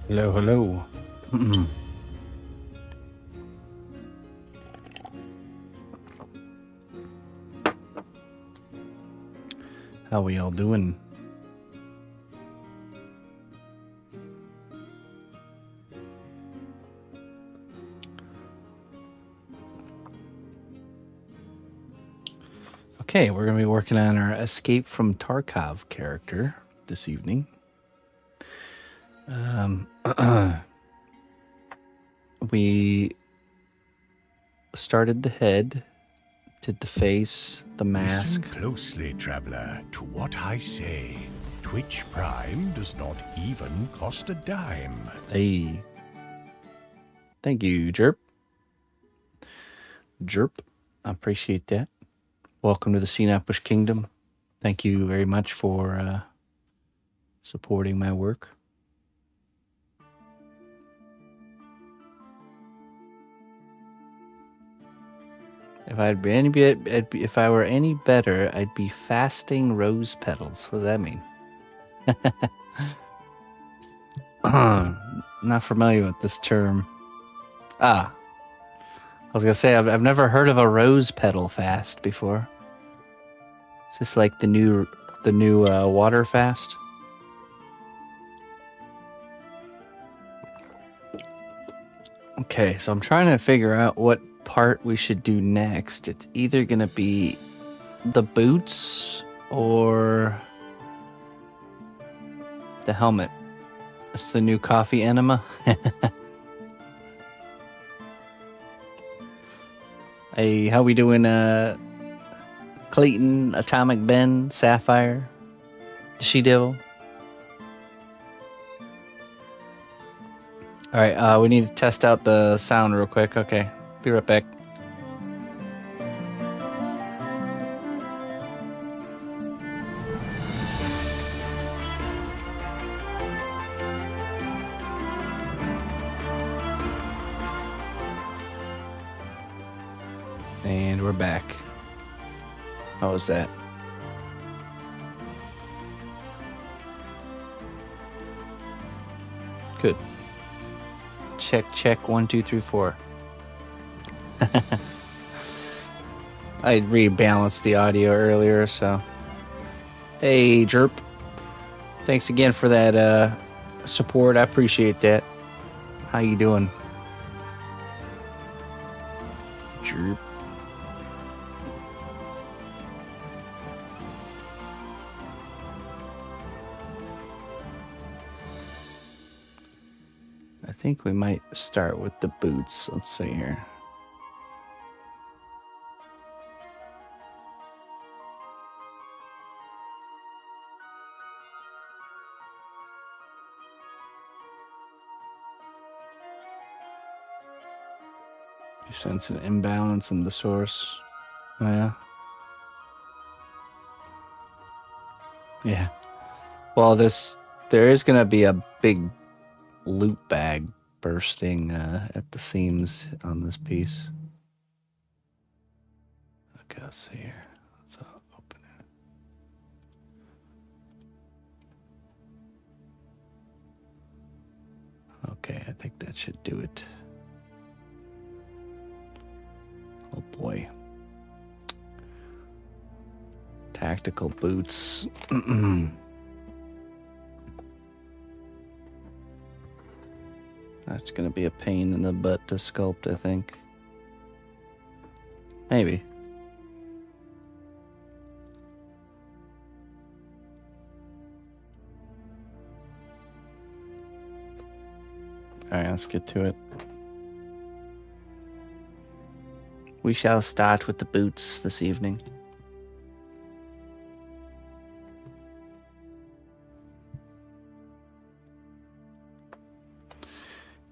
Hello, hello. How we all doing? Okay, we're going to be working on our Escape from Tarkov character this evening. We started the head, did the face, the mask. Listen closely, traveler, to what I say. Twitch Prime does not even cost a dime. Hey. Thank you, Jerp. Jerp, I appreciate that. Welcome to the cnotbusch Kingdom. Thank you very much for supporting my work. If if I were any better, I'd be fasting rose petals. What does that mean? Not familiar with this term. I was gonna say I've never heard of a rose petal fast before. Is this like the new water fast? Okay, so I'm trying to figure out what part we should do next. It's either gonna be the boots or the helmet. It's the new coffee enema. Hey, how we doing, Clayton, Atomic Ben, Sapphire, She Devil? All right, we need to test out the sound real quick. Okay, be right back. And we're back. How was that? Good. Check 1 2 3 4. I rebalanced the audio earlier, so hey Jerp, thanks again for that support. I appreciate that. How you doing, Jerp? I think we might start with the boots. Let's see here. You sense an imbalance in the source. Oh, yeah. Yeah. Well, there is going to be a big loot bag bursting at the seams on this piece. Okay, let's see here. Let's open it. Okay, I think that should do it. Oh boy. Tactical boots. That's gonna be a pain in the butt to sculpt, I think. Maybe. Alright, let's get to it. We shall start with the boots this evening.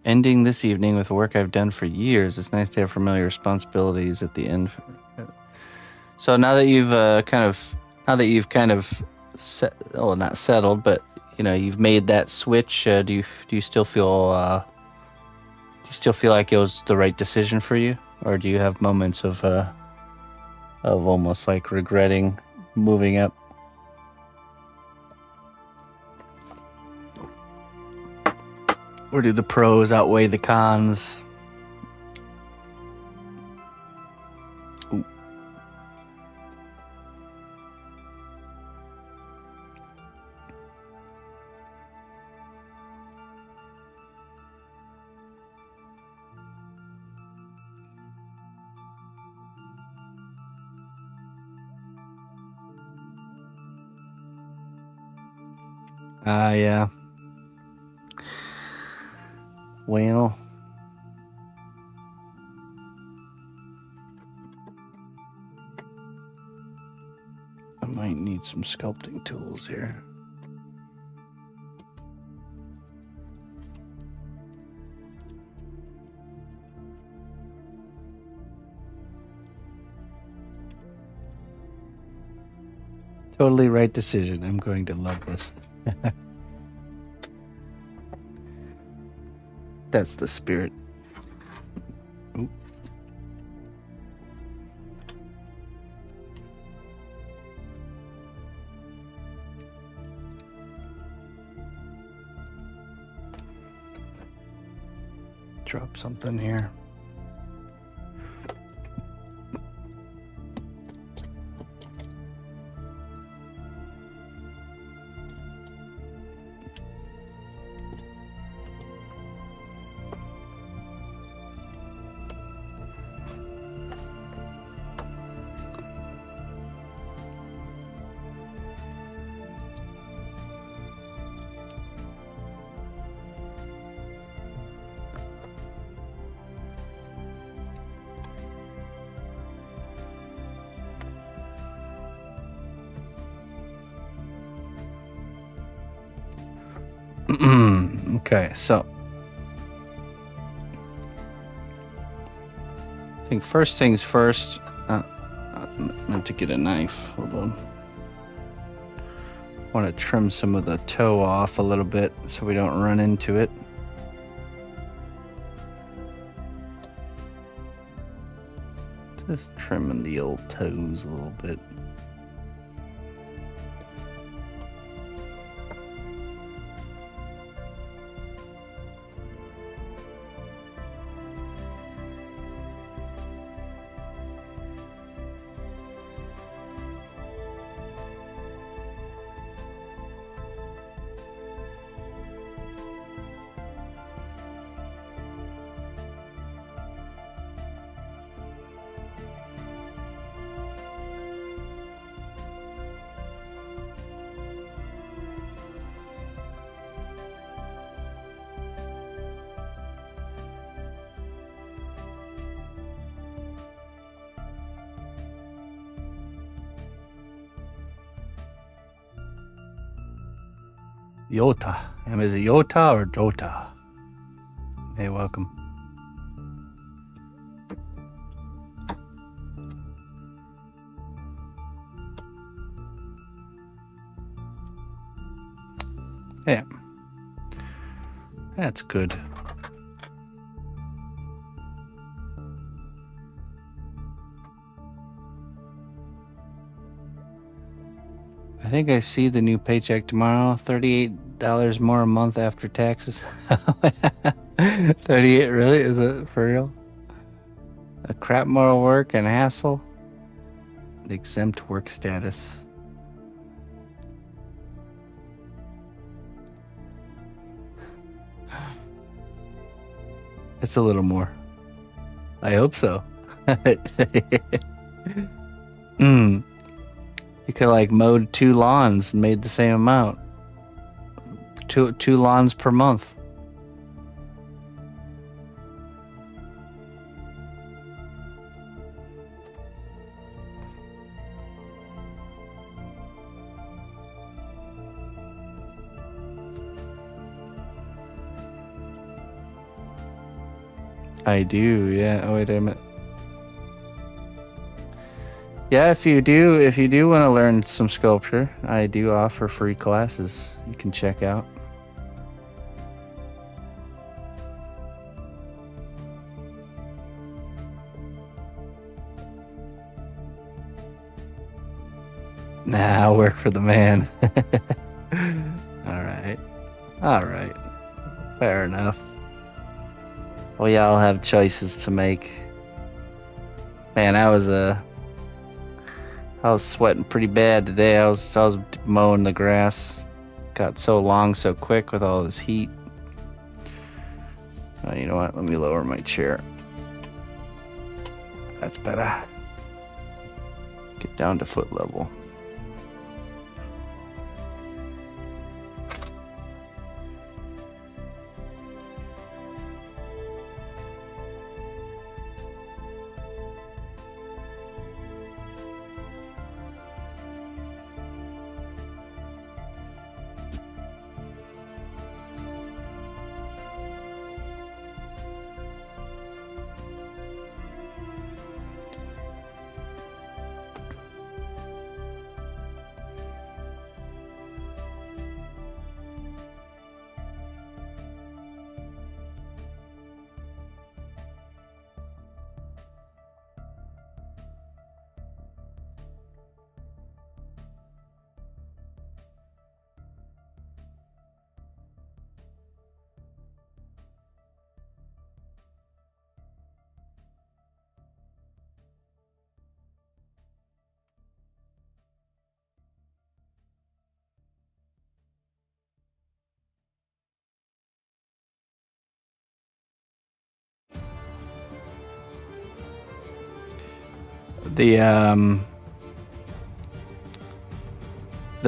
Ending this evening with work I've done for years. It's nice to have familiar responsibilities at the end. So now that you've not settled, but you've made that switch. Do you still feel like it was the right decision for you, or do you have moments of almost like regretting moving up? Or do the pros outweigh the cons? Ooh. Yeah. Well, I might need some sculpting tools here. Totally right decision. I'm going to love this. That's the spirit. Ooh. Drop something here. Okay, so I think first things first. I meant to get a knife. Hold on. Want to trim some of the toe off a little bit so we don't run into it. Just trimming the old toes a little bit. Yota. Is it Yota or Jota? Hey, welcome. Yeah. That's good. I think I see the new paycheck tomorrow. $38 more a month after taxes. 38, really? Is it for real? A crap more work and hassle. The exempt work status. It's a little more. I hope so. You could like mowed 2 lawns and made the same amount. Two lawns per month. I do, yeah. Oh wait a minute. Yeah, if you do want to learn some sculpture, I do offer free classes you can check out. Nah, I'll work for the man. All right. Fair enough. We all have choices to make. Man, I was sweating pretty bad today. I was mowing the grass. Got so long so quick with all this heat. Oh, you know what? Let me lower my chair. That's better. Get down to foot level. The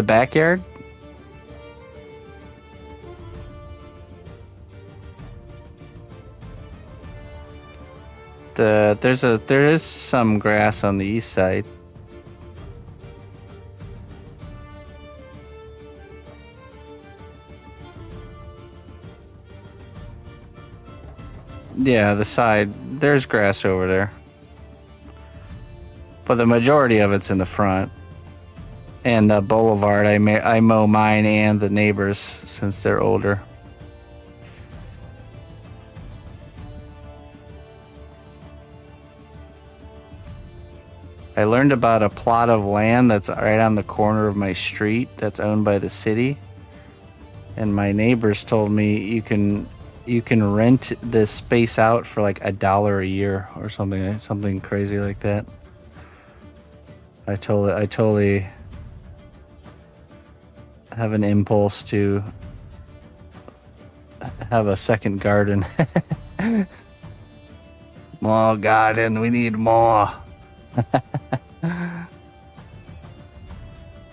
backyard. There is some grass on the east side. Yeah, the side. There's grass over there. But the majority of it's in the front. And the boulevard, I mow mine and the neighbors since they're older. I learned about a plot of land that's right on the corner of my street that's owned by the city. And my neighbors told me you can rent this space out for like $1 a year or something crazy like that. I totally have an impulse to have a second garden. More garden, we need more.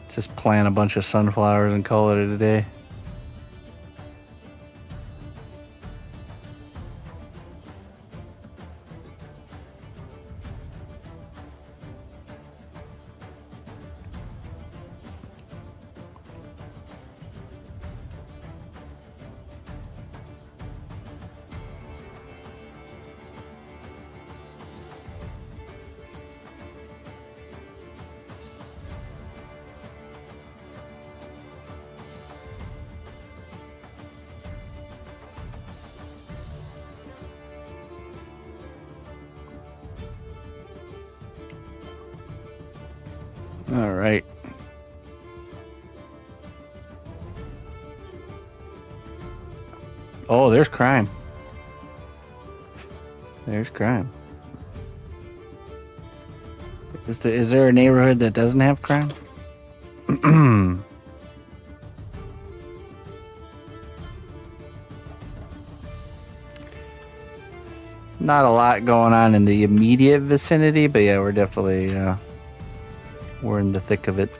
Just plant a bunch of sunflowers and call it a day. All right. Oh, there's crime. There's crime. Is there a neighborhood that doesn't have crime? Not a lot going on in the immediate vicinity, but yeah, we're definitely we're in the thick of it.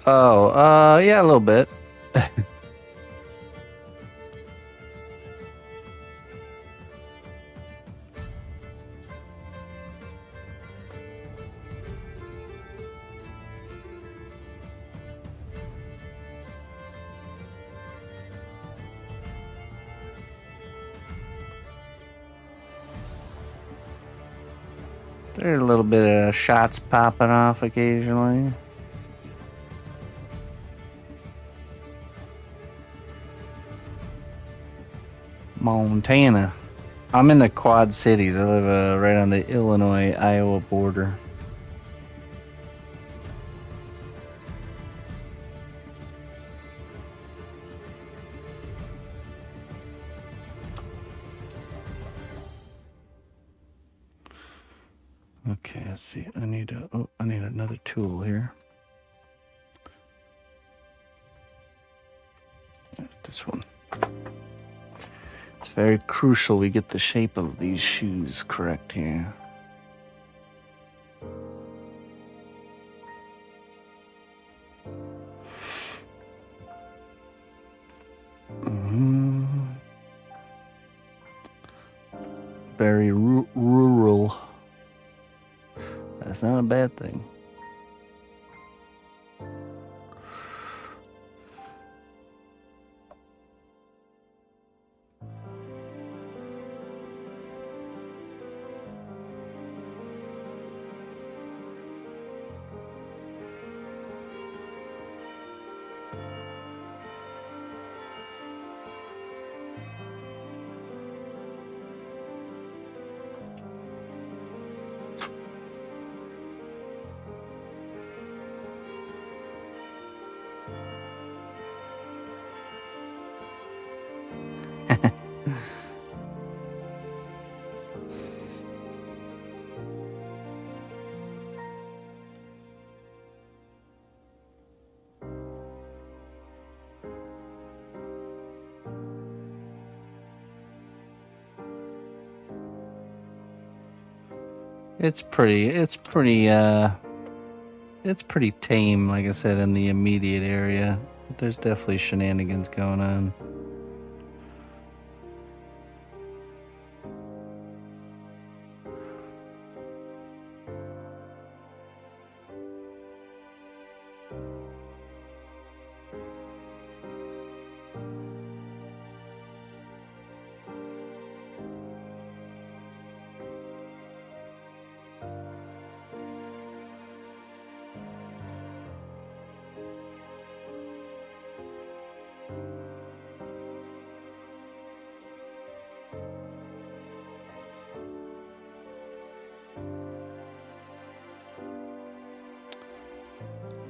Oh, yeah, a little bit. There's a little bit of shots popping off occasionally. Montana. I'm in the Quad Cities. I live right on the Illinois-Iowa border. Okay, let's see. I need another tool here. That's this one. It's very crucial we get the shape of these shoes correct here. Very rural. That's not a bad thing. It's pretty tame, like I said, in the immediate area. But there's definitely shenanigans going on.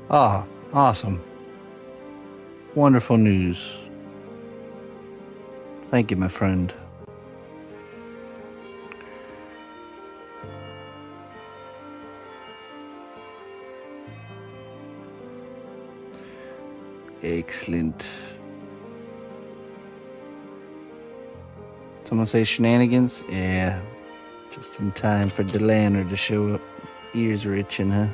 Ah, awesome. Wonderful news. Thank you, my friend. Excellent. Someone say shenanigans? Yeah. Just in time for Delander to show up. Ears are itching, huh?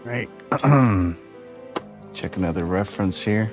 Right. Check another reference here.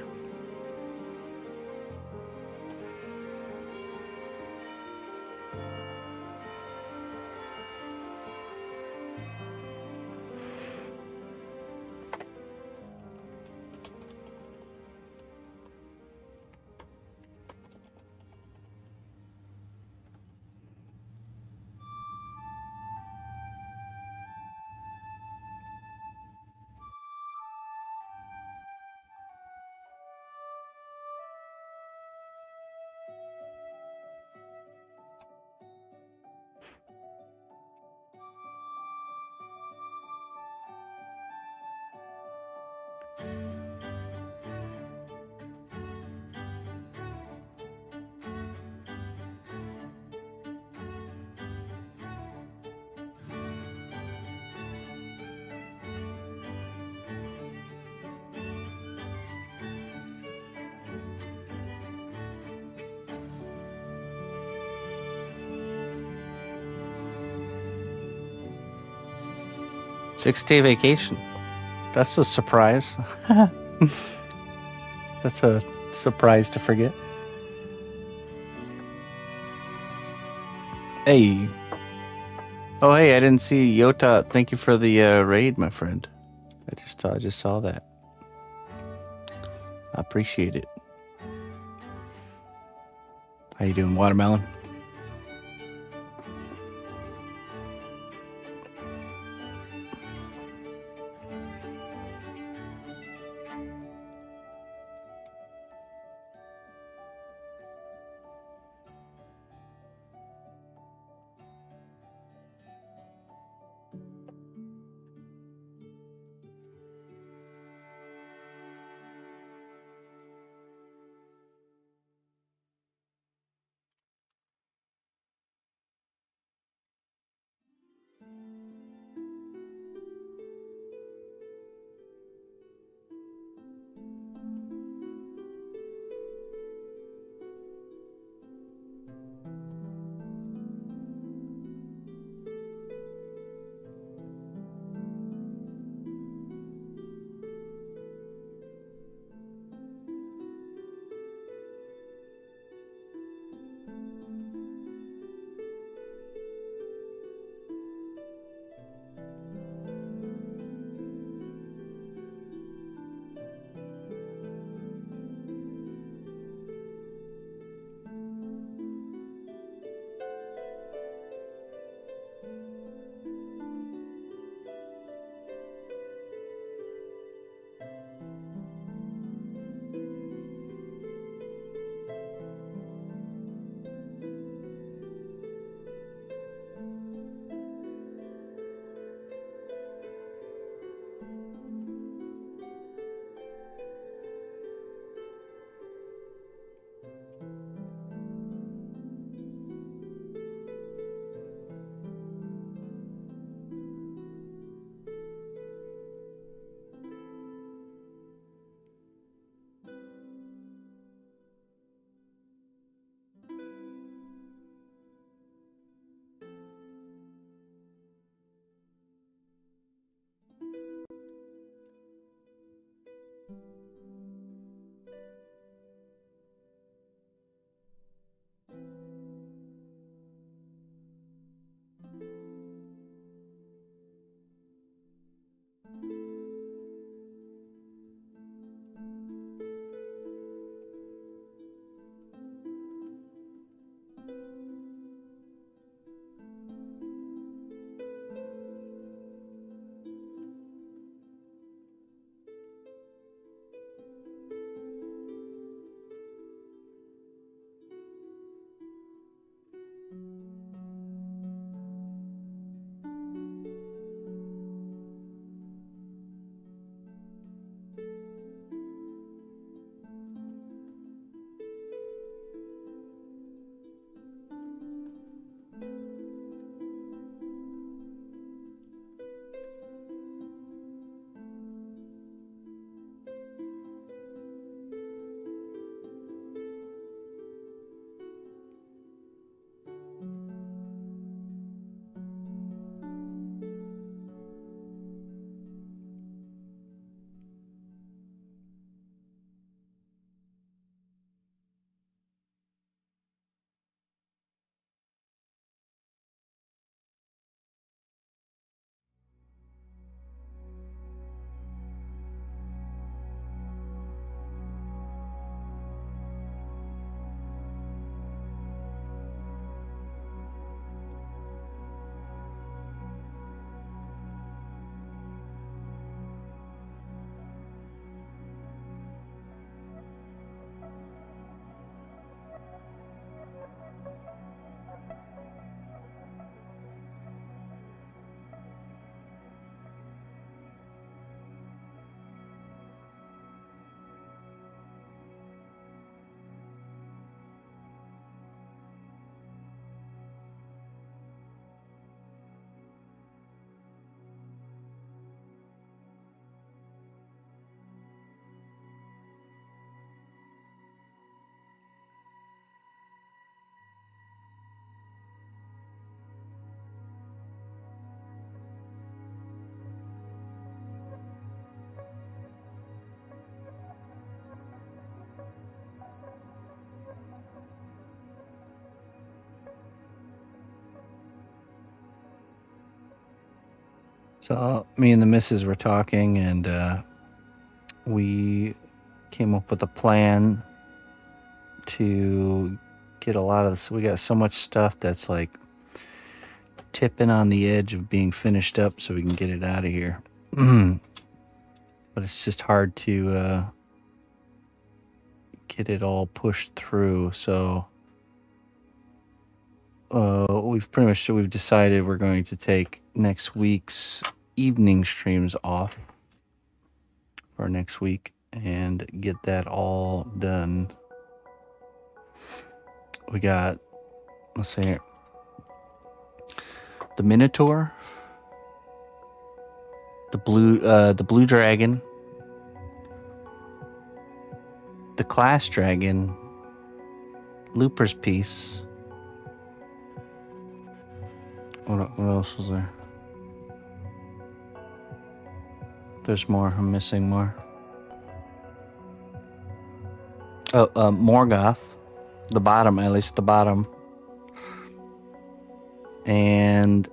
6-day vacation. That's a surprise. That's a surprise to forget. Hey. Oh, hey, I didn't see Yota. Thank you for the raid, my friend. I just saw that. I appreciate it. How you doing, Watermelon? So me and the missus were talking, and we came up with a plan to get a lot of this. We got so much stuff that's like tipping on the edge of being finished up so we can get it out of here. But it's just hard to get it all pushed through. So we've decided we're going to take next week's evening streams off for next week and get that all done. We got, let's see here, the Minotaur, the blue dragon, the Class Dragon, Looper's Piece. What else was there? There's more. I'm missing more. Oh, Morgoth. The bottom, at least the bottom. And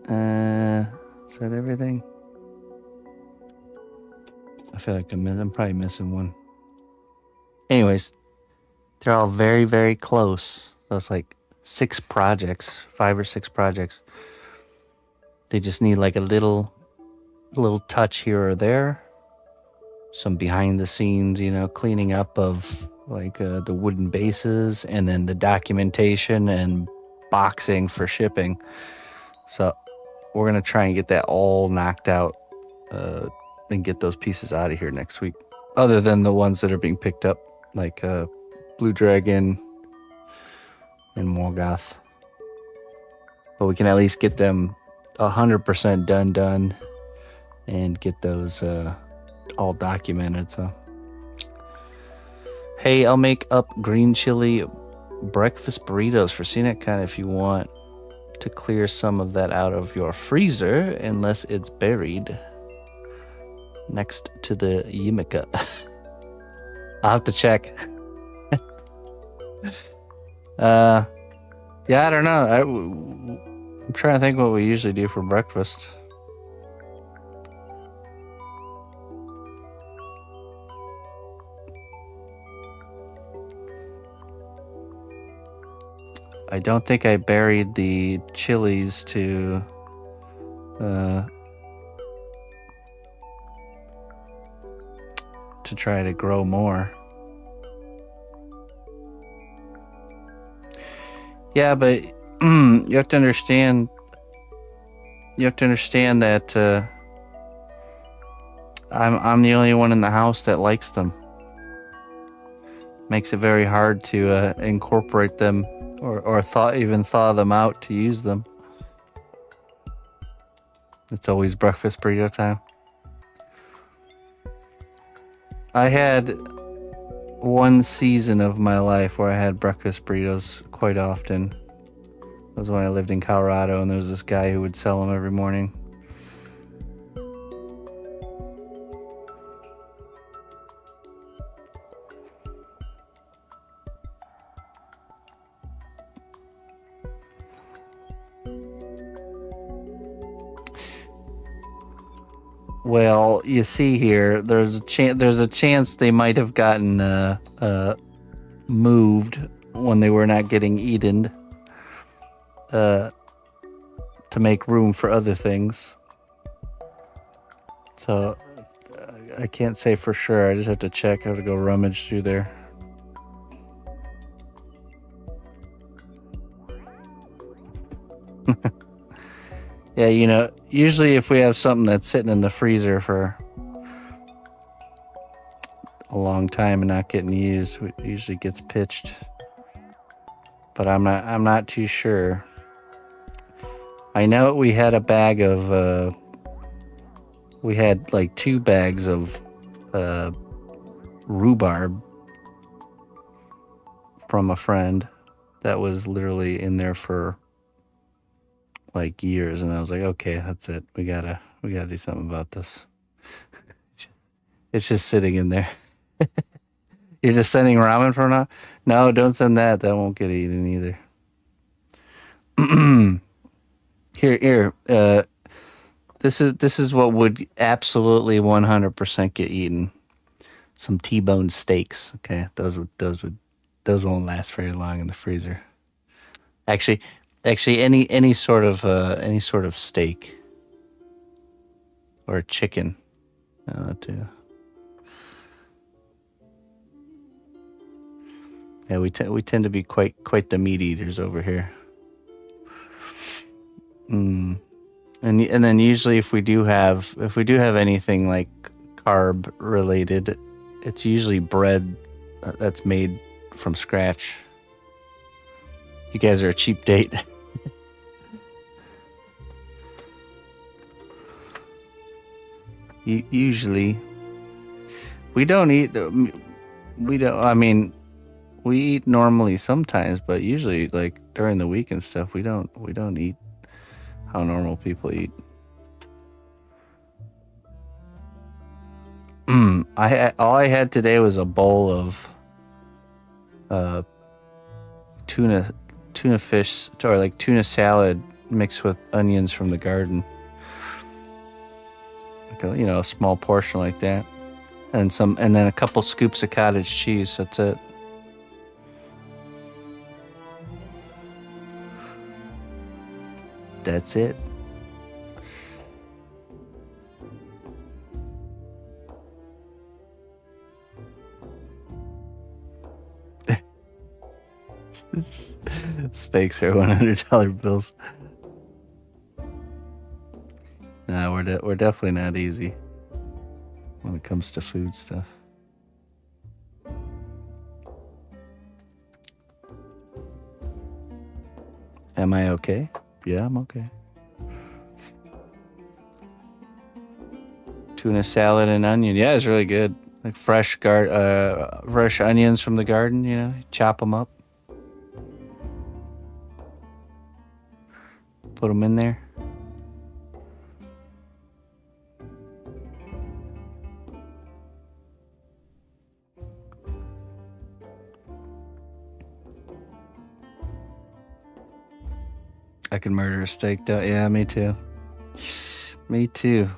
is that everything? I feel like I'm probably missing one. Anyways, they're all very, very close. So it's like 6 projects, 5 or 6 projects. They just need like a little touch here or there. Some behind the scenes, cleaning up of like the wooden bases, and then the documentation and boxing for shipping. So we're going to try and get that all knocked out and get those pieces out of here next week. Other than the ones that are being picked up, like Blue Dragon and Morgoth. But we can at least get them 100% done and get those all documented. So, hey, I'll make up green chili breakfast burritos for CNET if you want to clear some of that out of your freezer, unless it's buried next to the Yimika. I'll have to check. Yeah, I don't know. I'm trying to think what we usually do for breakfast. I don't think I buried the chilies to try to grow more. Yeah, but you have to understand that I'm the only one in the house that likes them. Makes it very hard to incorporate them or thaw them out to use them. It's always breakfast burrito time. I had one season of my life where I had breakfast burritos quite often. It was when I lived in Colorado, and there was this guy who would sell them every morning. Well, you see here, there's a chance they might have gotten moved when they were not getting eaten to make room for other things. So I can't say for sure. I just have to check. I have to go rummage through there. Yeah, usually if we have something that's sitting in the freezer for a long time and not getting used, it usually gets pitched. But I'm not too sure. I know we had a bag of we had like 2 bags of rhubarb from a friend that was literally in there for like years, and I was like, okay, that's it. We gotta do something about this. It's just sitting in there. You're just sending ramen for now? No, don't send that. That won't get eaten either. Here. This This is what would absolutely 100% get eaten. Some T-bone steaks. Okay, those won't last very long in the freezer. Actually, any sort of steak or chicken. Too. Yeah, we tend to be quite the meat eaters over here. And then usually if we do have anything like carb related, it's usually bread that's made from scratch. You guys are a cheap date. Usually we don't eat. We don't. I mean, we eat normally sometimes, but usually like during the week and stuff, we don't eat how normal people eat. All I had today was a bowl of tuna fish, or like tuna salad mixed with onions from the garden. Like a small portion like that, and then a couple scoops of cottage cheese. That's it. That's it. Steaks are $100 bills. Nah, we're definitely not easy when it comes to food stuff. Am I okay? Yeah, I'm okay. Tuna salad and onion. Yeah, it's really good. Like fresh onions from the garden, chop them up. Put them in there. I can murder a steak, though. Yeah, me too. Me too.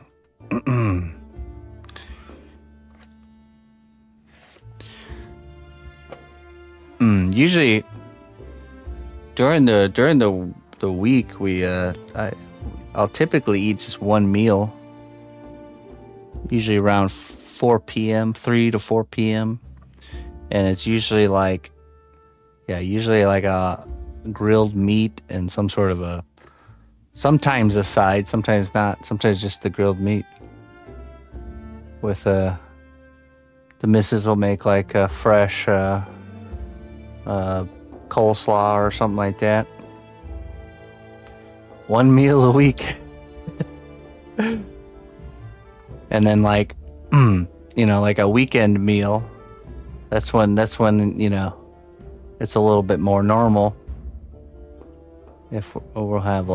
Usually during the week I'll typically eat just one meal. Usually around 4 p.m., 3 to 4 p.m. And it's usually like a grilled meat and some sort of sometimes a side, sometimes not, sometimes just the grilled meat. With the missus will make like a fresh coleslaw or something like that. One meal a week. And then like like a weekend meal. That's when it's a little bit more normal. If we'll have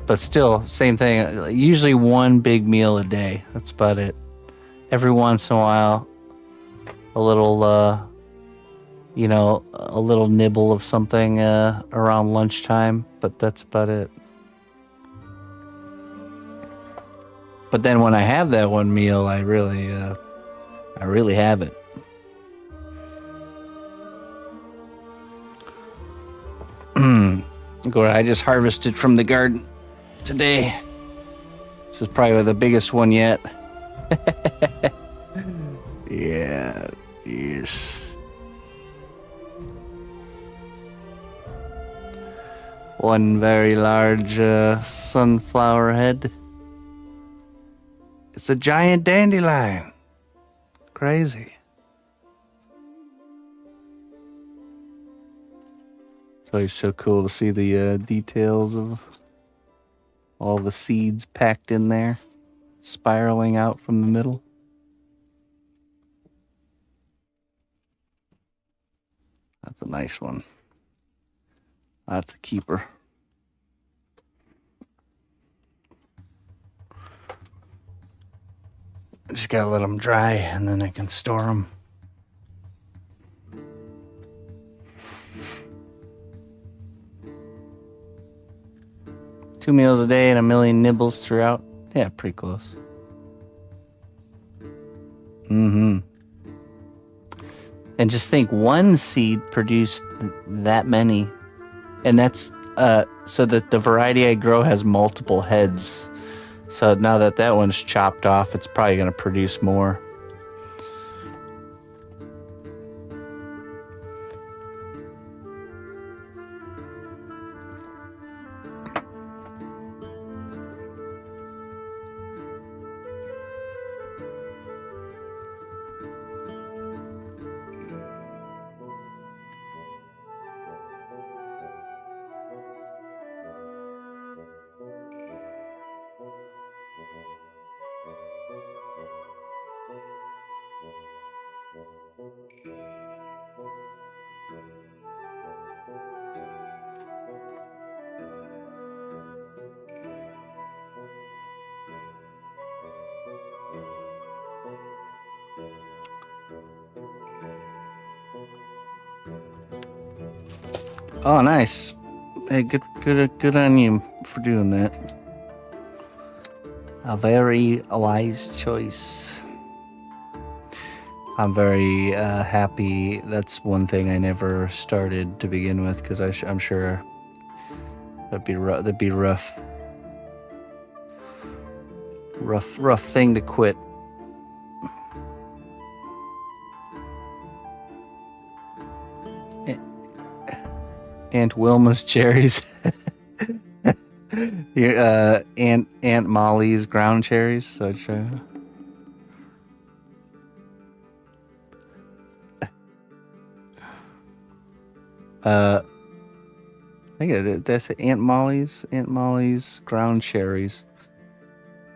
but still same thing. Usually one big meal a day. That's about it. Every once in a while, a little a little nibble of something around lunchtime, but that's about it. But then when I have that one meal, I really have it. I just harvested from the garden today. This is probably the biggest one yet. Yeah, yes. One very large sunflower head. It's a giant dandelion. Crazy. It's always so cool to see the details of all the seeds packed in there, spiraling out from the middle. That's a nice one. That's a keeper. Just gotta let them dry and then I can store them. Two meals a day and a million nibbles throughout. Yeah, pretty close. Mm-hmm. And just think, one seed produced that many, and that's so that the variety I grow has multiple heads. So now that that one's chopped off, it's probably going to produce more. Oh, nice. Hey, good on you for doing that. A very wise choice. I'm very happy. That's one thing I never started to begin with, because I'm sure that'd be rough. That'd be rough. Rough thing to quit. Aunt Wilma's cherries. Aunt Molly's ground cherries. Such. I think that's Aunt Molly's ground cherries.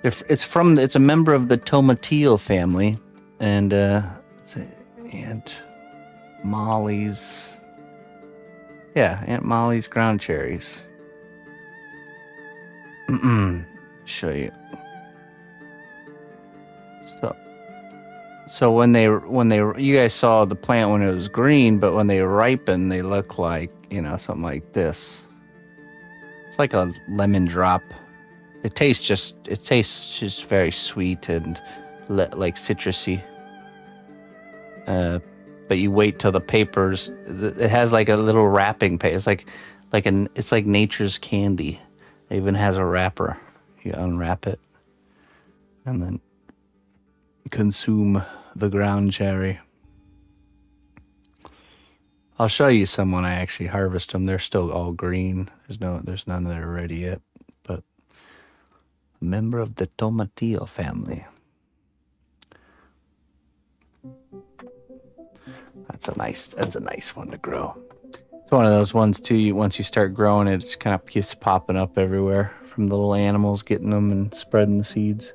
It's a member of the tomatillo family, and it's Aunt Molly's. Yeah, Aunt Molly's ground cherries. Show you. So when they you guys saw the plant when it was green, but when they ripen, they look like, something like this. It's like a lemon drop. It tastes just very sweet and like citrusy. But you wait till the papers. It has like a little wrapping paper. It's like nature's candy. It even has a wrapper. You unwrap it, and then consume the ground cherry. I'll show you some when I actually harvest them. They're still all green. There's none that are ready yet. But a member of the tomatillo family. That's a nice one to grow. It's one of those ones too. Once you start growing it, just kind of keeps popping up everywhere from the little animals getting them and spreading the seeds.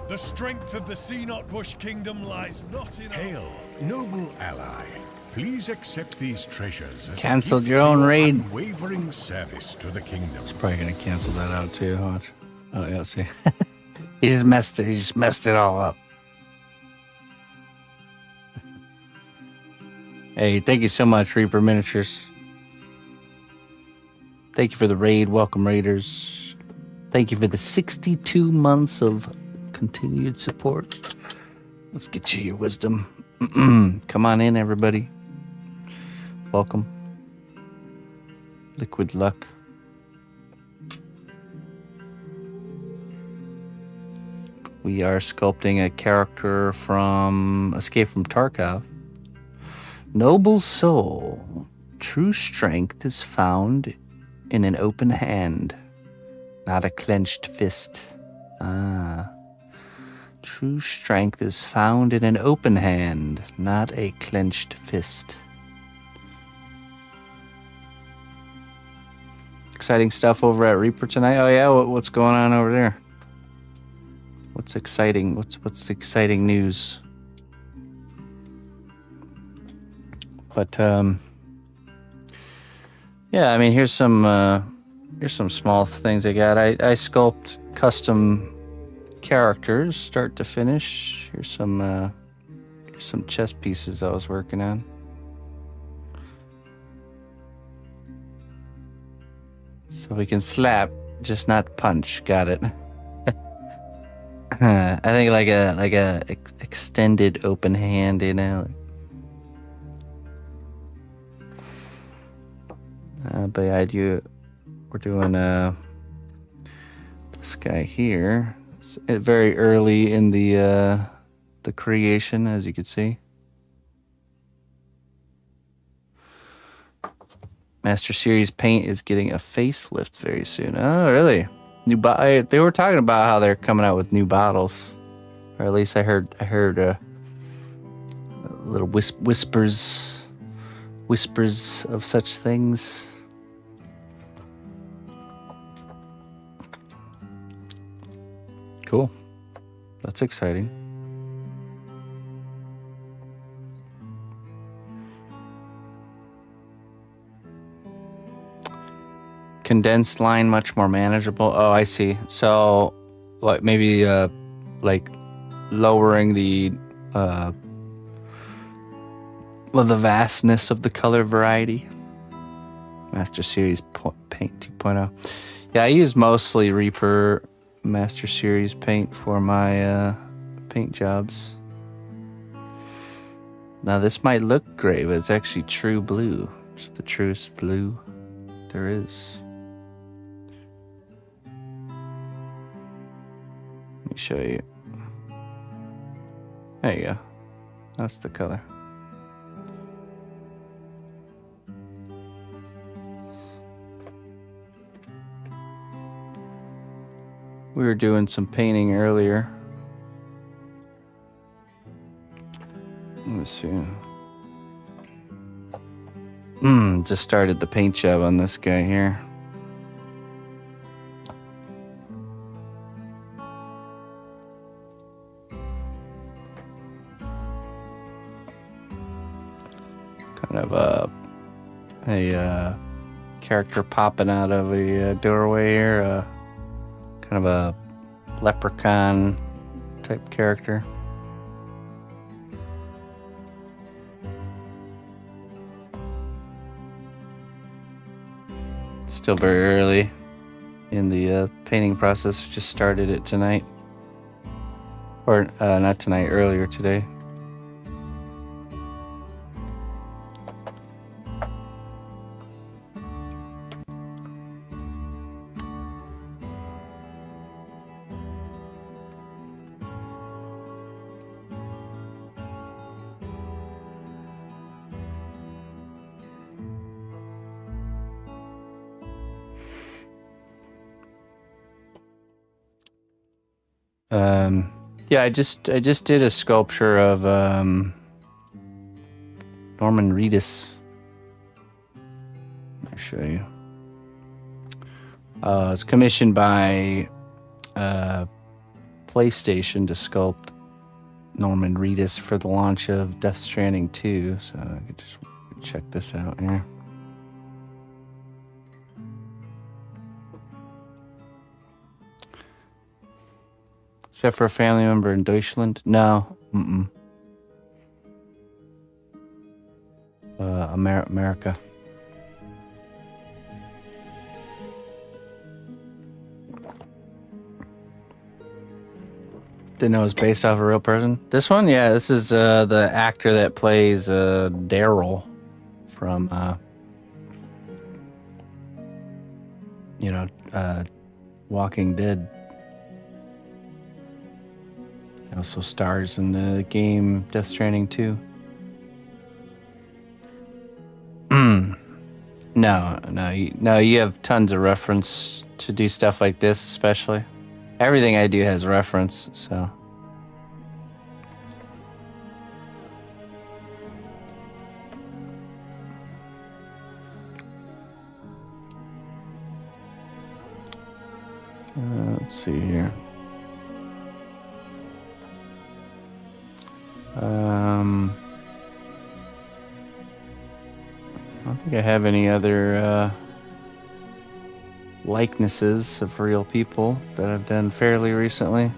The strength of the cnotbusch kingdom lies not in... Hail, noble ally. Please accept these treasures as Canceled a gift your own for raid. unwavering service to the kingdom. He's probably gonna cancel that out too. Watch. Oh yeah, see. He just messed it. He just messed it all up. Hey, thank you so much, Reaper Miniatures. Thank you for the raid. Welcome, Raiders. Thank you for the 62 months of continued support. Let's get you your wisdom. Come on in, everybody. Welcome. Liquid Luck. We are sculpting a character from Escape from Tarkov. Noble soul. True strength is found in an open hand, not a clenched fist. True strength is found in an open hand, not a clenched fist. Exciting stuff over at Reaper tonight. Oh yeah, what's going on over there? What's exciting? What's the exciting news? But yeah, I mean, here's some small things I got. I sculpt custom characters, start to finish. Here's some chess pieces I was working on. So we can slap, just not punch. Got it. I think like a extended open hand, you know. But yeah, we're doing this guy here. It's very early in the creation, as you can see. Master Series paint is getting a facelift very soon. Oh, really? They were talking about how they're coming out with new bottles, or at least I heard little whispers of such things. Cool. That's exciting. Condensed line, much more manageable. Oh, I see. So, like maybe like lowering the the vastness of the color variety. Master Series Paint 2.0. Yeah, I use mostly Reaper Master Series paint for my paint jobs. Now this might look gray, but it's actually true blue. It's the truest blue there is. Let me show you. There you go. That's the color. We were doing some painting earlier. Let's see. Just started the paint job on this guy here. Kind of a character popping out of a doorway here. Kind of a leprechaun type character. Still very early in the painting process. Just started it tonight. Or not tonight, earlier today. Yeah, I just did a sculpture of Norman Reedus. I'll show you. It's commissioned by PlayStation to sculpt Norman Reedus for the launch of Death Stranding 2. So I could just check this out here. Except for a family member in Deutschland? No. America. Didn't know it was based off a real person. This one, yeah, this is the actor that plays Daryl from, Walking Dead. He also stars in the game Death Stranding 2. No, you have tons of reference to do stuff like this, especially. Everything I do has reference, so. Let's see here. I don't think I have any other likenesses of real people that I've done fairly recently.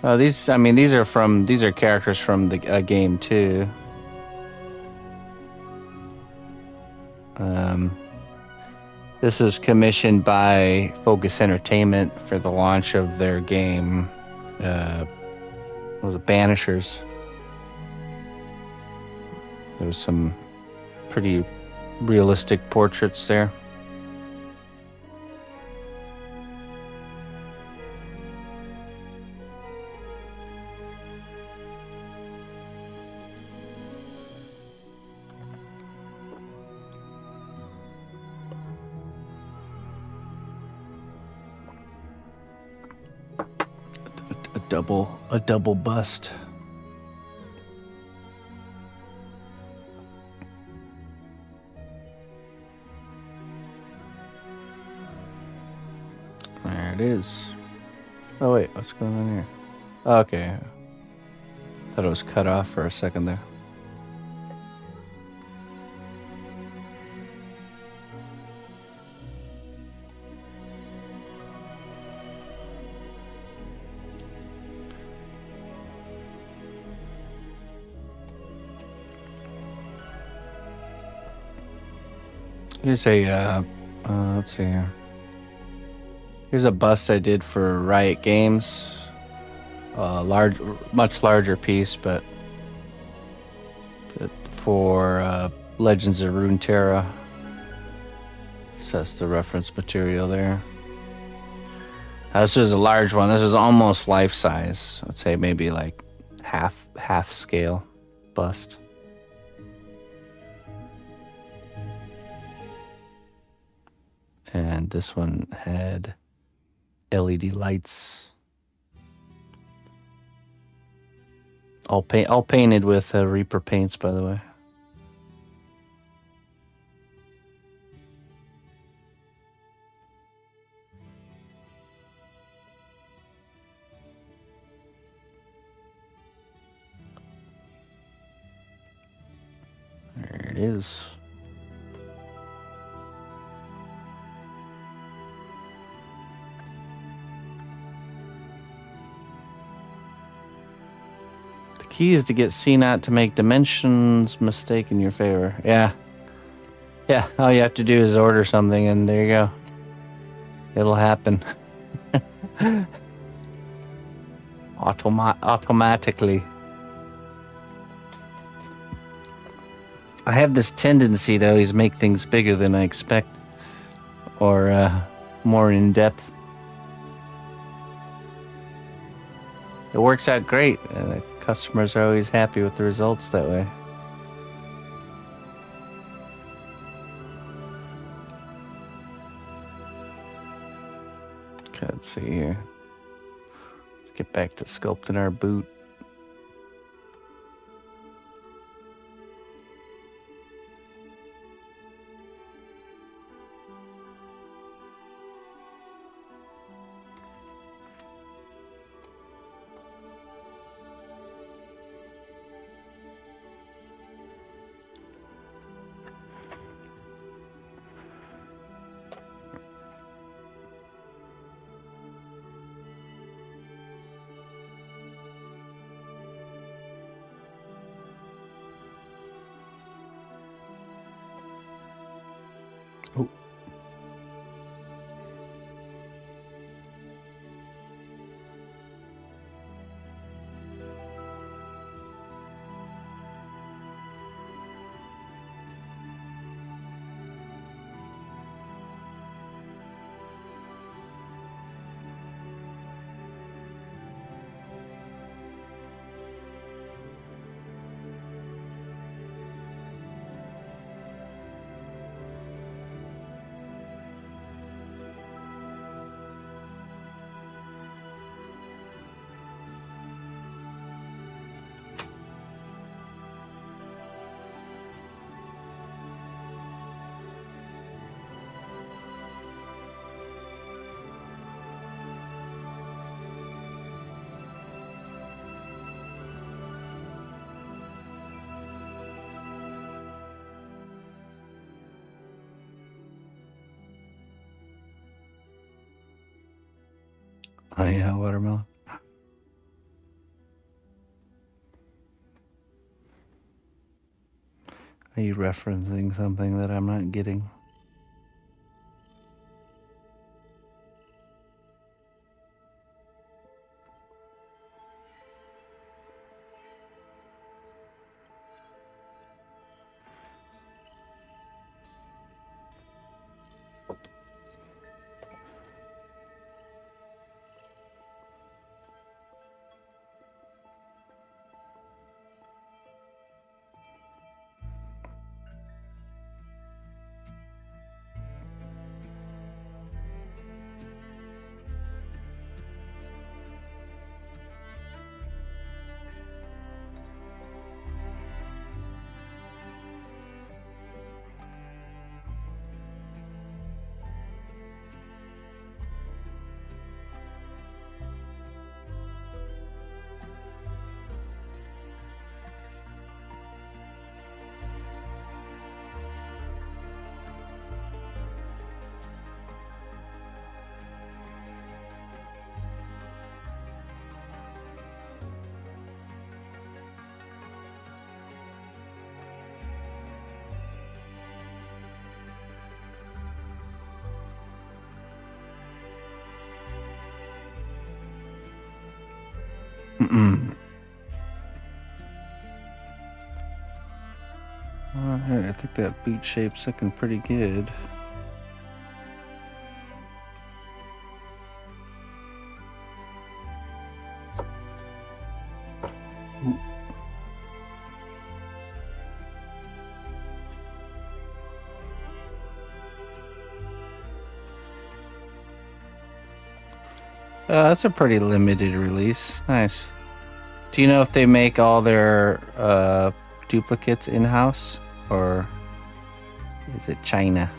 These are characters from the game too. This was commissioned by Focus Entertainment for the launch of their game. What was it, Banishers? There was some pretty realistic portraits there. A double bust. There it is. Oh wait, what's going on here? Okay. Thought it was cut off for a second there. Here's a, let's see here. Here's a bust I did for Riot Games. Much larger piece, but for Legends of Runeterra. So that's the reference material there. This is a large one. This is almost life size. I'd say maybe like half scale bust. And this one had LED lights, all painted with Reaper paints, by the way. There it is. Key is to get CNOT to make dimensions mistake in your favor. Yeah. All you have to do is order something, and there you go. It'll happen. Automatically. I have this tendency to always make things bigger than I expect, or more in depth. It works out great. Customers are always happy with the results that way. Okay, let's see here. Let's get back to sculpting our boot. Oh. Oh yeah, watermelon. Are you referencing something that I'm not getting? Alright, I think that boot shape's looking pretty good. Ooh. That's a pretty limited release. Nice. Do you know if they make all their duplicates in-house, or is it China?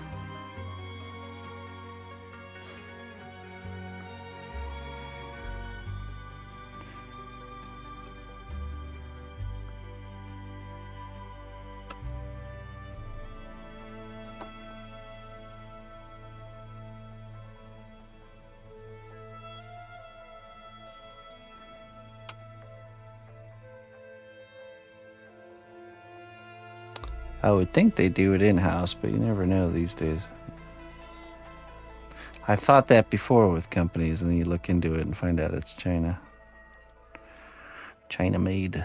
I would think they do it in-house, but you never know these days. I thought that before with companies, and then you look into it and find out it's China. China made.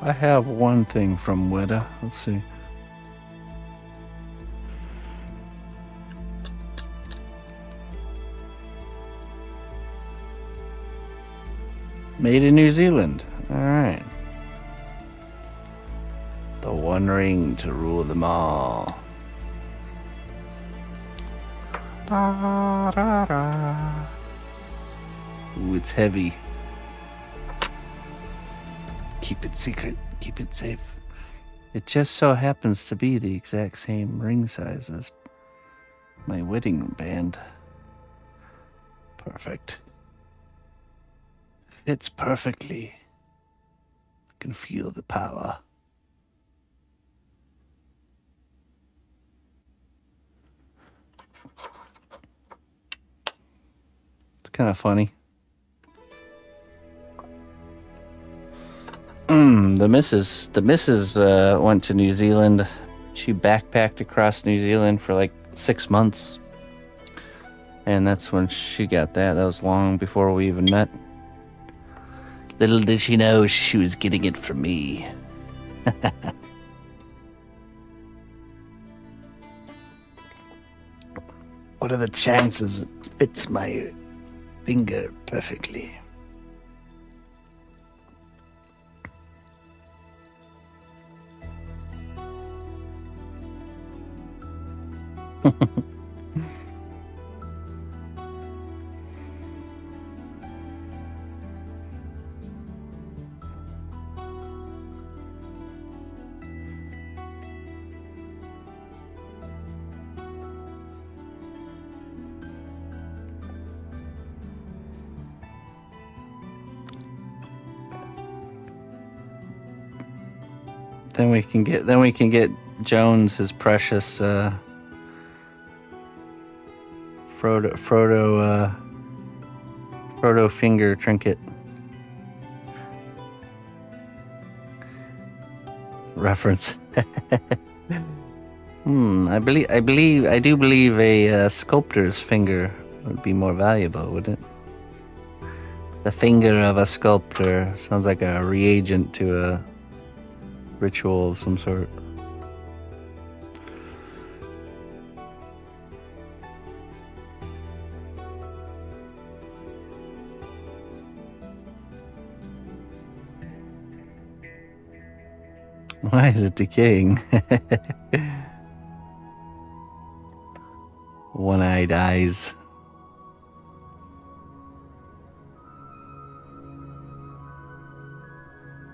I have one thing from Weta. Let's see. Made in New Zealand. All right. The One Ring to rule them all. Da, da, da. Ooh, it's heavy. Keep it secret. Keep it safe. It just so happens to be the exact same ring size as my wedding band. Perfect. Fits perfectly. I can feel the power. It's kind of funny. The missus went to New Zealand. She backpacked across New Zealand for like 6 months. And that's when she got that. That was long before we even met. Little did she know she was getting it from me. What are the chances it fits my finger perfectly? Then we can get Jones his precious Frodo finger trinket. Reference. I do believe a sculptor's finger would be more valuable, wouldn't it? The finger of a sculptor sounds like a reagent to a ritual of some sort. Why is it decaying? One-eyed eyes.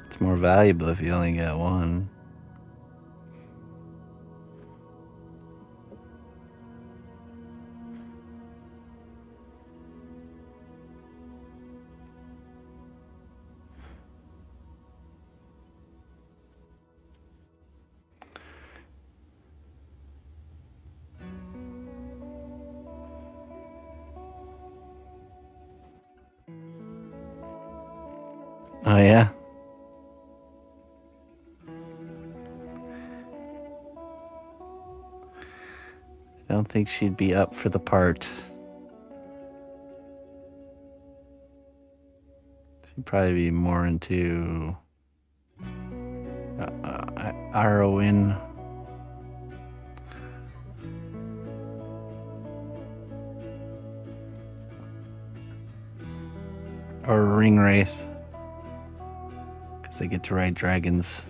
It's more valuable if you only get one. Oh, yeah? I don't think she'd be up for the part. She'd probably be more into Arwen. Or Ringwraith. Because they get to ride dragons.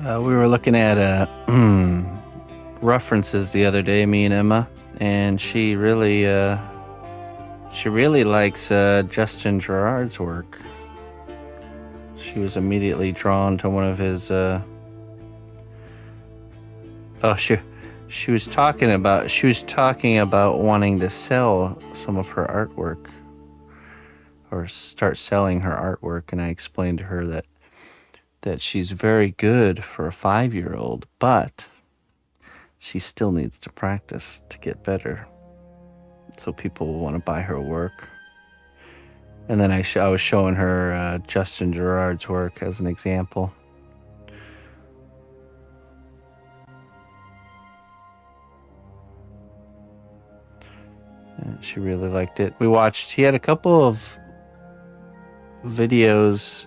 We were looking at references the other day, me and Emma, and she really likes Justin Gerard's work. She was immediately drawn to one of his. She was talking about wanting to sell some of her artwork, or start selling her artwork, and I explained to her that she's very good for a 5-year-old, but she still needs to practice to get better, so people will want to buy her work. And then I was showing her Justin Gerard's work as an example. And she really liked it. He had a couple of videos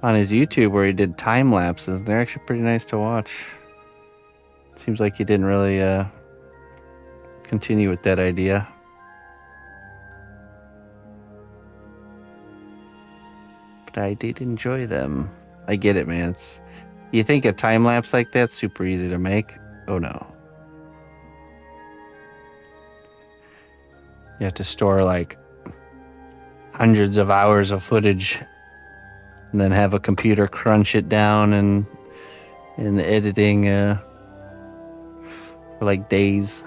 on his YouTube where he did time lapses. They're actually pretty nice to watch. Seems like he didn't really continue with that idea. But I did enjoy them. I get it, man. You think a time lapse like that's super easy to make? Oh no. You have to store like hundreds of hours of footage and then have a computer crunch it down and in the editing for like days.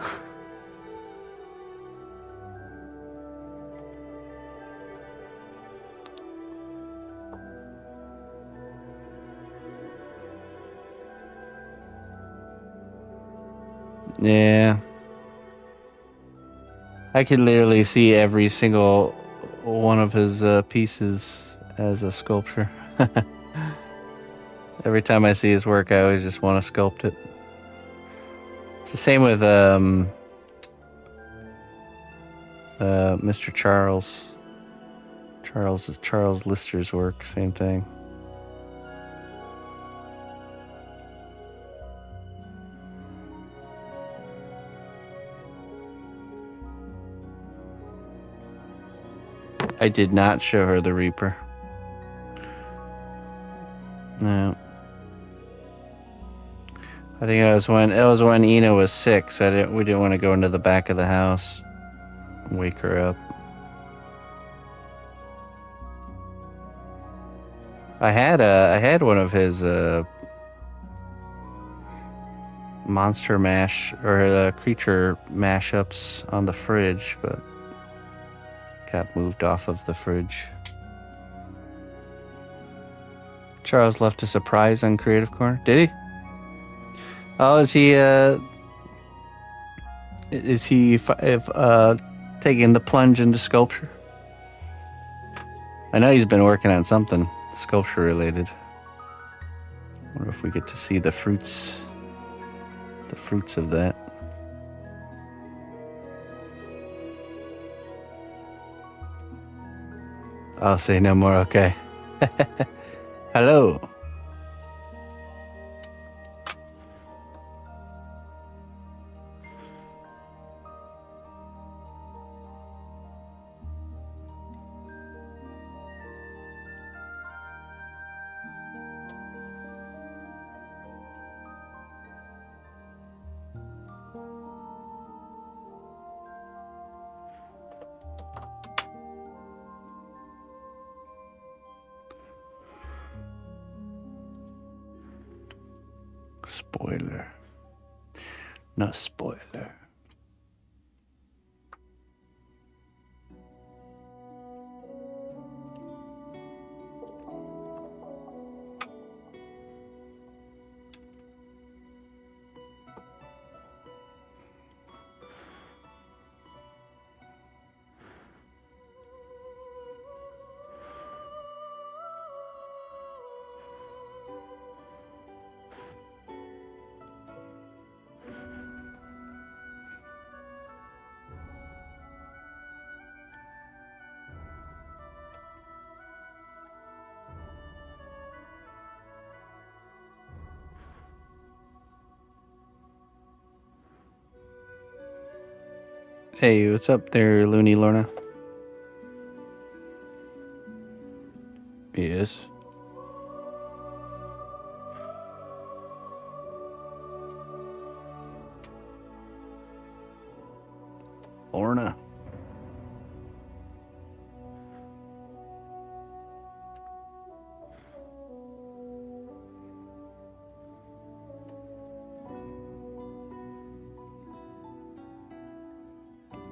Yeah. I could literally see every single one of his pieces as a sculpture. Every time I see his work, I always just want to sculpt it. It's the same with Mr. Charles Lister's work. Same thing. I did not show her the Reaper. No. I think it was when Ina was sick, so we didn't want to go into the back of the house and wake her up. I had one of his monster mash or creature mashups on the fridge, but got moved off of the fridge. Charles left a surprise on Creative Corner. Did he? Oh, is he taking the plunge into sculpture? I know he's been working on something sculpture related. Wonder if we get to see the fruits of that. I'll say no more, okay. Hello. Spoiler. No spoiler. Hey, what's up there, Looney Lorna? Yes. Lorna.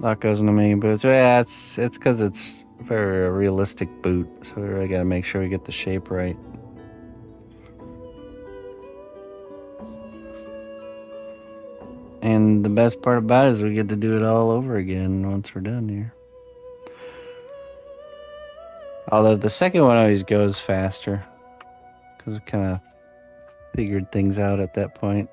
That goes into main boots. Yeah, it's because it's very a realistic boot, so we really got to make sure we get the shape right. And the best part about it is we get to do it all over again once we're done here. Although the second one always goes faster, because we kind of figured things out at that point.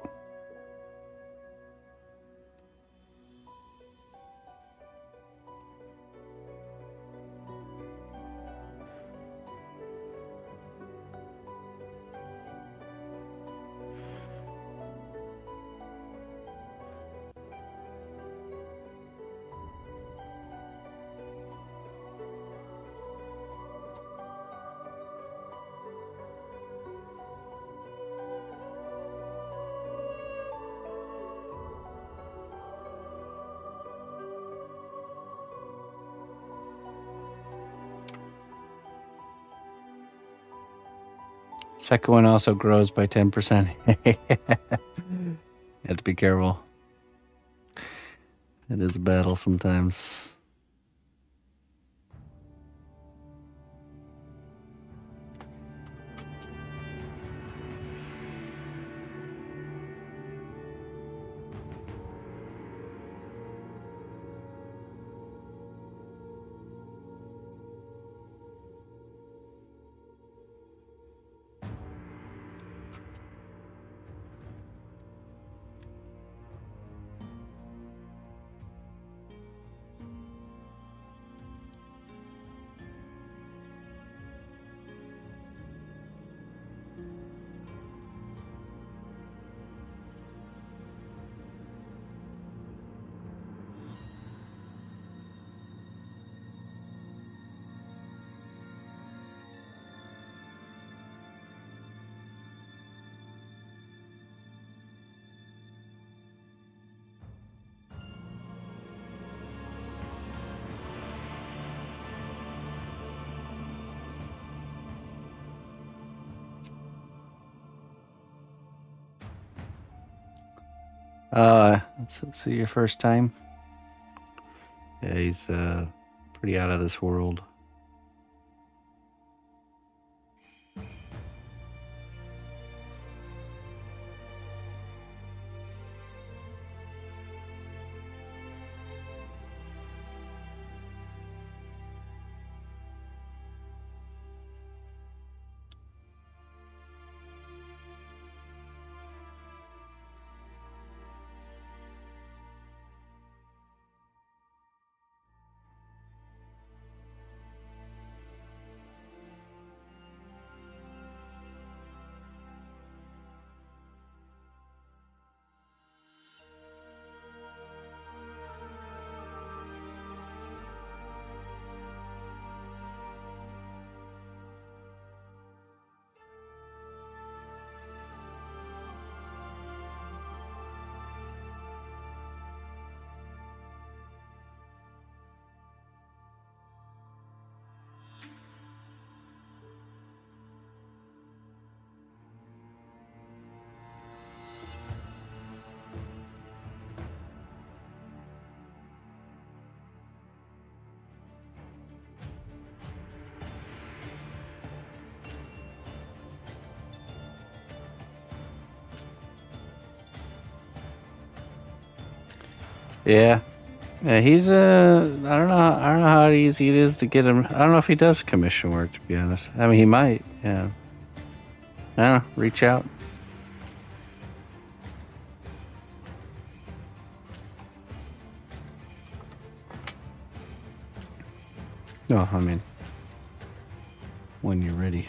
Second one also grows by 10%. You have to be careful. It is a battle sometimes. Let's see your first time. Yeah, he's pretty out of this world. Yeah. Yeah, he's I don't know how easy it is to get him. I don't know if he does commission work, to be honest. I mean, he might. Yeah. I don't know, reach out. No, I mean, when you're ready.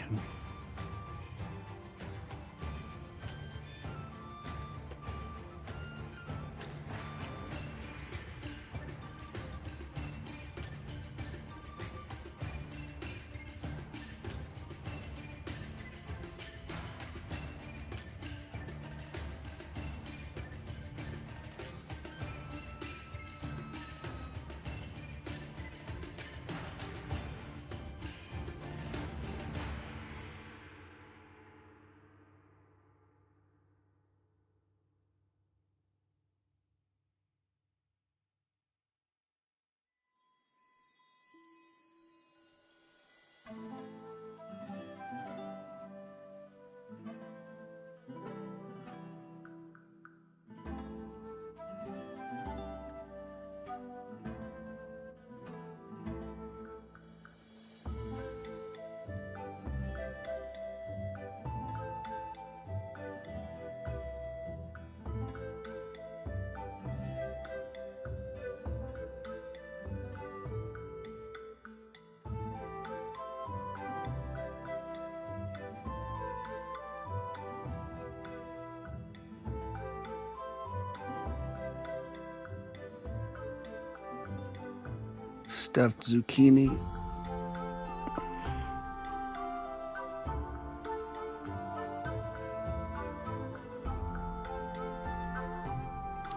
Stuffed zucchini.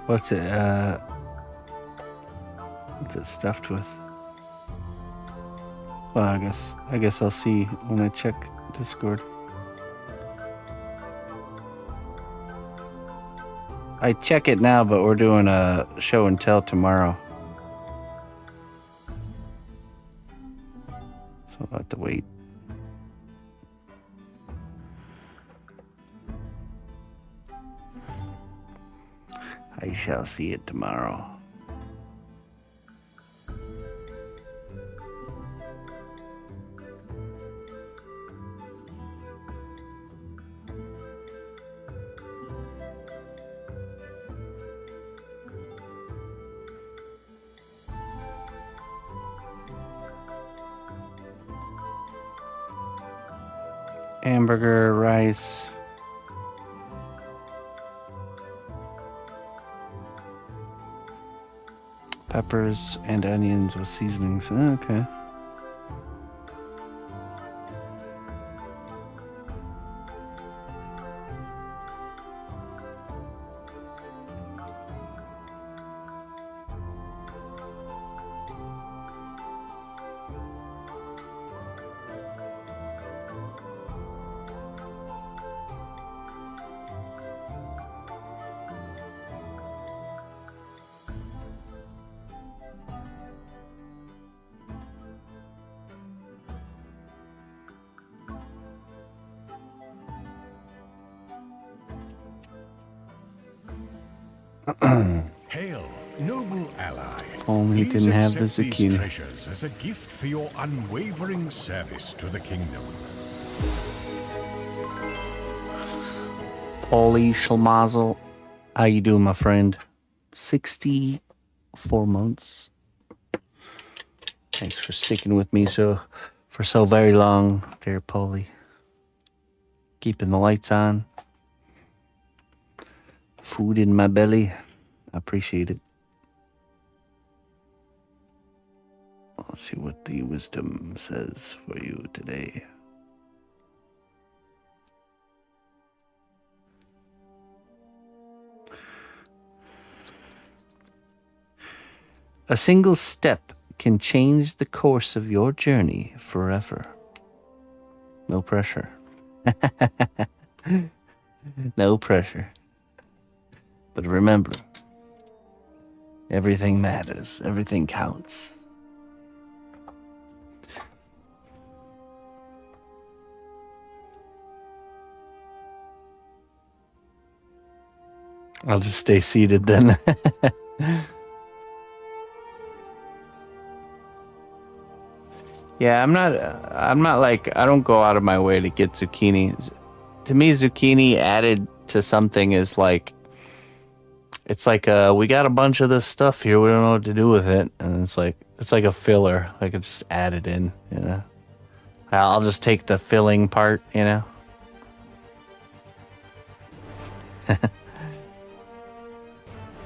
What's it stuffed with? Well, I guess I'll see when I check Discord. I check it now, but we're doing a show and tell tomorrow. So I'll have to wait. I shall see it tomorrow. Hamburger, rice. Peppers and onions with seasonings. Okay. Hail, noble ally. Only Please didn't have the accept these zucchini. treasures as a gift for your unwavering service to the kingdom. Paulie Schlmazel. How you doing, my friend? 64 months. Thanks for sticking with me for so very long, dear Paulie. Keeping the lights on. Food in my belly. I appreciate it. Let's see what the wisdom says for you today. A single step can change the course of your journey forever. No pressure. No pressure. But remember, everything matters. Everything counts. I'll just stay seated then. Yeah, I'm not like, I don't go out of my way to get zucchini. To me, zucchini added to something is like, it's like we got a bunch of this stuff here, we don't know what to do with it, and it's like a filler, like it's just added in, you know. I'll just take the filling part, you know.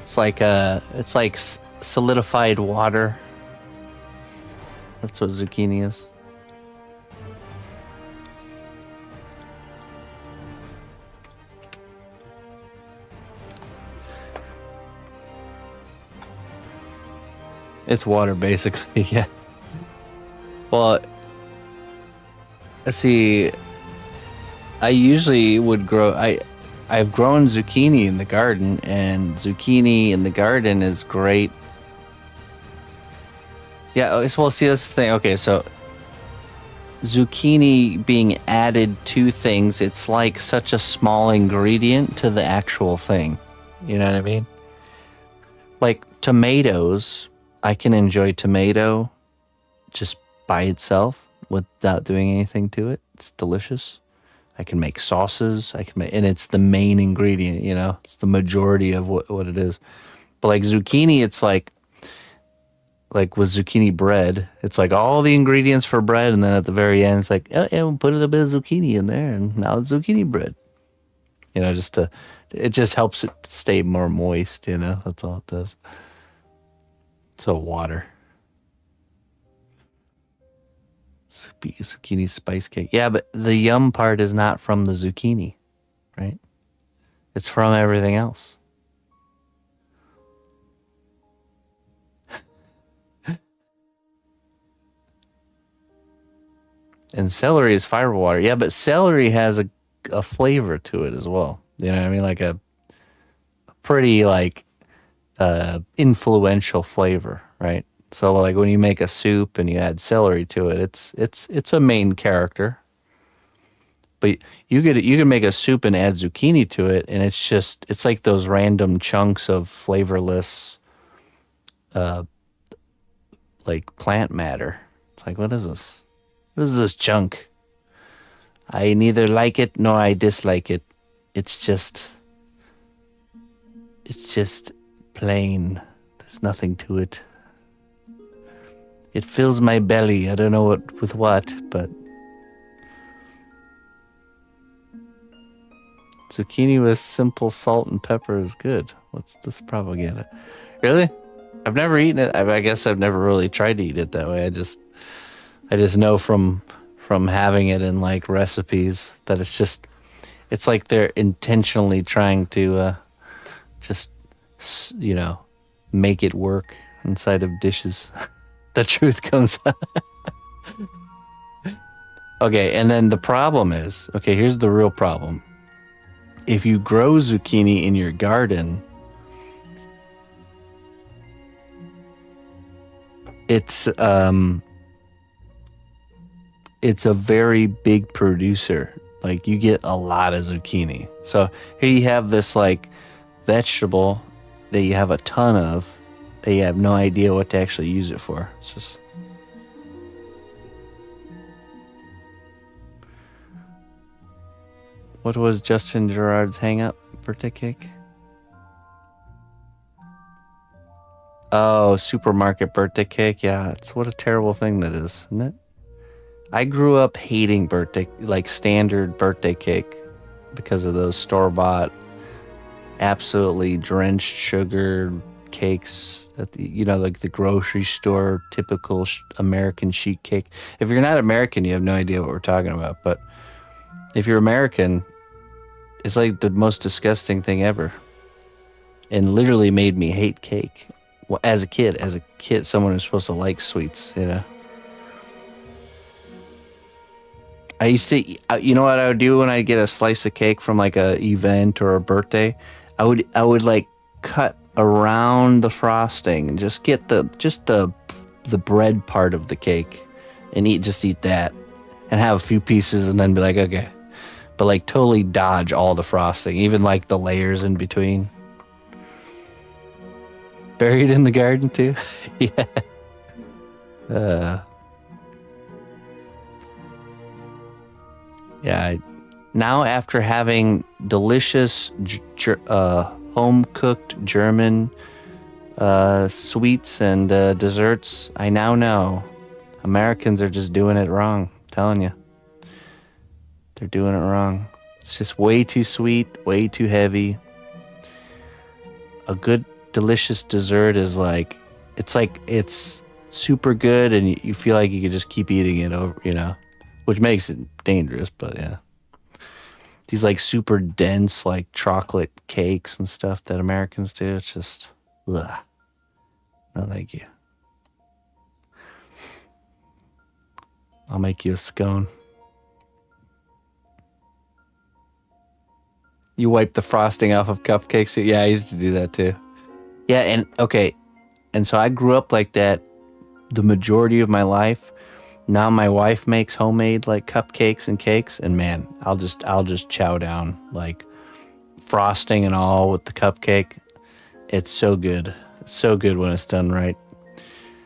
It's like solidified water. That's what zucchini is. It's water, basically, yeah. Well, let's see. I usually would grow. I've grown zucchini in the garden, and zucchini in the garden is great. Yeah, well, see, that's the thing. Okay, so zucchini being added to things, it's like such a small ingredient to the actual thing. You know what I mean? Like tomatoes, I can enjoy tomato just by itself without doing anything to it. It's delicious. I can make sauces. And it's the main ingredient, you know? It's the majority of what it is. But like zucchini, it's like with zucchini bread, it's like all the ingredients for bread, and then at the very end, it's like, oh yeah, we'll put a little bit of zucchini in there, and now it's zucchini bread. You know, it just helps it stay more moist, you know? That's all it does. So water. Zucchini spice cake. Yeah, but the yum part is not from the zucchini, right? It's from everything else. And celery is fiber water. Yeah, but celery has a flavor to it as well. You know what I mean? Like a pretty like influential flavor, right? So like when you make a soup and you add celery to it, it's a main character. But you can make a soup and add zucchini to it, and it's like those random chunks of flavorless like plant matter. It's like, what is this? What is this junk? I neither like it nor I dislike it. It's just plain. There's nothing to it. It fills my belly. I don't know with what, but zucchini with simple salt and pepper is good. What's this propaganda? Really? I've never eaten it. I guess I've never really tried to eat it that way. I just know from having it in like recipes that it's like they're intentionally trying to just make it work inside of dishes. The truth comes out. Okay, and then the problem is, here's the real problem. If you grow zucchini in your garden, it's a very big producer. Like you get a lot of zucchini. So here you have this like vegetable that you have a ton of that you have no idea what to actually use it for. It's just what was Justin Gerard's hang-up birthday cake? Oh, supermarket birthday cake. Yeah, it's what a terrible thing that is, isn't it? I grew up hating standard birthday cake because of those store-bought, absolutely drenched sugar cakes at like the grocery store typical American sheet cake. If you're not American, you have no idea what we're talking about. But if you're American, it's like the most disgusting thing ever, and literally made me hate cake. Well, as a kid, someone who's supposed to like sweets, I used to, you know what I would do when I get a slice of cake from like a event or a birthday? I would like cut around the frosting and just get the bread part of the cake and eat that and have a few pieces and then be like, okay, but like totally dodge all the frosting, even like the layers in between. Buried in the garden too. Yeah. Yeah. Now after having delicious home-cooked German sweets and desserts, I now know Americans are just doing it wrong. I'm telling you. They're doing it wrong. It's just way too sweet, way too heavy. A good, delicious dessert is it's super good and you feel like you could just keep eating it over, which makes it dangerous, but yeah. These like super dense like chocolate cakes and stuff that Americans do, it's just ugh. No thank you. I'll make you a scone. You wipe the frosting off of cupcakes? Yeah, I used to do that too. Yeah, and so I grew up like that the majority of my life. Now my wife makes homemade like cupcakes and cakes, and man, I'll just chow down like frosting and all with the cupcake. It's so good. It's so good when it's done right.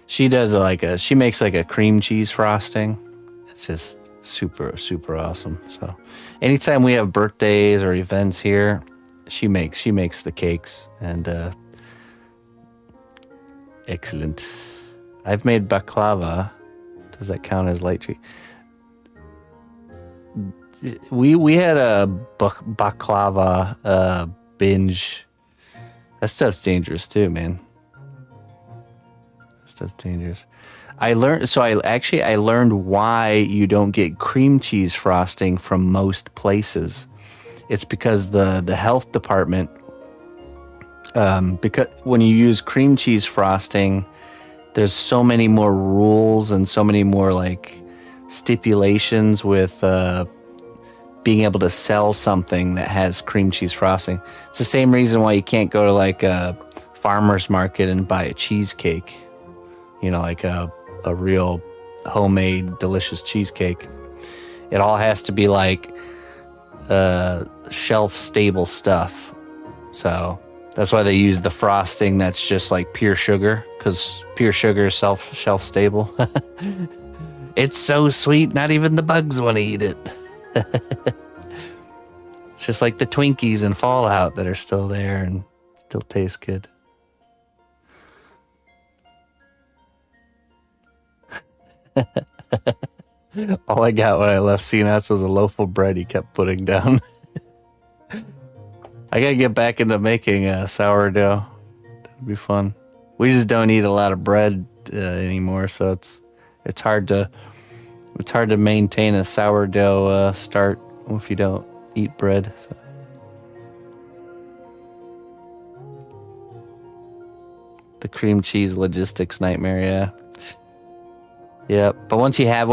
She does she makes like a cream cheese frosting. It's just super, super awesome. So anytime we have birthdays or events here, she makes the cakes and excellent. I've made baklava. Does that count as light treat? We had a baklava binge. That stuff's dangerous too, man. That stuff's dangerous. I learned why you don't get cream cheese frosting from most places. It's because the health department, because when you use cream cheese frosting, there's so many more rules and so many more like stipulations with being able to sell something that has cream cheese frosting. It's the same reason why you can't go to like a farmer's market and buy a cheesecake, like a real homemade delicious cheesecake. It all has to be like shelf stable stuff. So that's why they use the frosting that's just like pure sugar, because pure sugar is shelf stable. It's so sweet, not even the bugs want to eat it. It's just like the Twinkies and Fallout that are still there and still taste good. All I got when I left CNOTS was a loaf of bread he kept putting down. I gotta get back into making sourdough. That'd be fun. We just don't eat a lot of bread anymore, so it's hard to maintain a sourdough start if you don't eat bread. So. The cream cheese logistics nightmare, yeah. Yeah, but once you have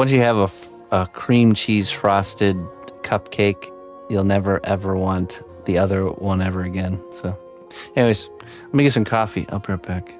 a cream cheese frosted cupcake, you'll never ever want the other one ever again. So, anyways, let me get some coffee. I'll be right back.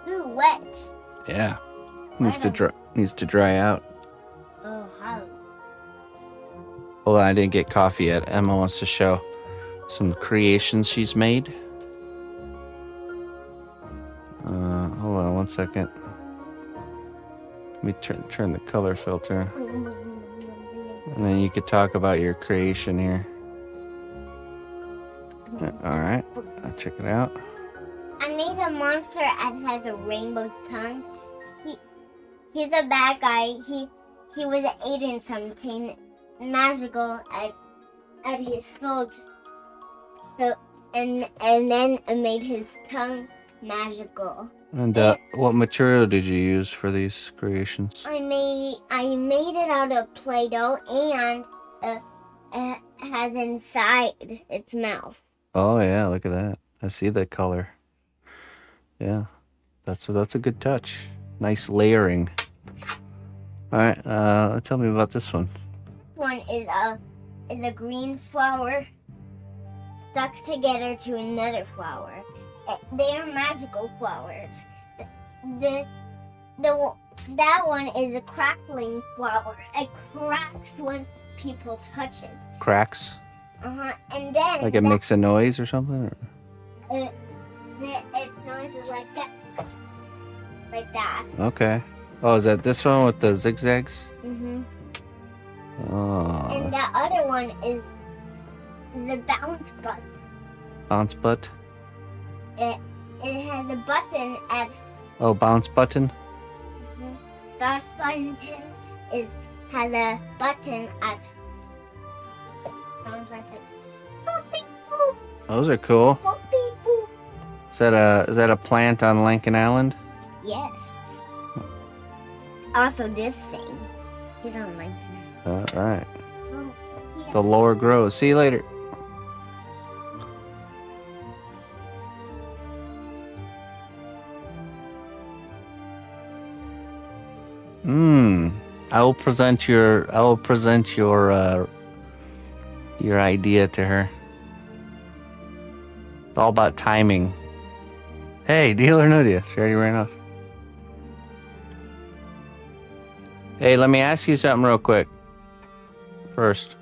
Ooh, wet. Yeah, needs to dry out. Oh, how? Hold on, I didn't get coffee yet. Emma wants to show some creations she's made. Hold on one second. Let me turn the color filter, and then you could talk about your creation here. All right, I'll check it out. I made a monster that has a rainbow tongue. He's a bad guy. He was eating something magical at his throat. So and then it made his tongue magical. And what material did you use for these creations? I made it out of Play-Doh, and it has inside its mouth. Oh yeah, look at that. I see that color. Yeah, that's a good touch. Nice layering. All right, tell me about this one. One is a green flower stuck together to another flower. They are magical flowers. That one is a crackling flower. It cracks when people touch it. Cracks? And then like it makes a noise or something? Or? Its noise is like that. Like that. Okay. Oh, is that this one with the zigzags? Mm-hmm. Oh. And the other one is the bounce butt. Bounce butt? It has a button at... Oh, bounce button? Mm-hmm. Bounce button has a button at... Sounds like this. Boop-beep-boop. Those are cool. Boop-beep-boop. Is that a plant on Lincoln Island? Yes. Also this thing. He's on Lincoln Island. All right. Oh, yeah. The lower grows. See you later. I will present your your idea to her. It's all about timing. Hey, deal or no deal? She already ran off. Hey, let me ask you something real quick. First.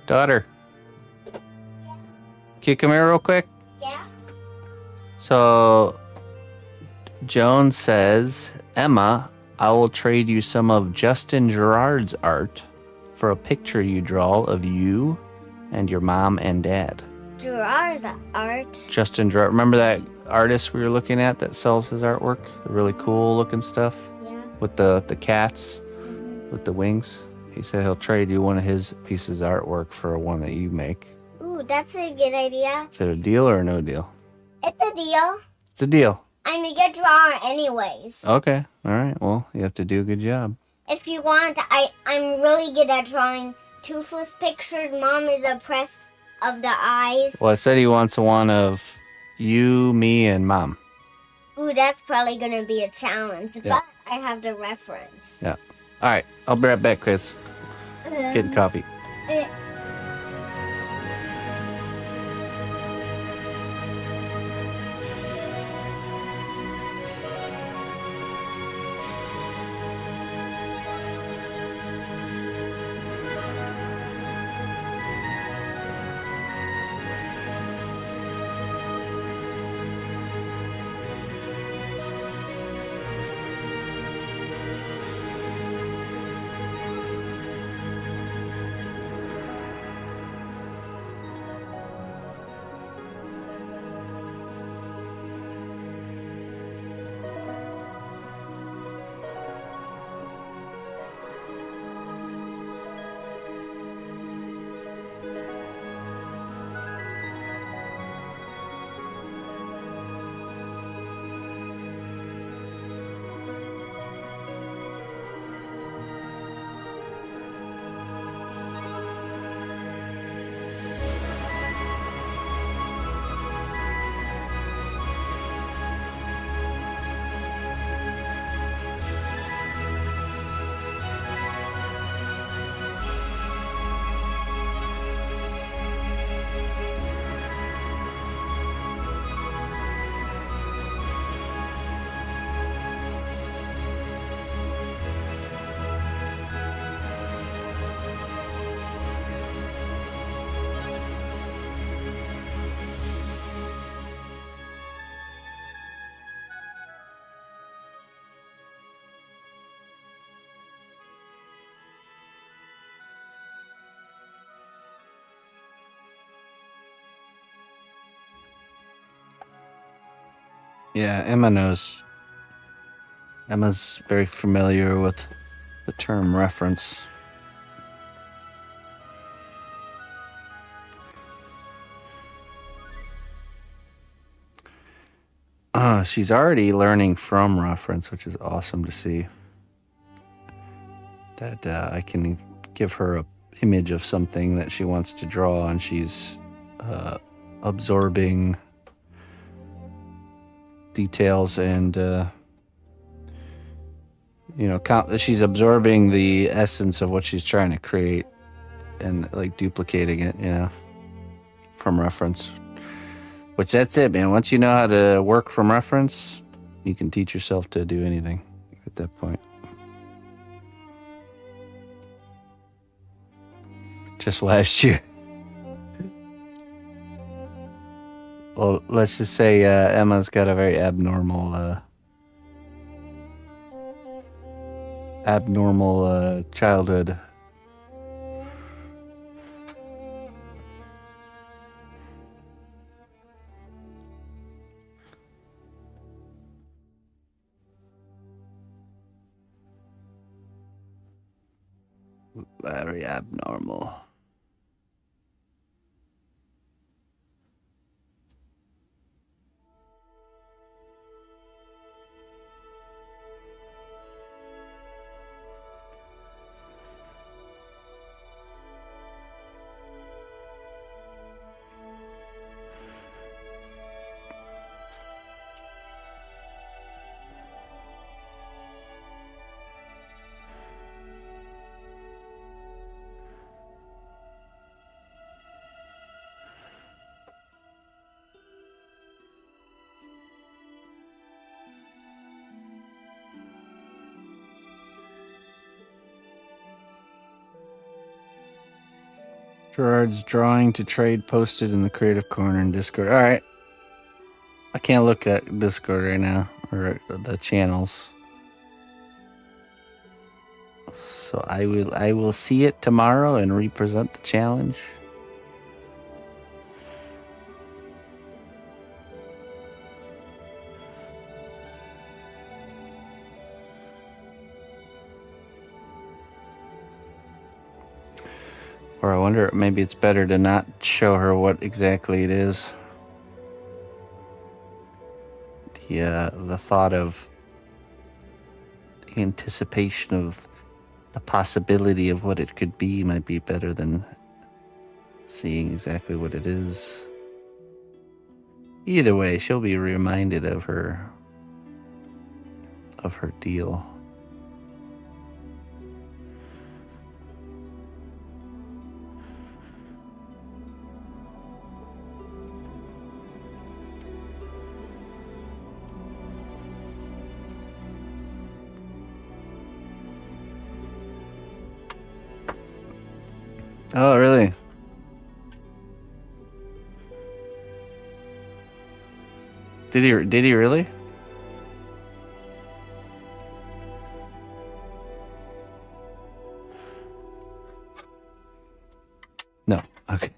Daughter. Can you come here real quick? Yeah. So, Joan says, Emma, I will trade you some of Justin Gerard's art for a picture you draw of you and your mom and dad. Gerard's art. Justin Gerard. Remember that artist we were looking at that sells his artwork? The really cool looking stuff? Yeah. With the cats with the wings? He said he'll trade you one of his pieces of artwork for one that you make. Ooh, that's a good idea. Is it a deal or a no deal? It's a deal. It's a deal. I'm a good drawer anyways. Okay. All right. Well, you have to do a good job. If you want, I'm really good at drawing toothless pictures. Mom is impressed of the eyes. Well, I said he wants one of you, me, and mom. Ooh, that's probably going to be a challenge, Yeah. but I have the reference. Yeah. All right. I'll be right back, Chris. Getting coffee. Uh, Yeah, Emma knows. Emma's very familiar with the term reference. She's already learning from reference, which is awesome to see. That I can give her an image of something that she wants to draw, and she's absorbing details and she's absorbing the essence of what she's trying to create and like duplicating it, from reference. Which that's it, man. Once you know how to work from reference, you can teach yourself to do anything at that point. Just last year. Well, let's just say Emma's got a very abnormal childhood. Very abnormal. Gerard's drawing to trade posted in the creative corner in Discord. All right. I can't look at Discord right now or the channels. So I will see it tomorrow and represent the challenge. Or I wonder, maybe it's better to not show her what exactly it is. The thought of the anticipation of the possibility of what it could be might be better than seeing exactly what it is. Either way, she'll be reminded of her deal. Oh, really? Did he really? No. Okay.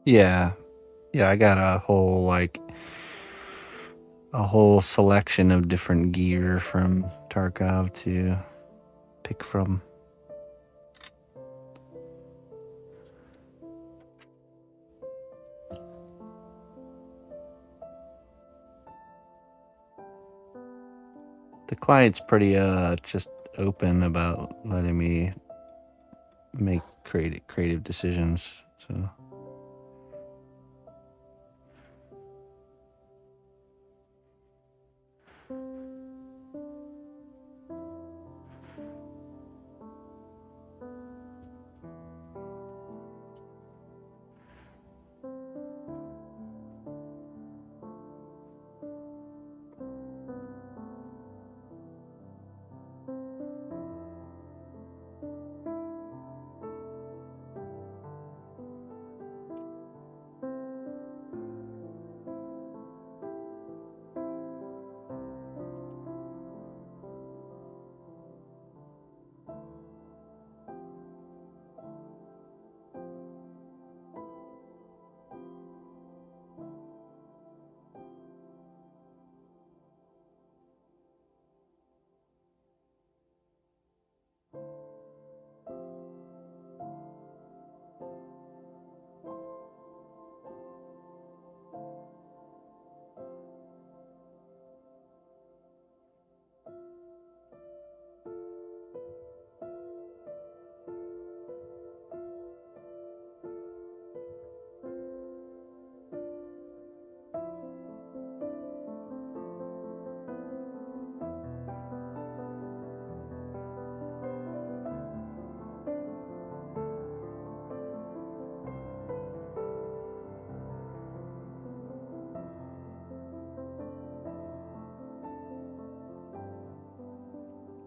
Yeah. Yeah, I got a whole selection of different gear from Tarkov to pick from. The client's pretty just open about letting me make creative decisions. So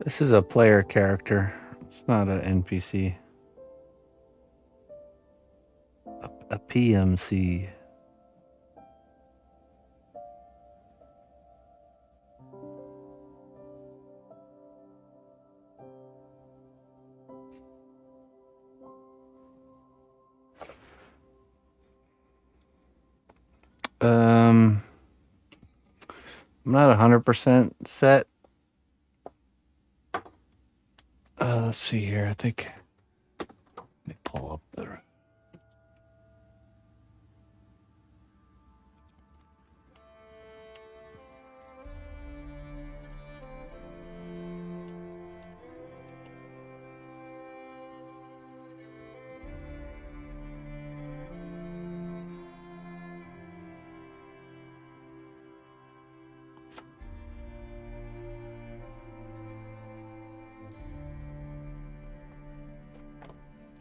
This is a player character. It's not an NPC. A PMC. I'm not 100% set. Let's see here. I think. Let me pull up the.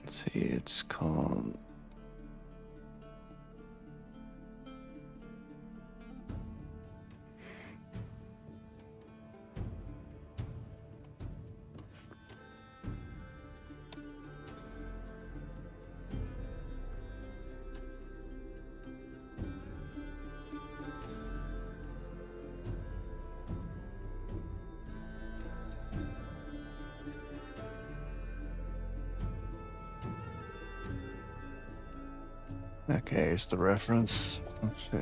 Let's see. It's called. Okay, here's the reference. Let's see.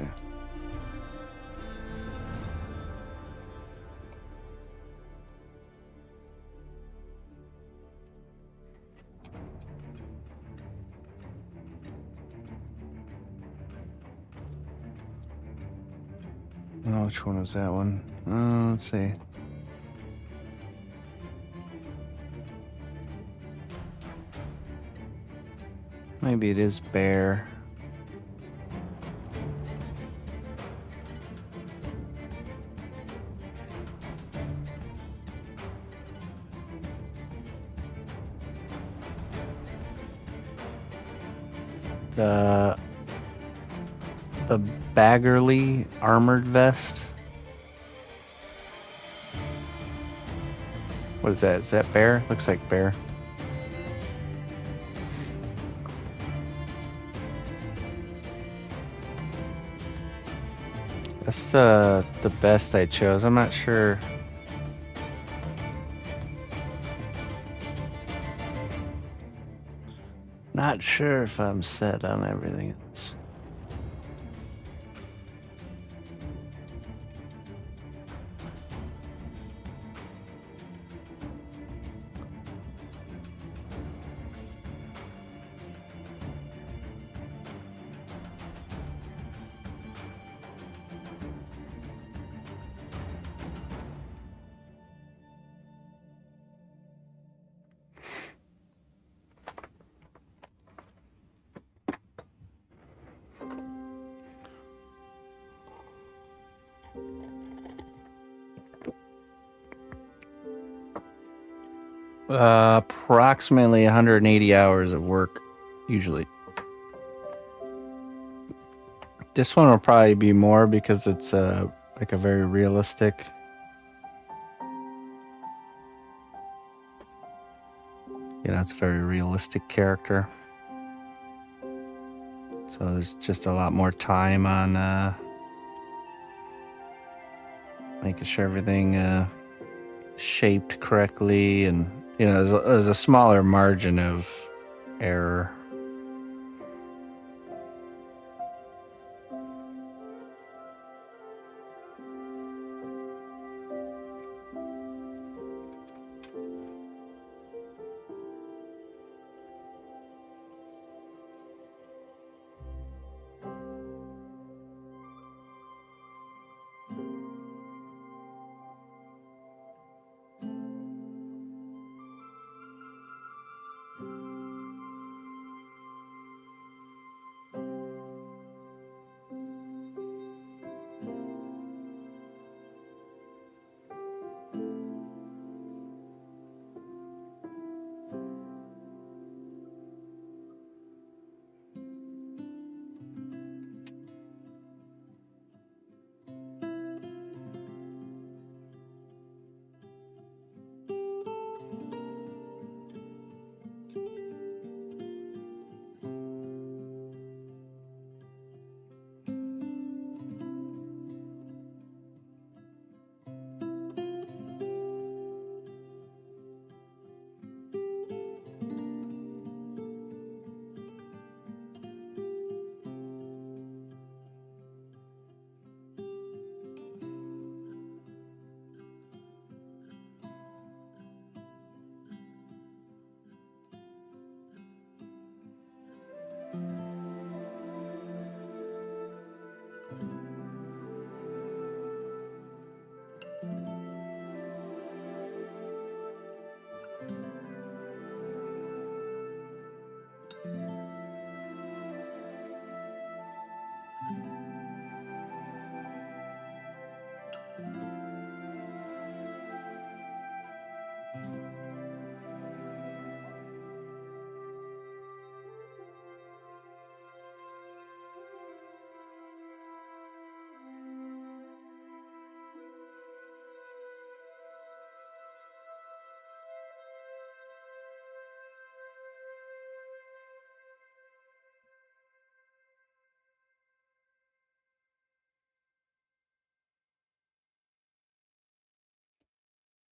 Oh, which one was that one? Let's see. Maybe it is bear. The Baggerly armored vest. What is that? Is that bear? Looks like bear. That's the vest I chose. I'm not sure. Not sure if I'm set on everything else. Approximately 180 hours of work, usually. This one will probably be more because it's like a very realistic. You know, it's a very realistic character. So there's just a lot more time on making sure everything shaped correctly, and you know, there's a smaller margin of error.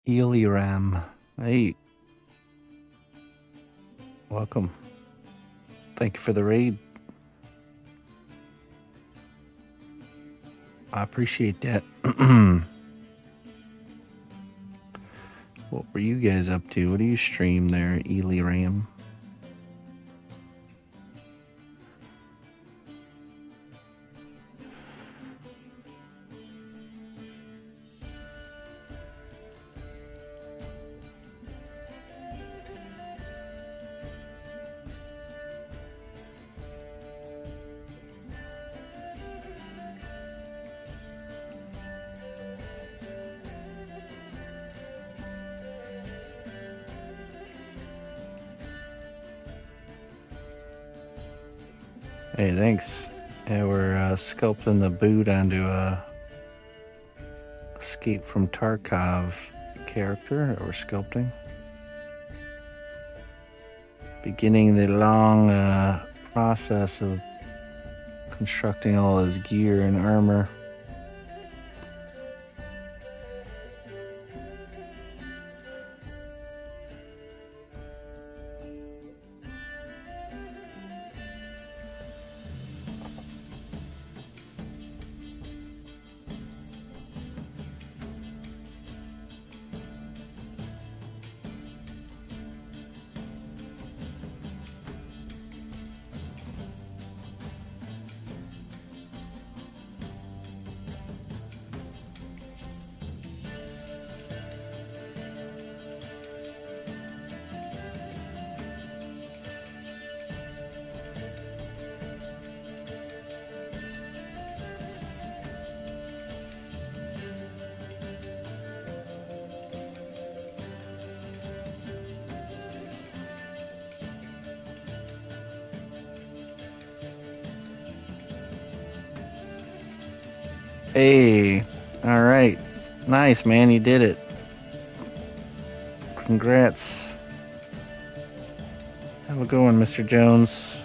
Eliram. Hey. Welcome. Thank you for the raid. I appreciate that. What were you guys up to? What do you stream there, Eliram? Hey, thanks. Yeah, we're sculpting the boot onto a Escape from Tarkov character that we're sculpting. Beginning the long process of constructing all his gear and armor. Hey, all right. Nice, man. You did it. Congrats. Have a good one, Mr. Jones.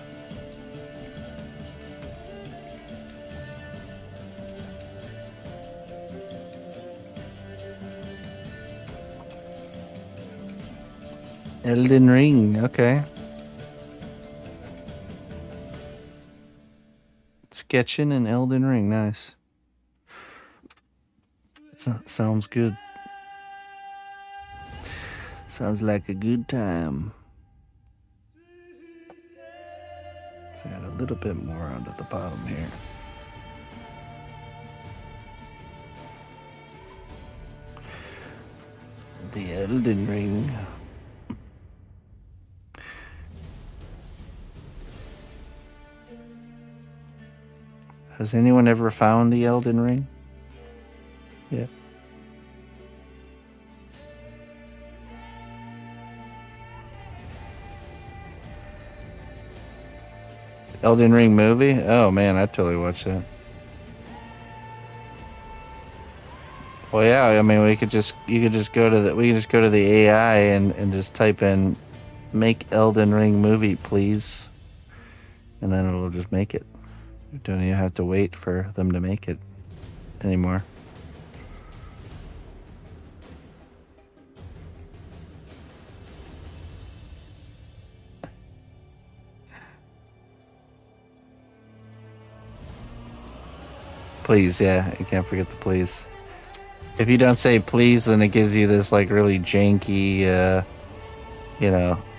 Elden Ring, okay. Sketching in Elden Ring, nice. Sounds good. Sounds like a good time. Let's add a little bit more onto the bottom here. The Elden Ring. Has anyone ever found the Elden Ring? Yeah. Elden Ring movie? Oh man, I'd totally watch that. Well, yeah, I mean, you could just go to the AI and just type in "make Elden Ring movie, please," and then it'll just make it. You don't even have to wait for them to make it anymore. Please, yeah, you can't forget the please. If you don't say please, then it gives you this like really janky,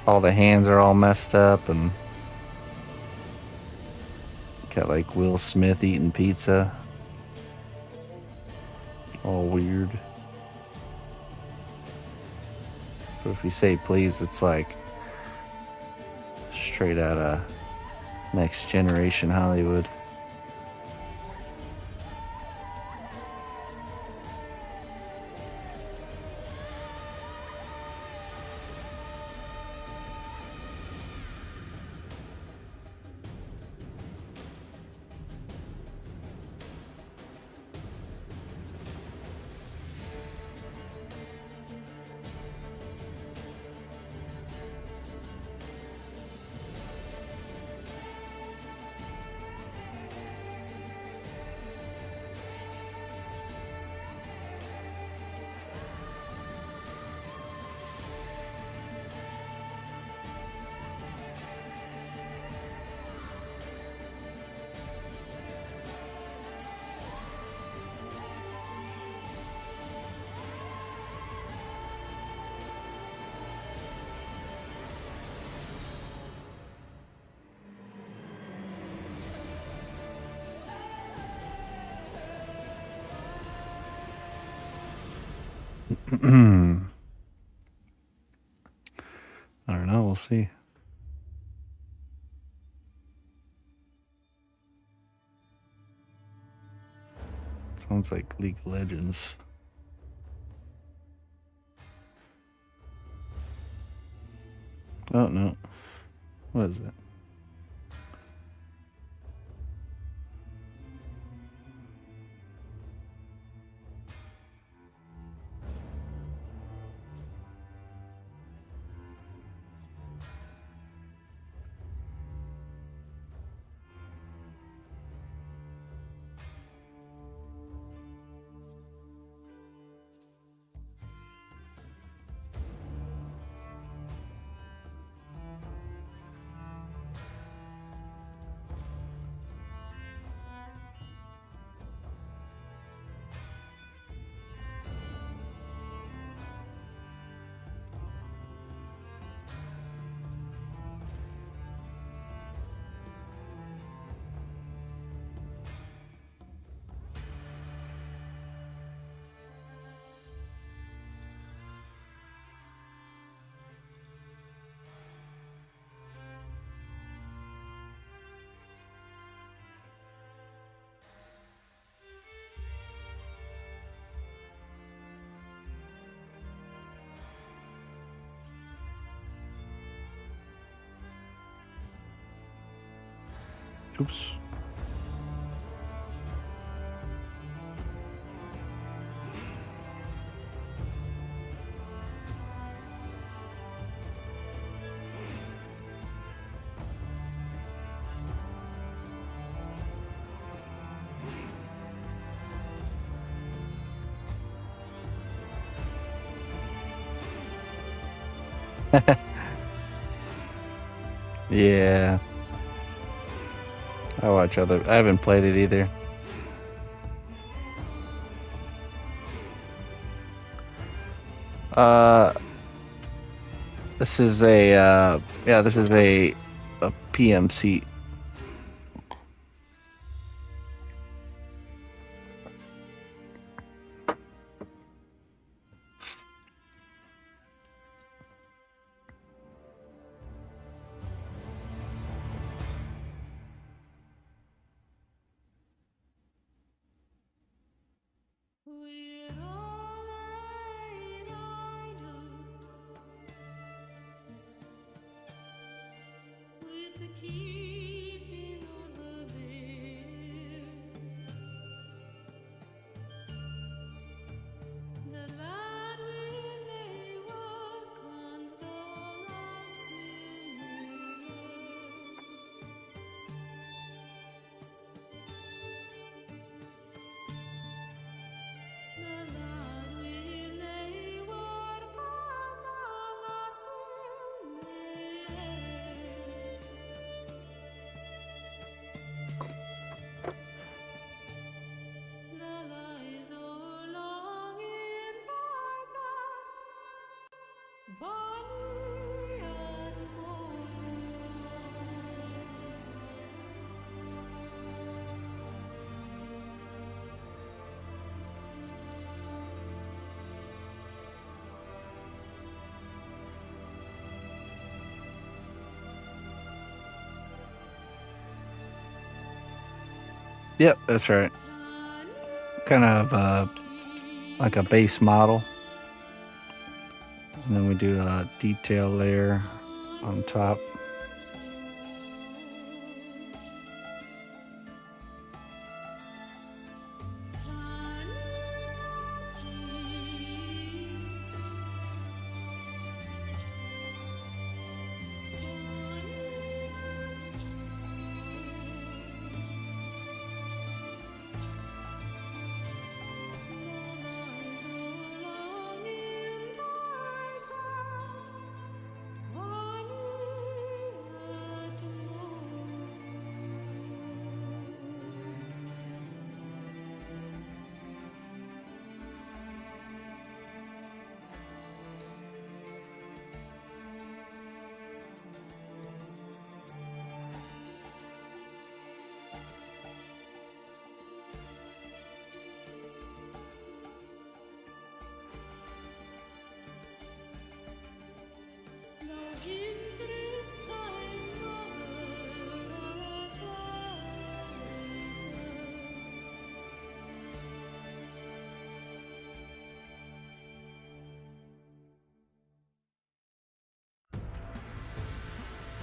all the hands are all messed up and got like Will Smith eating pizza. All weird. But if you say please, it's like straight out of Next Generation Hollywood. I don't know. We'll see. Sounds like League of Legends. Oh, no. What is it? Oops. Yeah. I watch other. I haven't played it either. This is a yeah, this is a PMC. Yep, that's right. Kind of like a base model. And then we do a detail layer on top.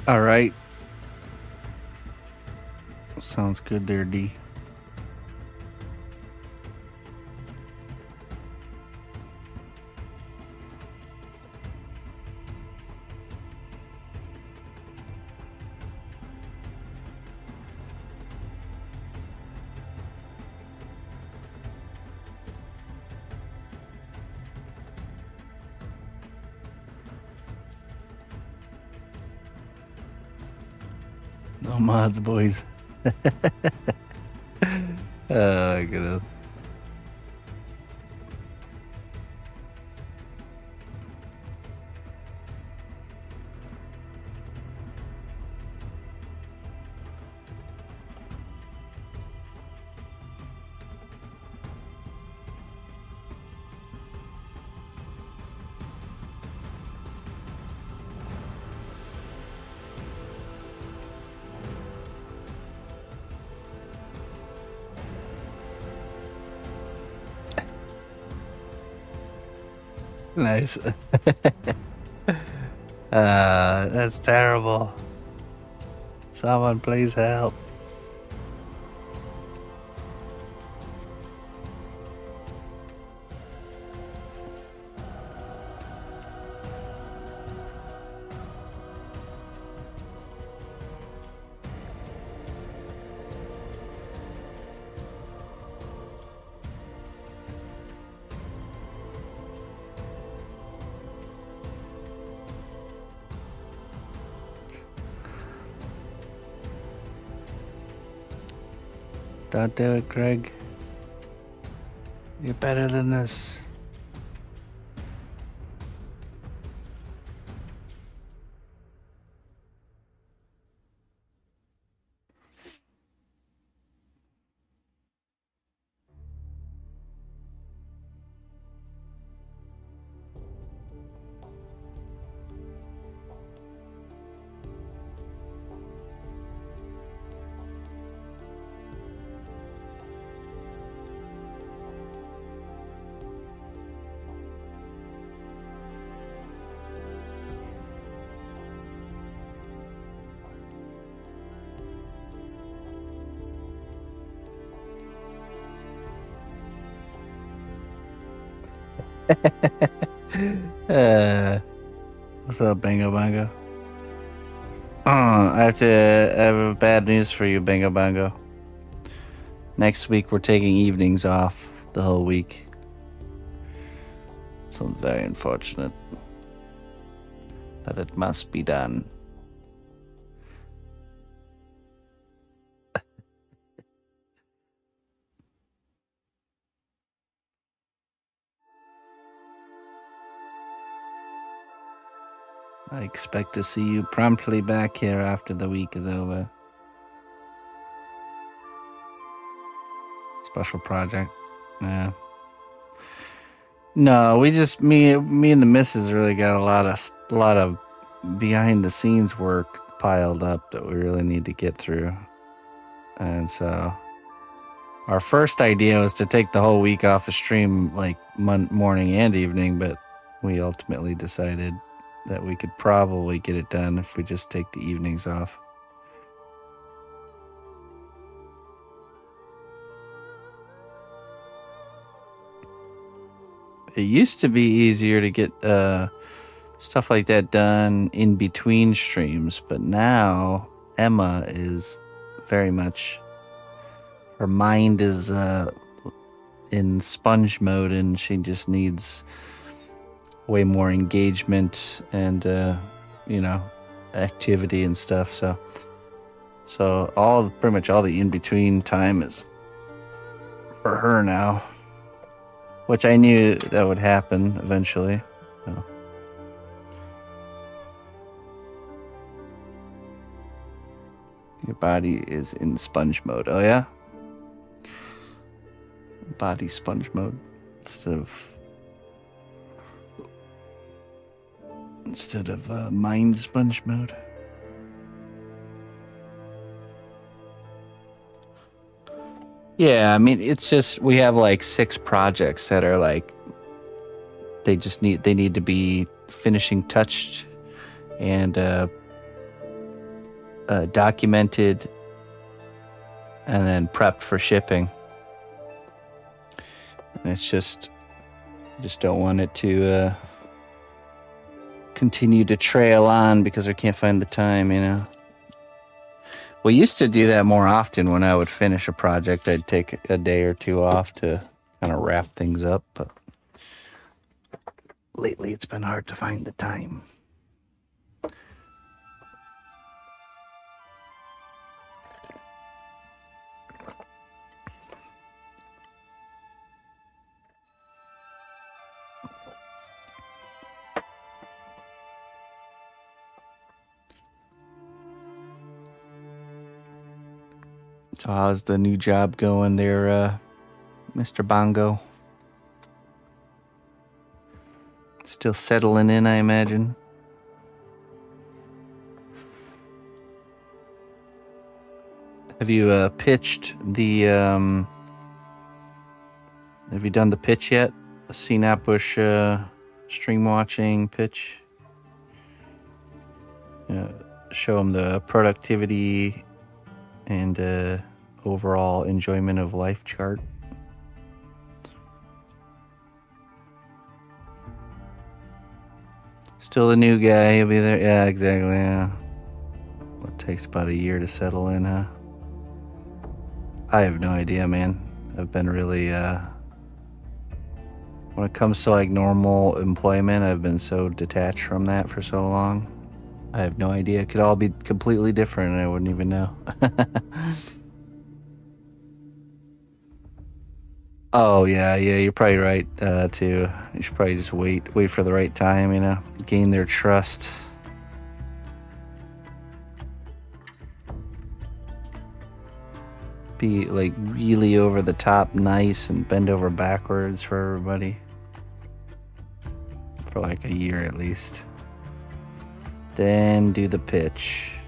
All right. Sounds good there, D. No mods, boys. Oh, my goodness. Nice. That's terrible. Someone please help. Don't do it, Greg. You're better than this. What's up, Bango Bango? I have bad news for you, Bango Bango. Next week we're taking evenings off the whole week. So very unfortunate. But it must be done. I expect to see you promptly back here after the week is over. Special project. Yeah. No, we just me and the missus really got a lot of behind the scenes work piled up that we really need to get through. And so our first idea was to take the whole week off of stream, like morning and evening, but we ultimately decided that we could probably get it done if we just take the evenings off. It used to be easier to get stuff like that done in between streams, but now Emma is very much, her mind is in sponge mode, and she just needs way more engagement and activity and stuff. So pretty much all the in between time is for her now, which I knew that would happen eventually. So. Your body is in sponge mode. Oh yeah, body sponge mode instead of mind sponge mode. Yeah, I mean, it's just we have like 6 projects that are like they need to be finishing touched and documented and then prepped for shipping. And it's just don't want it to continue to trail on because I can't find the time, you know. We used to do that more often. When I would finish a project, I'd take a day or 2 off to kind of wrap things up, but lately it's been hard to find the time. So how's the new job going there, Mr. Bongo? Still settling in, I imagine. Have you pitched the have you done the pitch yet? The cnotbusch stream watching pitch? Show them the productivity and overall enjoyment of life chart. Still a new guy, he'll be there. Yeah, exactly. Yeah. It takes about a year to settle in, huh? I have no idea, man. I've been really when it comes to like normal employment, I've been so detached from that for so long. I have no idea. It could all be completely different and I wouldn't even know. Oh, yeah, you're probably right, too. You should probably just wait for the right time, you know, gain their trust. Be, like, really over the top nice and bend over backwards for everybody. For, like, a year at least. Then do the pitch.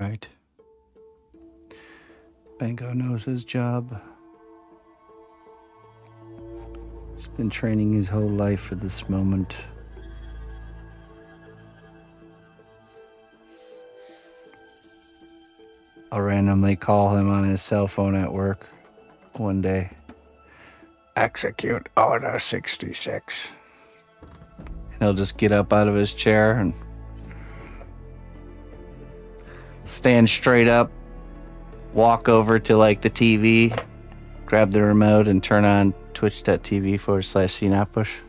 Right. Bango knows his job. He's been training his whole life for this moment. I'll randomly call him on his cell phone at work one day. Execute Order 66. He'll just get up out of his chair and stand straight up, walk over to like the TV, grab the remote and turn on twitch.tv/cnotbusch.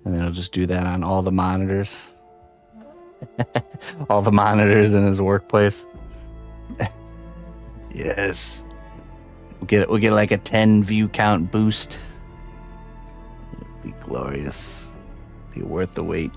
And then he'll just do that on all the monitors. All the monitors in his workplace. Yes. We'll get like a 10 view count boost. It'll be glorious. Be worth the wait.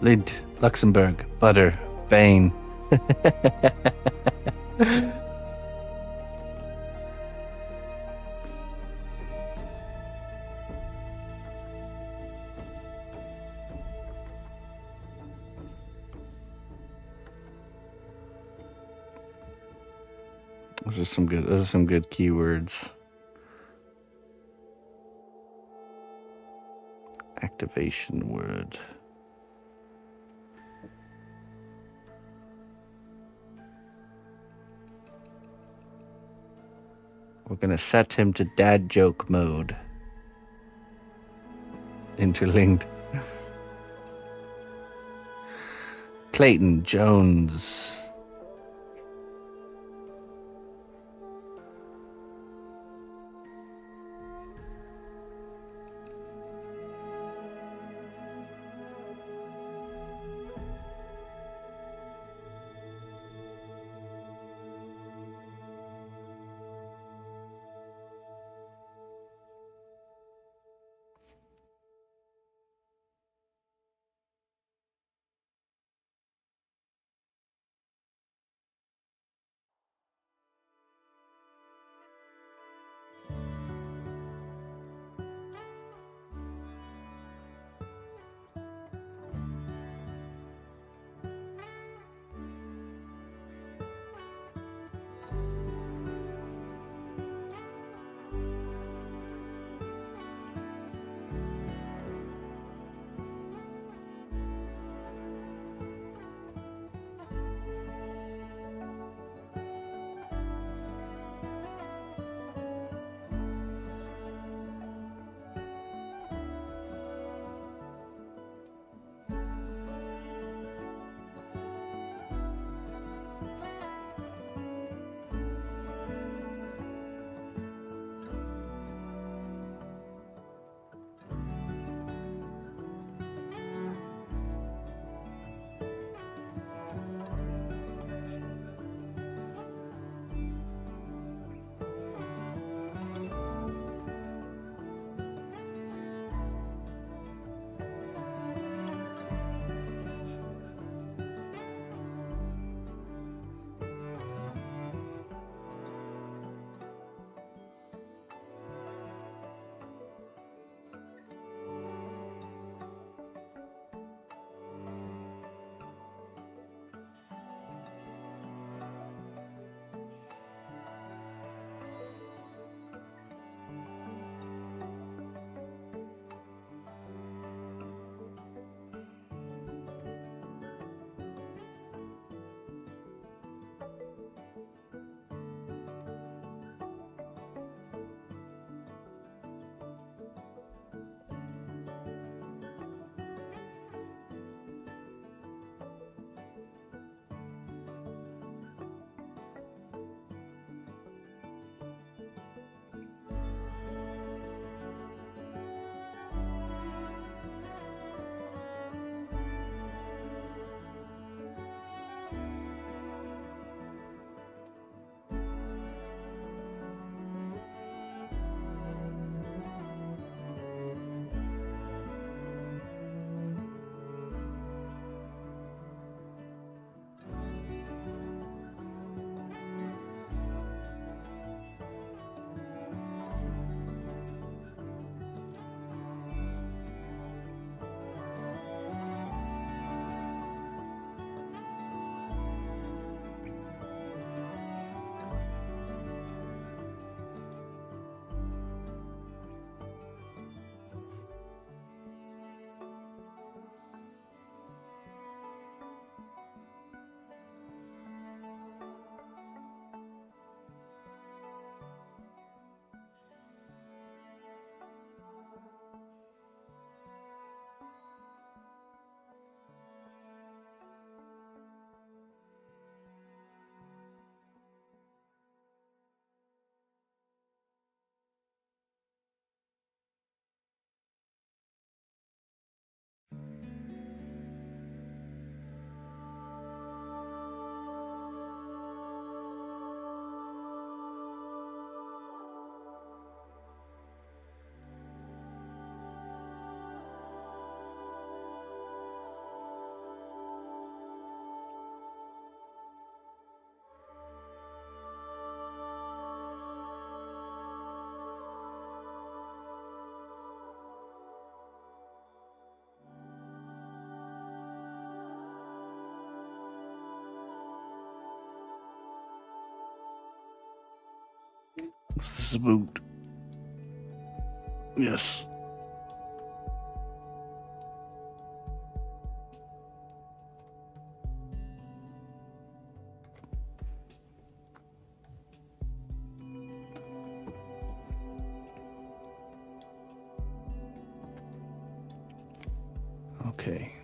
Lid, Luxembourg, Butter, Bane. Those are some good keywords. Activation word. We're gonna set him to dad joke mode. Interlinked. Clayton Jones. Spooked. Yes. Okay.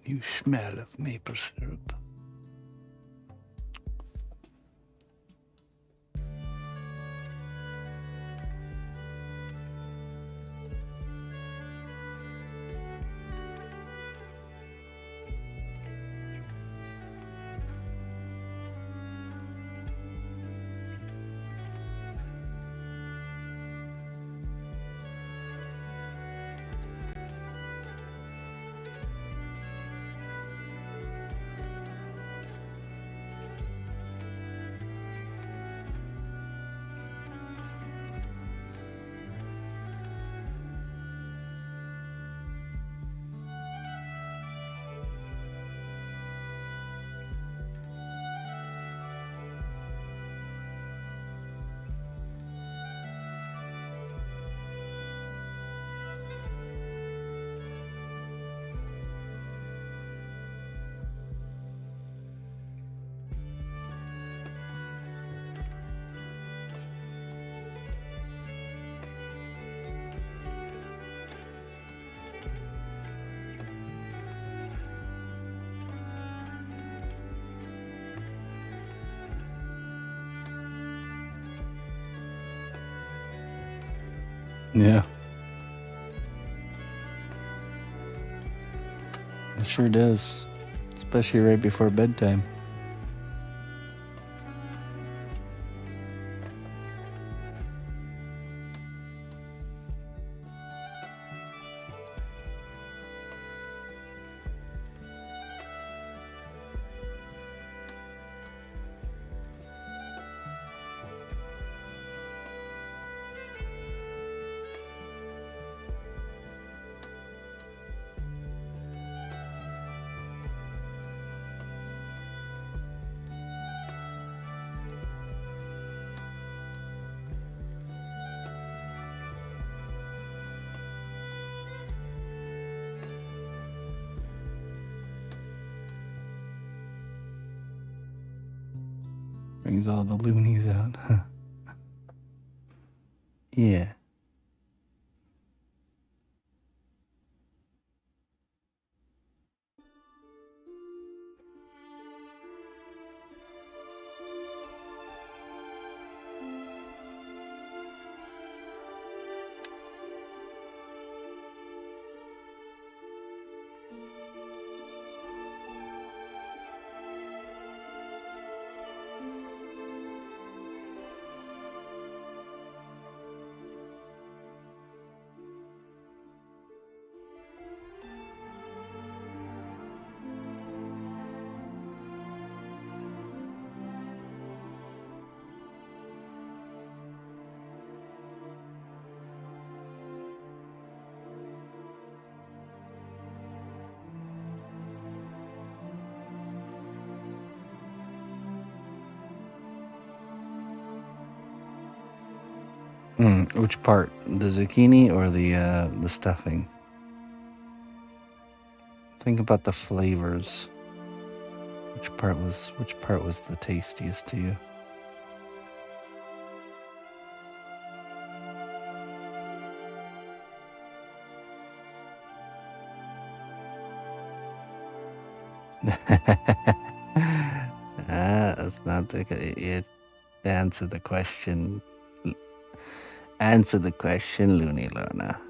You smell of maple syrup. Yeah. It sure does. Especially right before bedtime. Brings all the loonies out. Yeah. Which part? The zucchini or the stuffing? Think about the flavors. Which part was the tastiest to you? That's not it. Answer the question. Answer the question, Looney Luna.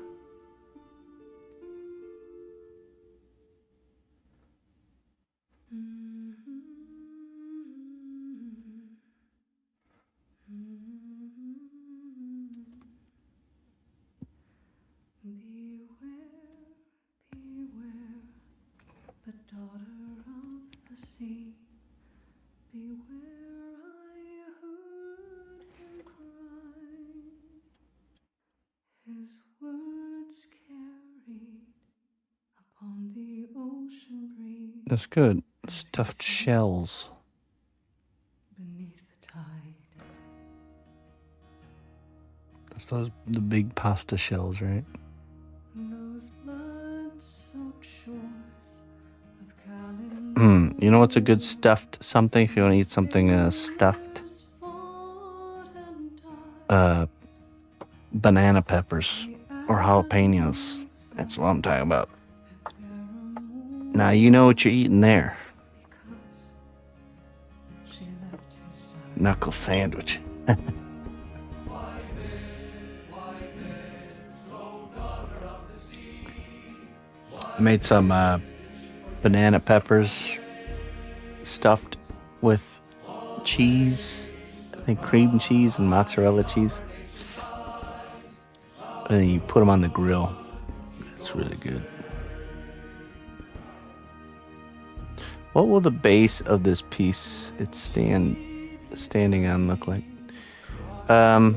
His words carried upon the ocean That's good. Stuffed shells. Beneath the tide. That's the big pasta shells, right? Those blood-soaked shores of You know what's a good stuffed something if you want to eat something stuffed? Banana peppers or jalapenos. That's what I'm talking about. Now you know what you're eating there. Knuckle sandwich. I made some banana peppers stuffed with cheese. I think cream cheese and mozzarella cheese. And then you put them on the grill. That's really good. What will the base of this piece it's standing on look like? Here,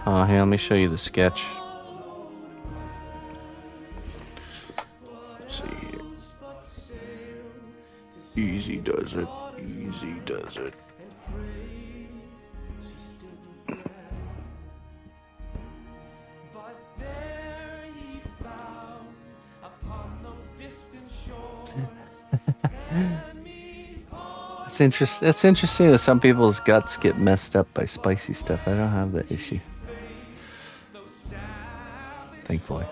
let me show you the sketch. Let's see here. Easy does it. Easy does it. It's interesting that some people's guts get messed up by spicy stuff. I don't have that issue. Thankfully.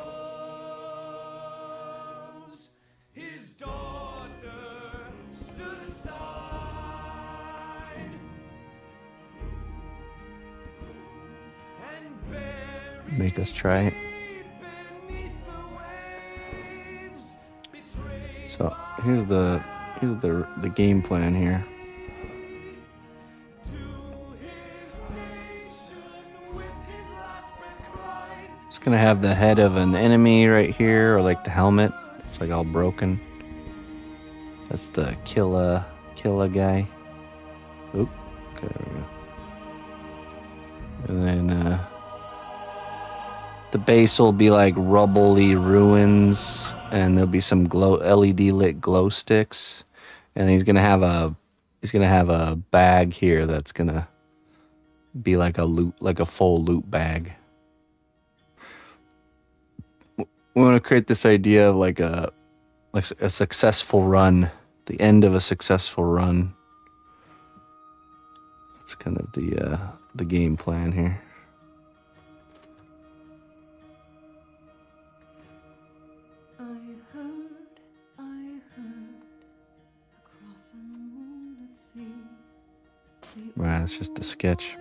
Make us try it. So here's the game plan here. Just gonna have the head of an enemy right here, or like the helmet. It's like all broken. That's the killa guy. Oop. Okay, there we go. And then the base will be like rubbly ruins, and there'll be some LED lit glow sticks, and he's gonna have a bag here that's gonna be like a full loot bag. We want to create this idea of like a successful run, the end of a successful run. That's kind of the game plan here. Wow, it's just a sketch.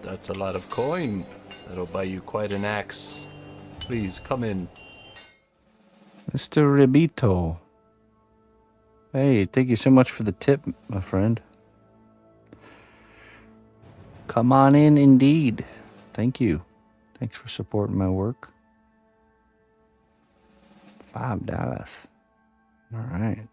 That's a lot of coin. That'll buy you quite an axe. Please come in. Mr. Ribito. Hey, thank you so much for the tip, my friend. Come on in indeed. Thank you. Thanks for supporting my work. $5. All right.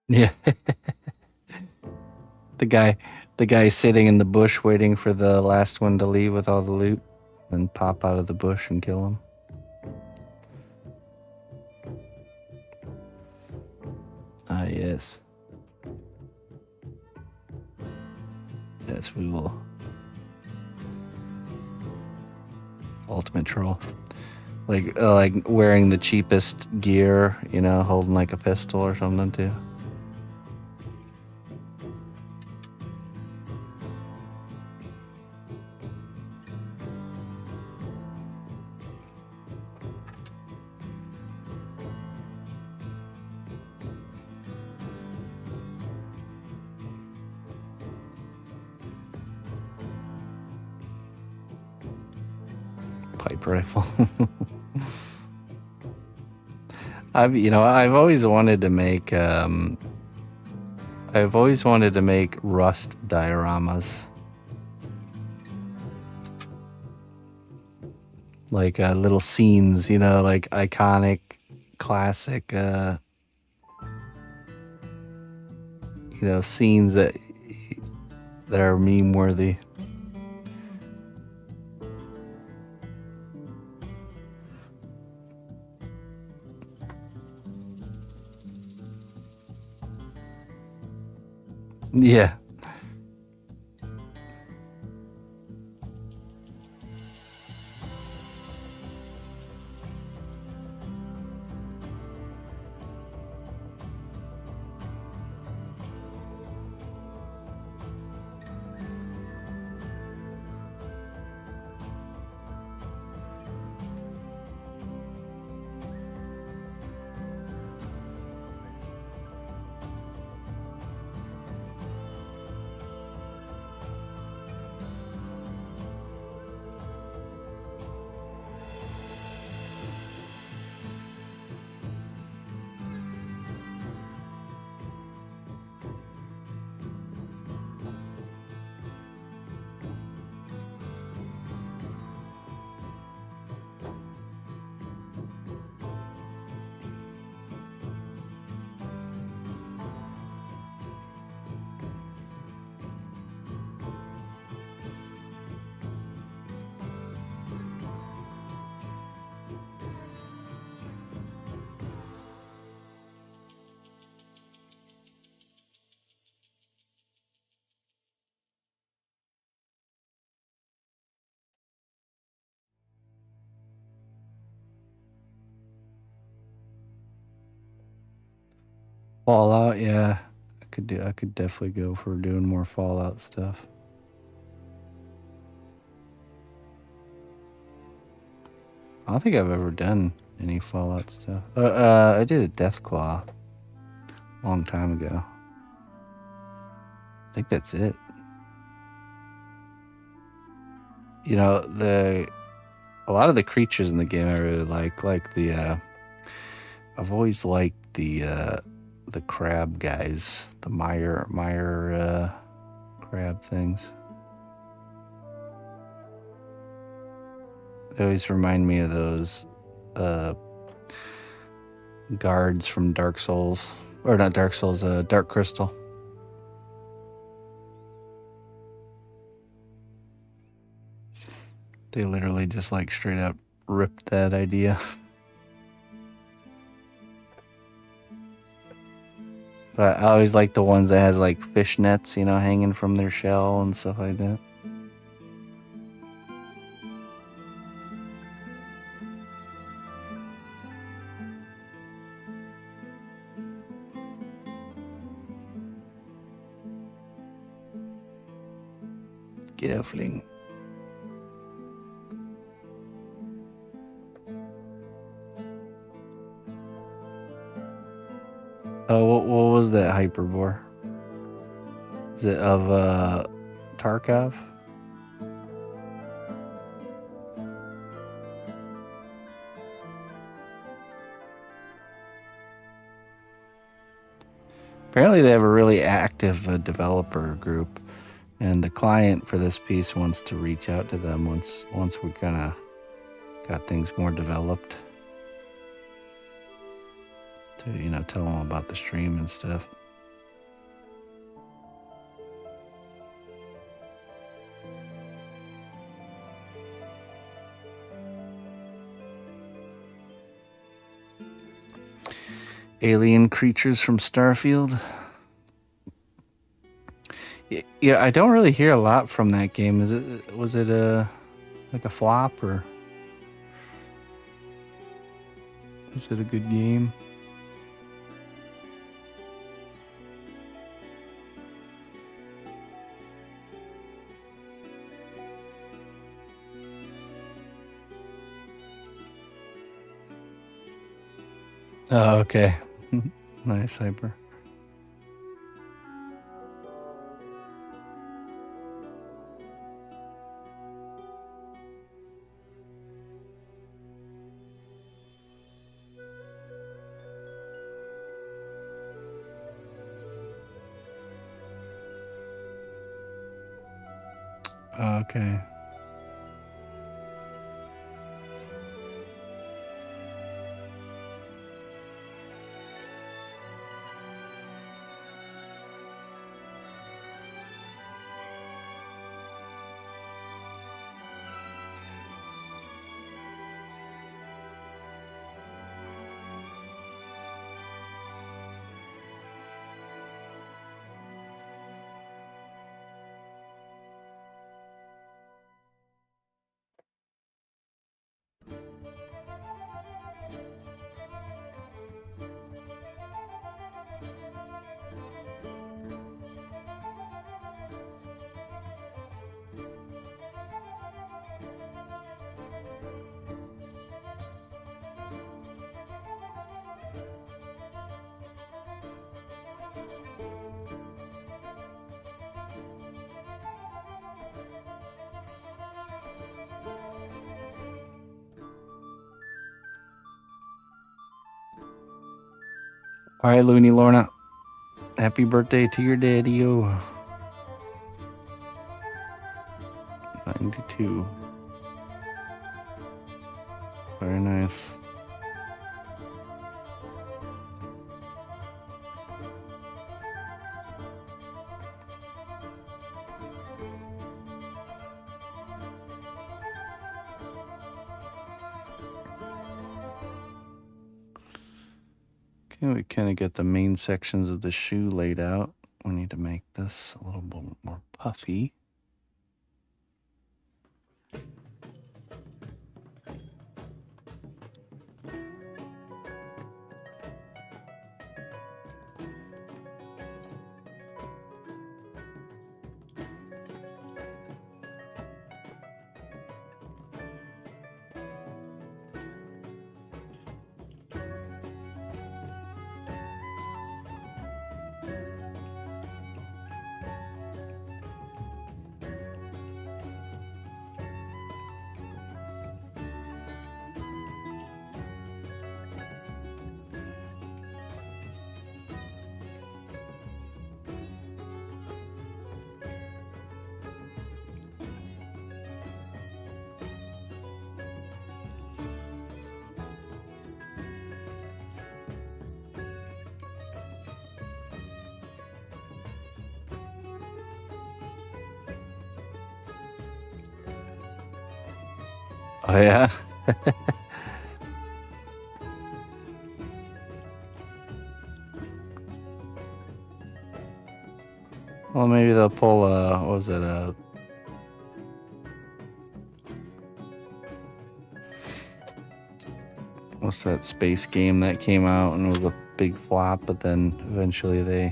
Yeah. The guy, the guy sitting in the bush waiting for the last one to leave with all the loot, and pop out of the bush and kill him. Ah, yes. Yes, we will. Ultimate troll. Like wearing the cheapest gear, you know, holding like a pistol or something too. Pipe rifle. I've always wanted to make rust dioramas. Like little scenes, you know, like iconic, classic, scenes that are meme worthy. Yeah. Fallout, yeah. I could definitely go for doing more Fallout stuff. I don't think I've ever done any Fallout stuff. I did a Deathclaw a long time ago. I think that's it. You know, a lot of the creatures in the game I really like the I've always liked the crab guys, the Meyer crab things. They always remind me of those guards from Dark Souls, or not Dark Souls, Dark Crystal. They literally just like straight up ripped that idea. But I always like the ones that has like fish nets, you know, hanging from their shell and stuff like that. Gelfling. What was that hyperbore? Is it of Tarkov? Apparently they have a really active developer group, and the client for this piece wants to reach out to them once we kind of got things more developed. To, you know, tell them about the stream and stuff. alien creatures from Starfield. Yeah, I don't really hear a lot from that game. Was it like a flop, or was it a good game? Oh, okay. Nice, Hyper. Okay. All right, Looney Lorna. Happy birthday to your daddy-o. 92. Very nice. Okay, we kind of get the main sections of the shoe laid out. We need to make this a little bit more puffy. Oh, yeah? Well, maybe they'll pull, what was it, what's that space game that came out and was a big flop, but then eventually they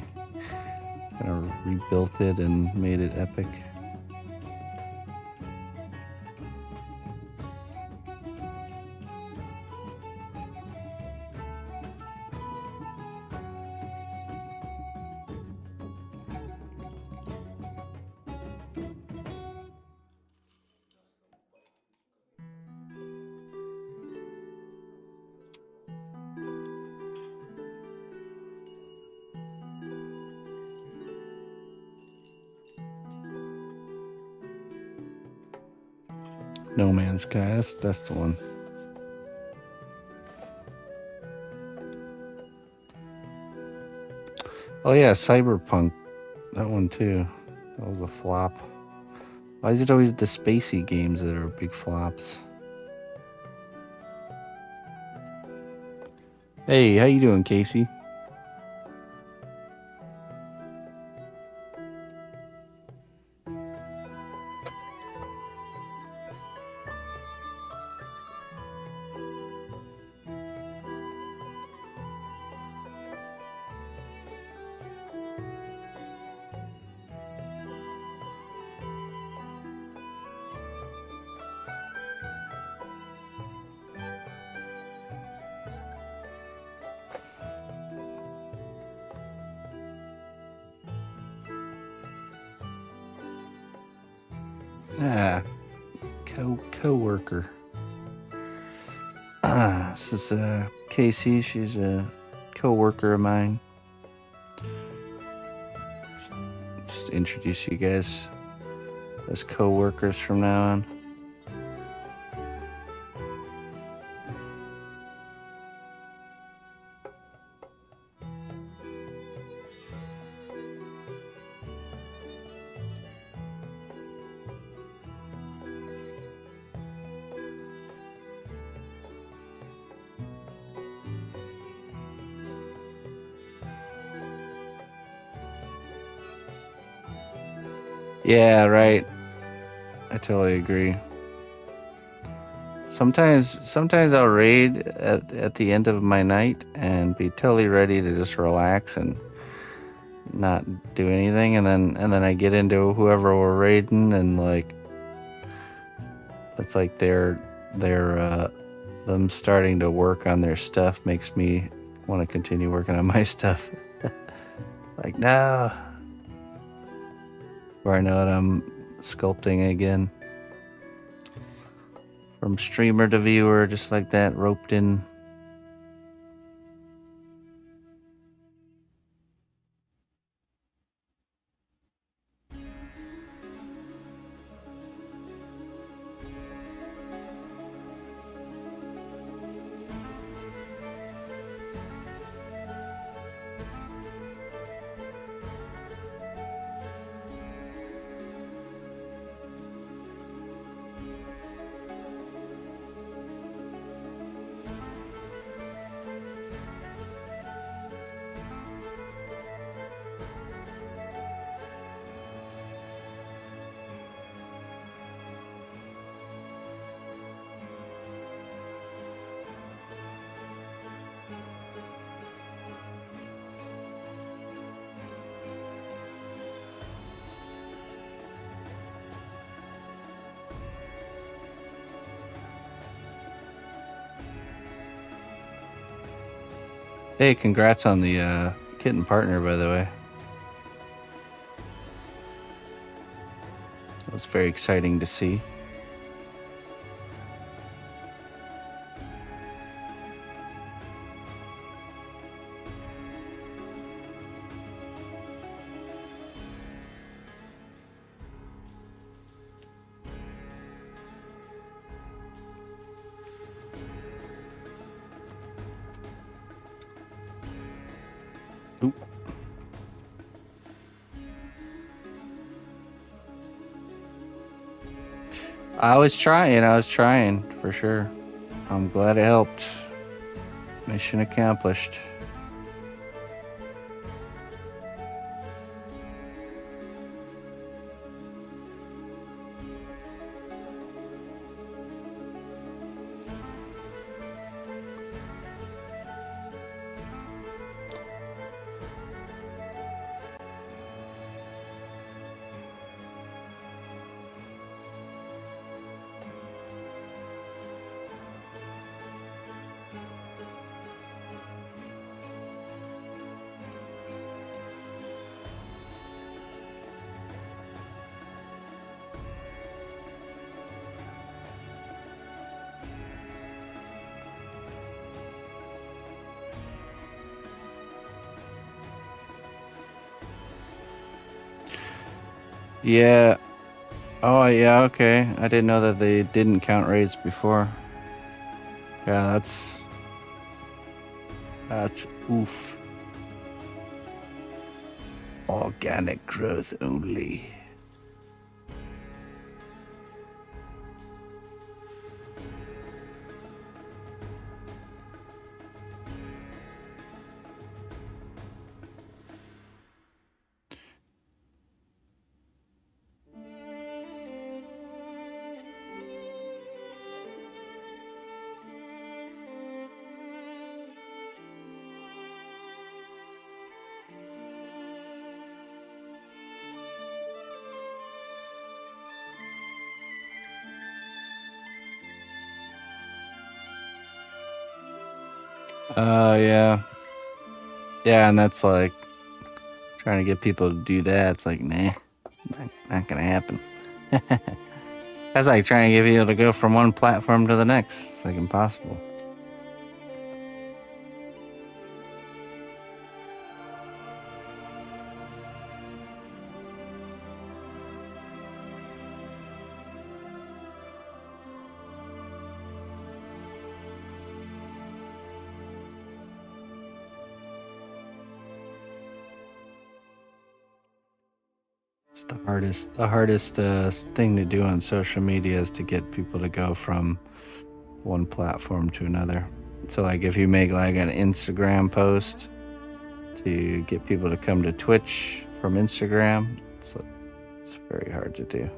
kind of rebuilt it and made it epic. No Man's Sky, that's the one. Oh yeah, Cyberpunk, that one too. That was a flop. Why is it always the spacey games that are big flops? Hey, how you doing, Casey? Ah, co-worker. This is Casey. She's a co-worker of mine. Just introduce you guys as co-workers from now on. Yeah, right. I totally agree. Sometimes I'll raid at the end of my night and be totally ready to just relax and not do anything, and then I get into whoever we're raiding, and like it's like them starting to work on their stuff makes me want to continue working on my stuff. Like, no. Before I know it, I'm sculpting again. From streamer to viewer, just like that, roped in. Hey, congrats on the kitten partner, by the way. It was very exciting to see. Oop. I was trying for sure. I'm glad it helped. Mission accomplished. Yeah. Oh, yeah, okay. I didn't know that they didn't count raids before. Yeah, that's oof. Organic growth only. Oh, yeah. Yeah, and that's like trying to get people to do that. It's like, nah, not gonna happen. That's like trying to get people to go from one platform to the next. It's like impossible. It's the hardest thing to do on social media is to get people to go from one platform to another. So, like, if you make like an Instagram post to get people to come to Twitch from Instagram, it's very hard to do.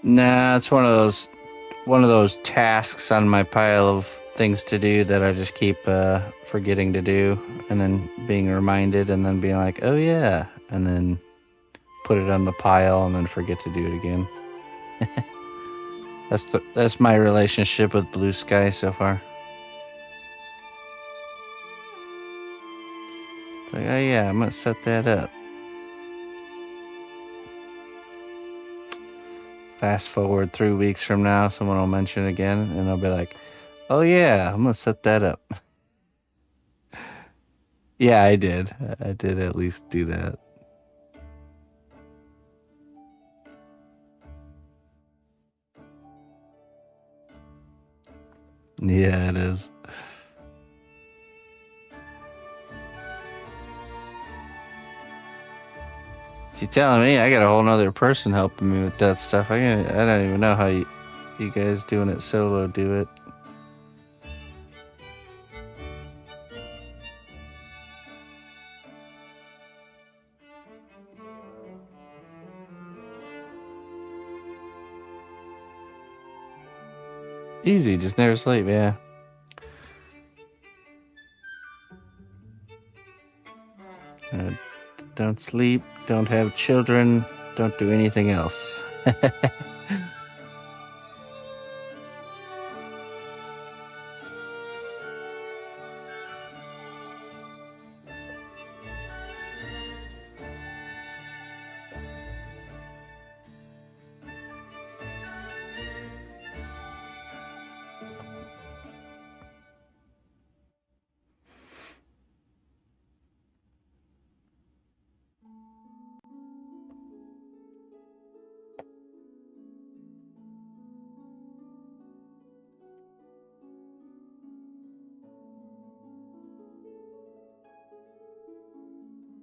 Nah, it's one of those tasks on my pile of things to do that I just keep forgetting to do, and then being reminded, and then being like, oh yeah, and then put it on the pile, and then forget to do it again. That's my relationship with Blue Sky so far. It's like, oh yeah, I'm gonna set that up. Fast forward 3 weeks from now, someone will mention it again, and I'll be like, oh yeah, I'm gonna set that up. Yeah, I did. I did at least do that. Yeah, it is. You telling me I got a whole nother person helping me with that stuff? I don't even know how you guys doing it solo do it. Easy, just never sleep, yeah. Uh, don't sleep, don't have children, don't do anything else.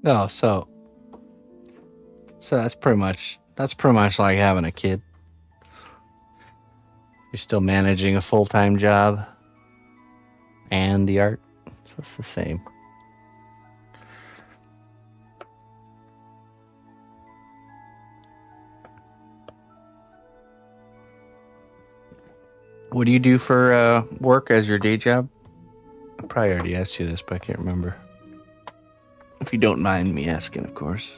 No, so that's pretty much like having a kid. You're still managing a full-time job and the art. So it's the same. What do you do for work as your day job? I probably already asked you this, but I can't remember. If you don't mind me asking, of course.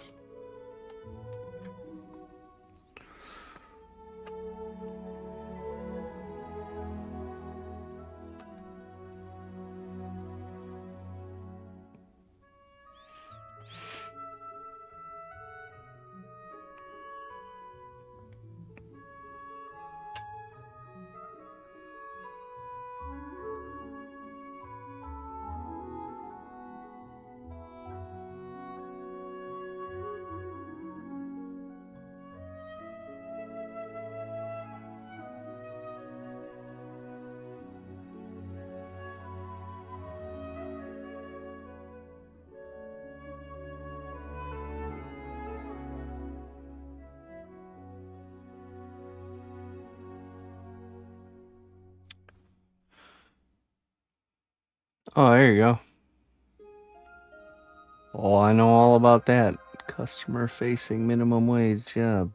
Oh, there you go. Oh, I know all about that. Customer facing minimum wage job.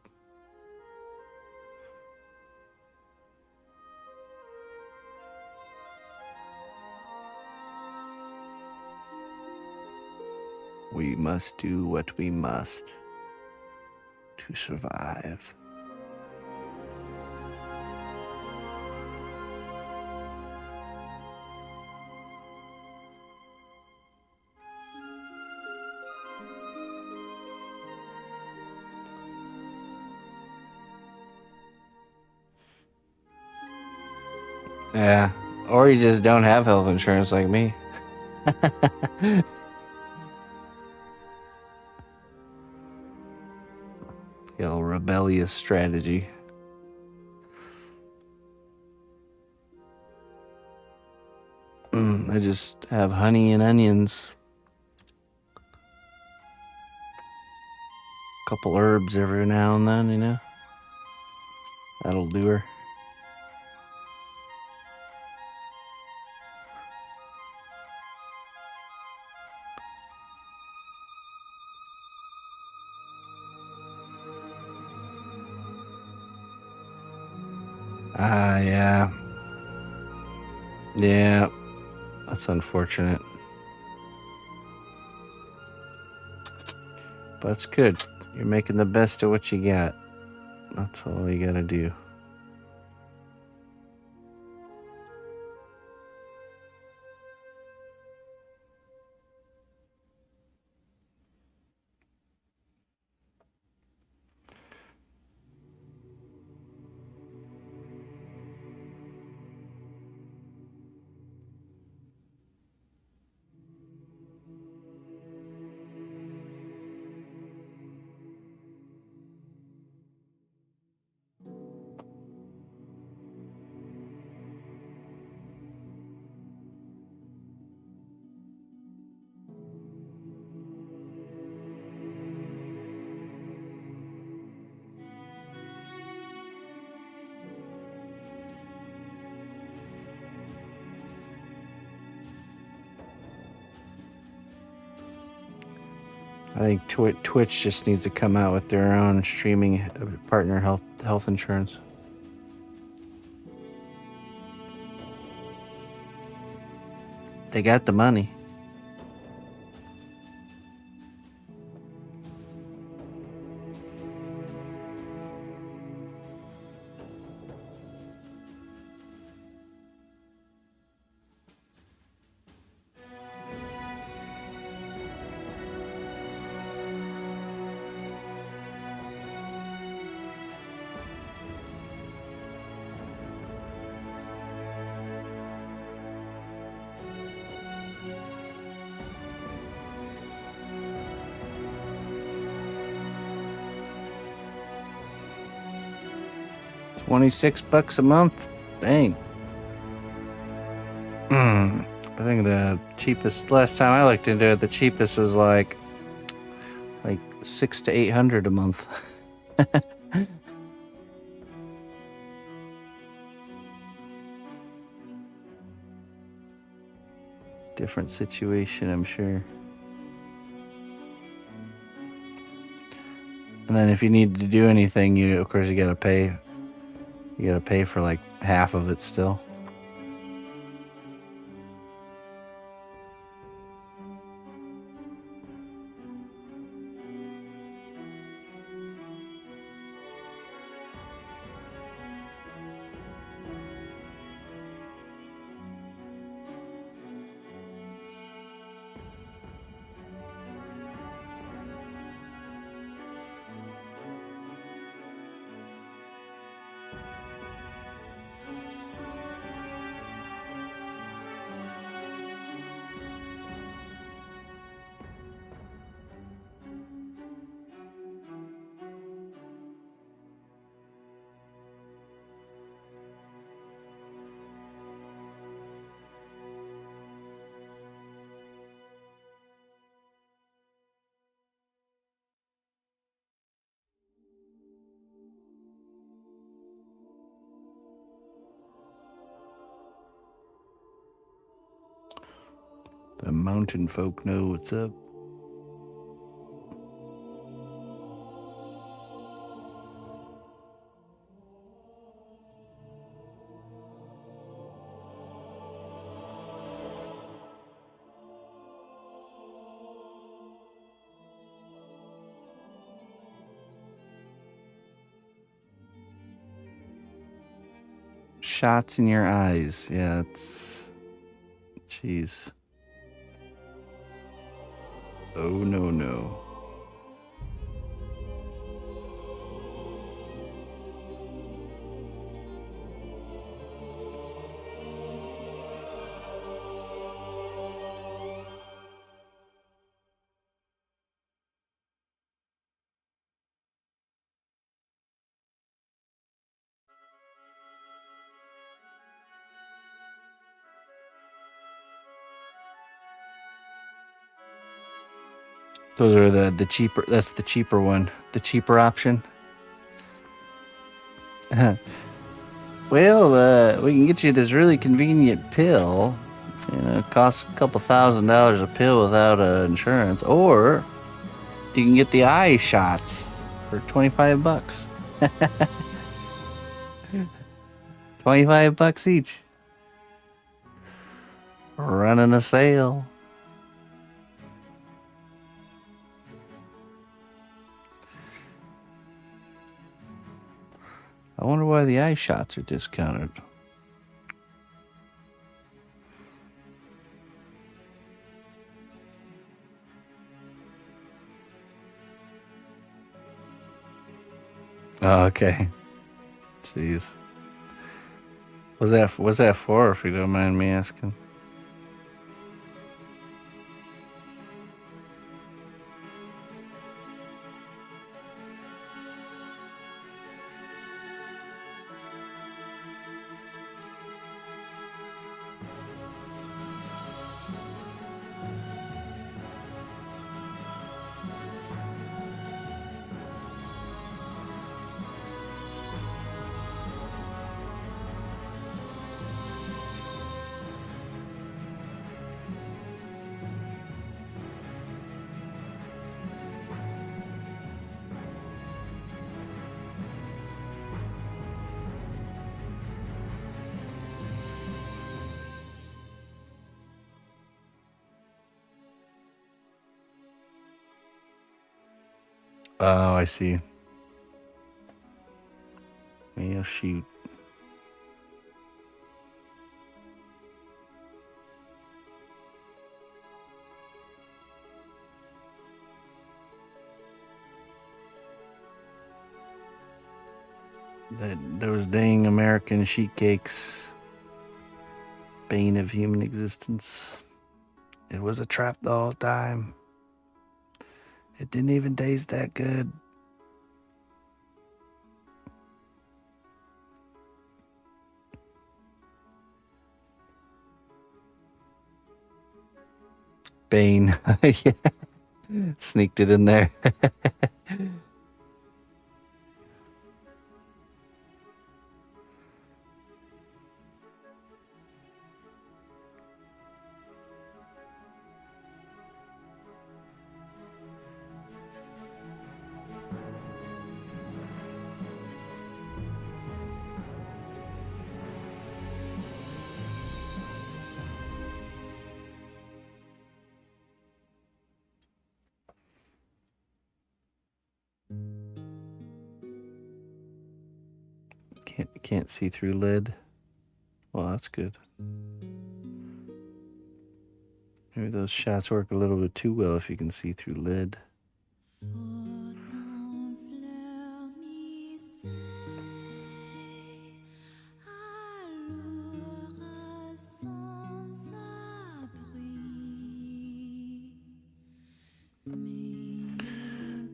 We must do what we must to survive. Yeah. Or you just don't have health insurance like me. The old rebellious strategy. I just have honey and onions. Couple herbs every now and then, you know. That'll do her. Ah, yeah. Yeah. That's unfortunate. But it's good. You're making the best of what you got. That's all you gotta do. I think Twitch just needs to come out with their own streaming partner health insurance. They got the money. $26 a month? Dang. I think the cheapest, last time I looked into it, the cheapest was like $600 to $800 a month. Different situation, I'm sure. And then if you need to do anything, of course you gotta pay. You gotta pay for like half of it still. The mountain folk know what's up. Shots in your eyes. Yeah, it's... Jeez. Oh, no, no. Those are the cheaper, that's the cheaper one. The cheaper option. Well, we can get you this really convenient pill. You know, it costs a couple $1,000 a pill without insurance. Or you can get the eye shots for $25. $25 each. Running a sale. I wonder why the eye shots are discounted. Oh, okay. Jeez. What's that for, if you don't mind me asking? Oh, I see. Yeah, shoot. Those dang American sheet cakes. Bane of human existence. It was a trap the whole time. It didn't even taste that good. Bane. Yeah. Sneaked it in there. Can't see through lid. Well, that's good. Maybe those shots work a little bit too well if you can see through lid.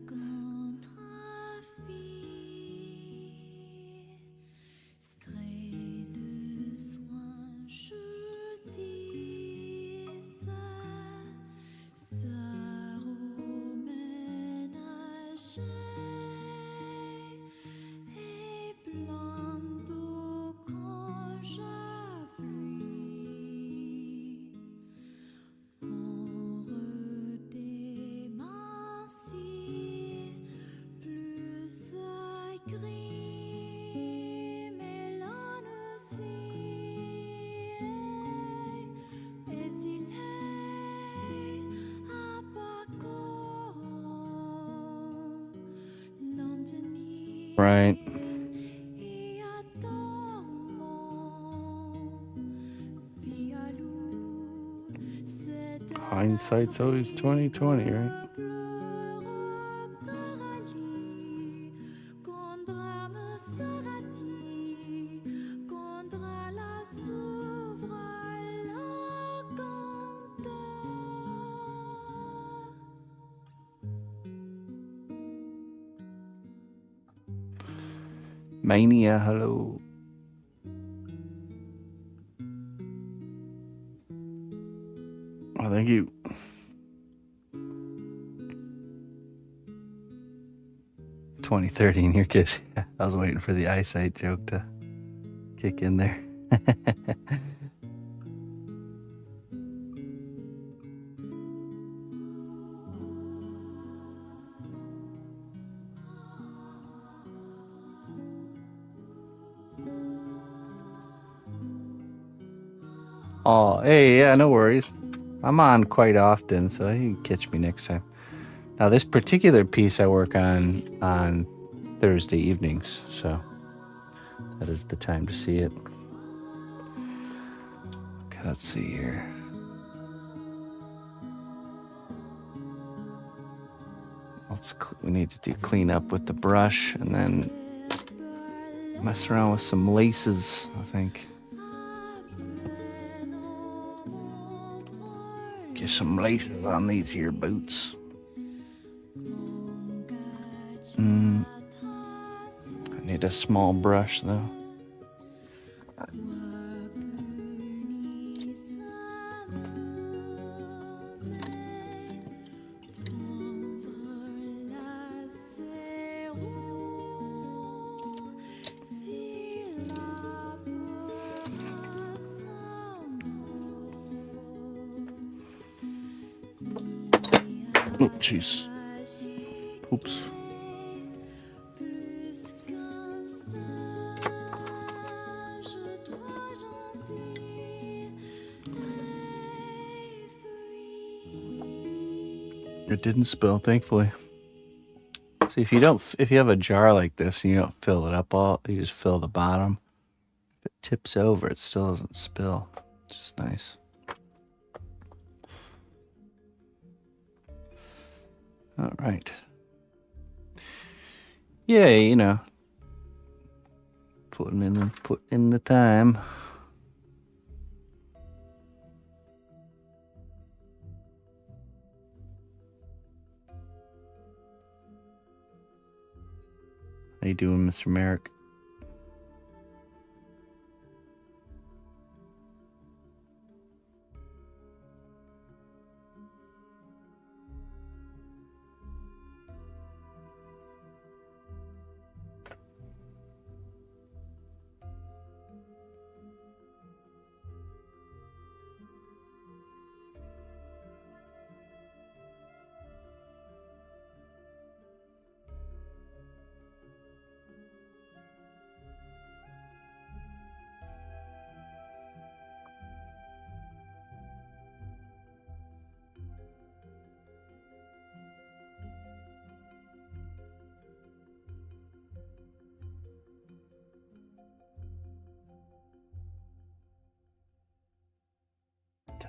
Quand j'affluis Right. Hindsight's always 2020, right? Mania, hello. Oh, thank you. In your kids. I was waiting for the eyesight joke to kick in there. Oh, hey, yeah, no worries. I'm on quite often, so you can catch me next time. Now, this particular piece I work on Thursday evenings, so that is the time to see it. Okay, let's see here. We need to do clean up with the brush and then mess around with some laces, I think. Get some laces on these here boots. I need a small brush though. Oh, jeez. Oops. It didn't spill, thankfully. See, if you have a jar like this and you don't fill it up all, you just fill the bottom. If it tips over, it still doesn't spill. Which is nice. All right. Yeah, you know, putting in the time. How you doing, Mr. Merrick?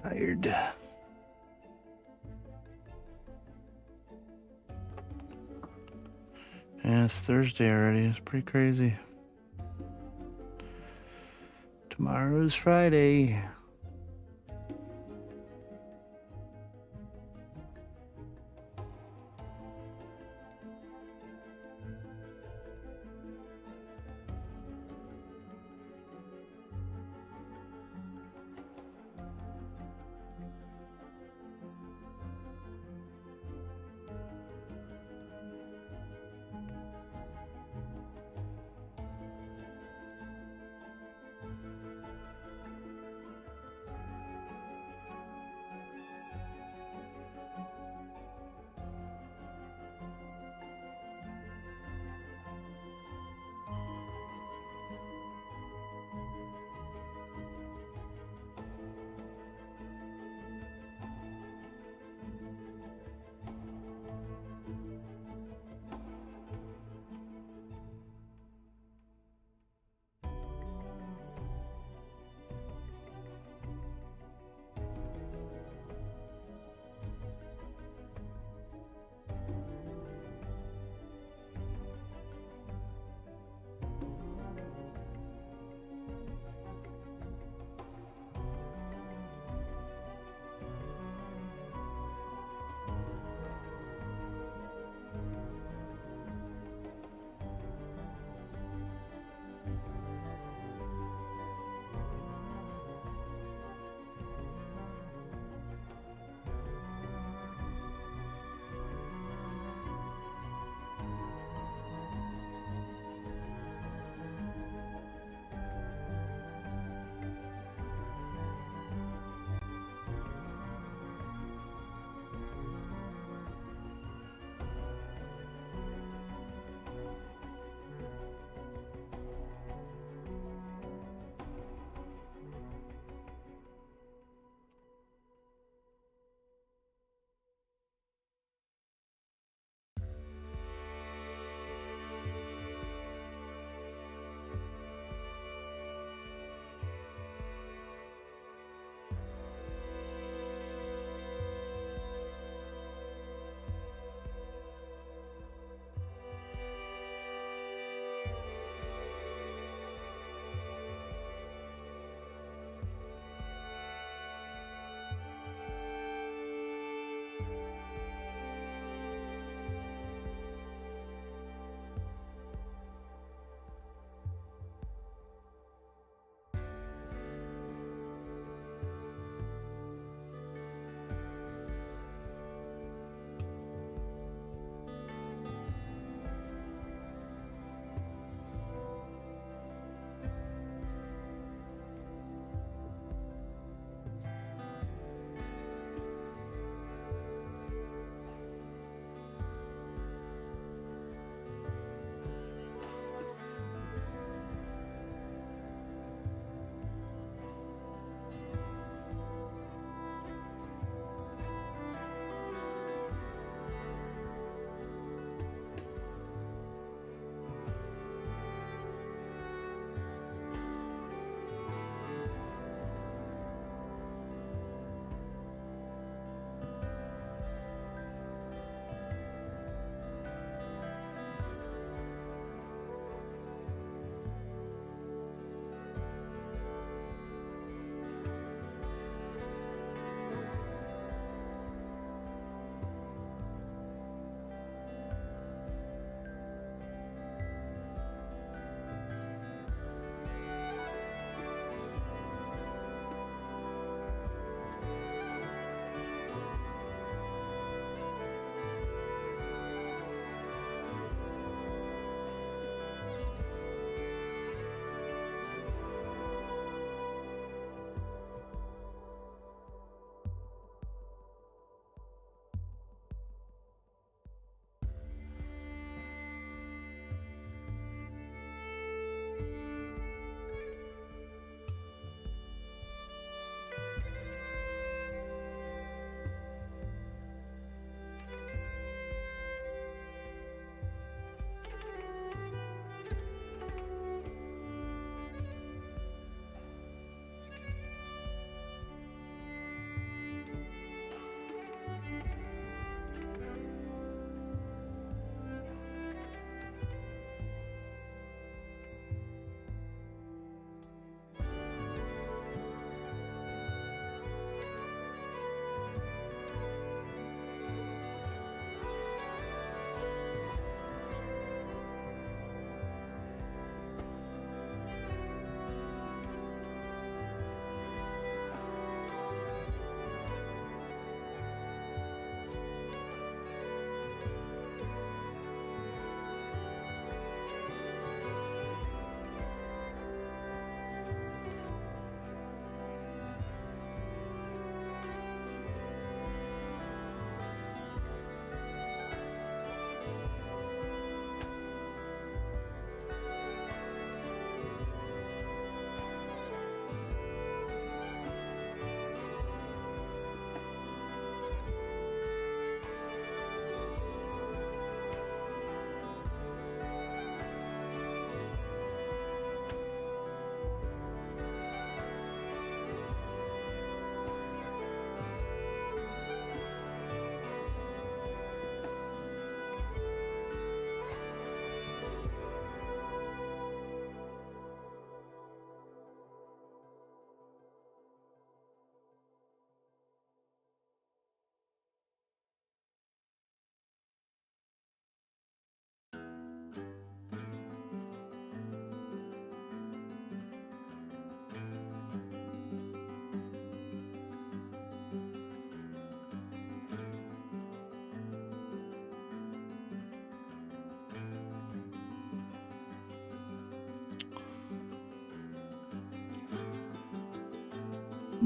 Tired. Yeah, it's Thursday already. It's pretty crazy. Tomorrow's Friday.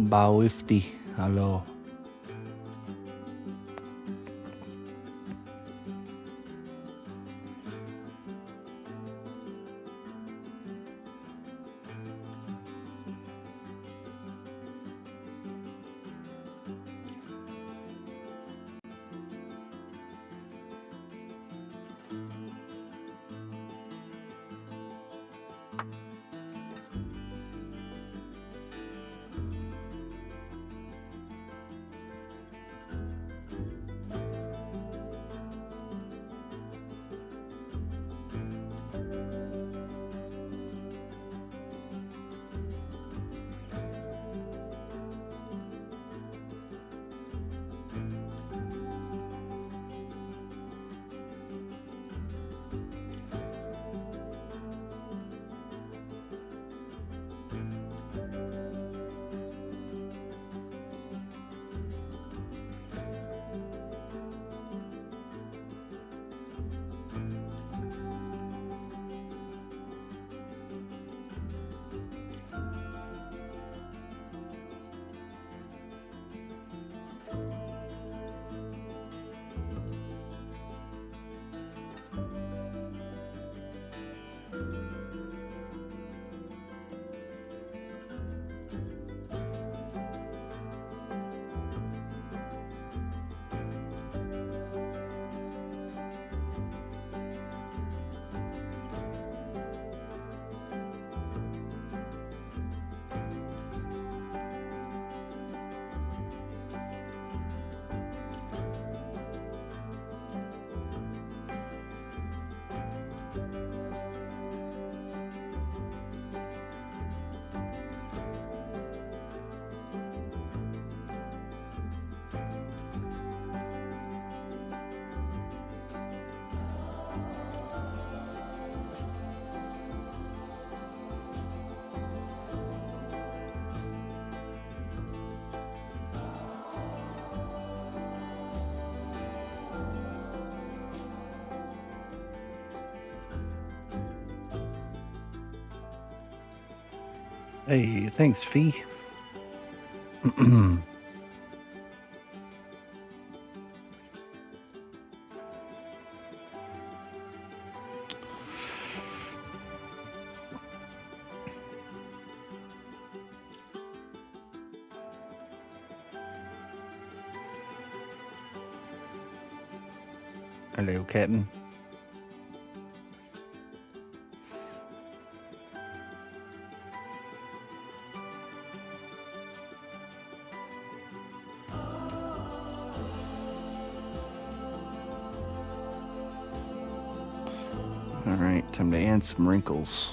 Bawifty. Hello. Hey, thanks, Fee. Hello, Captain. All right, time to add some wrinkles.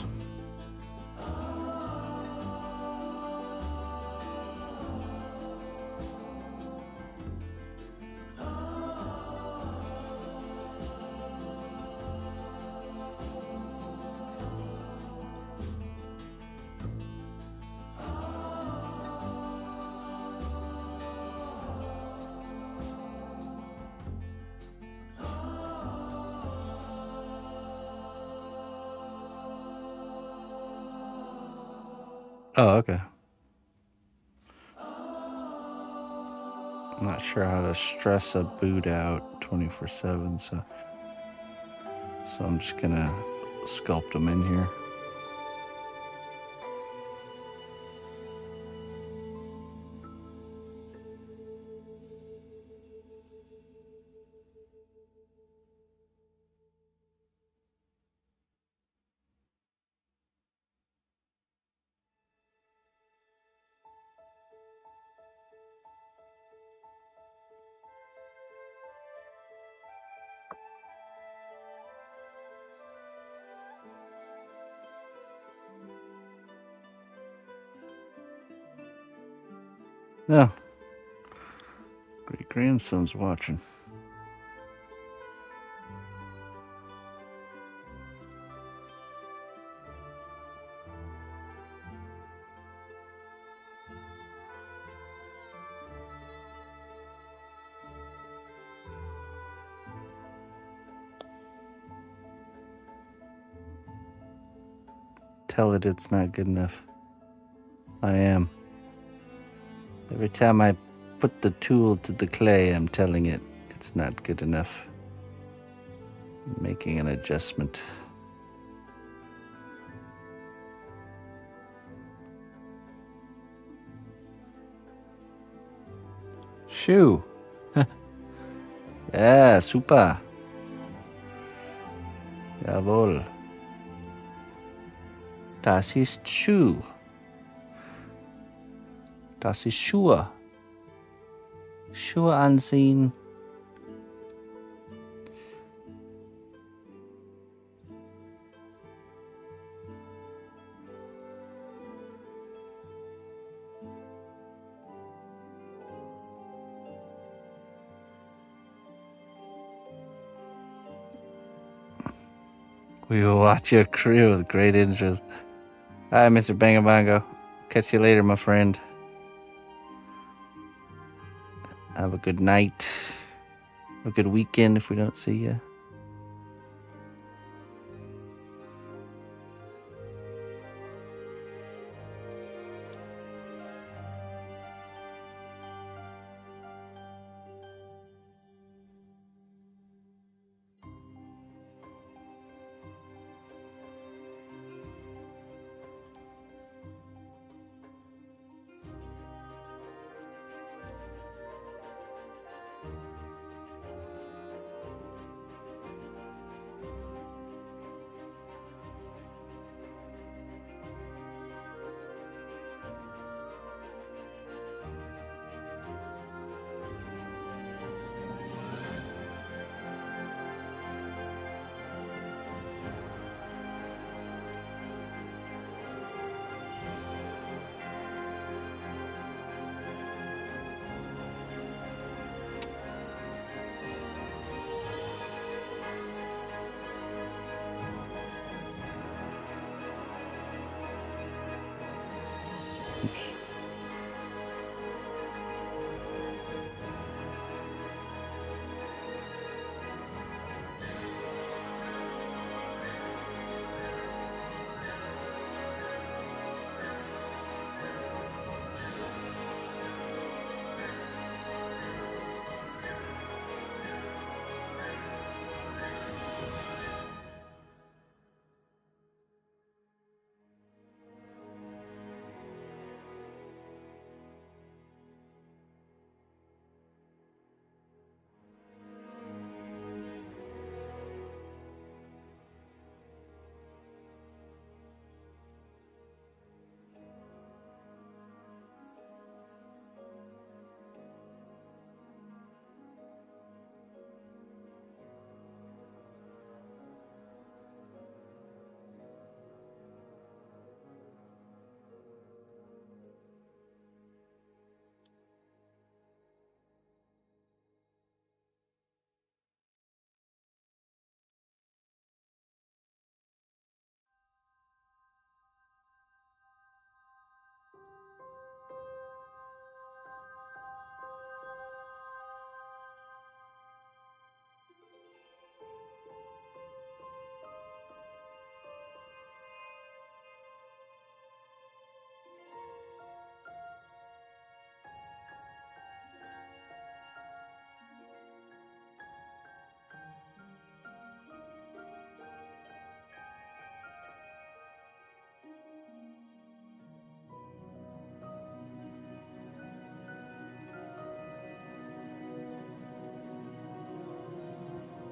Oh, okay. I'm not sure how to stress a boot out 24/7, so I'm just gonna sculpt them in here. No. Great grandson's watching. Tell it it's not good enough. I am. Every time I put the tool to the clay, I'm telling it it's not good enough. I'm making an adjustment. Shoo. Ja, super. Jawohl. Das ist Schuh. Das ist Schuhe. Schuhe anziehen. We will watch your crew with great interest. Hi, Mr. Bangabongo. Catch you later, my friend. Have a good night. A good weekend if we don't see you.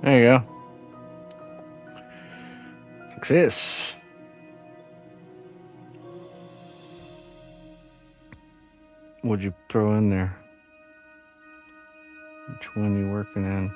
There you go. Success. What'd you throw in there? Which one you working on?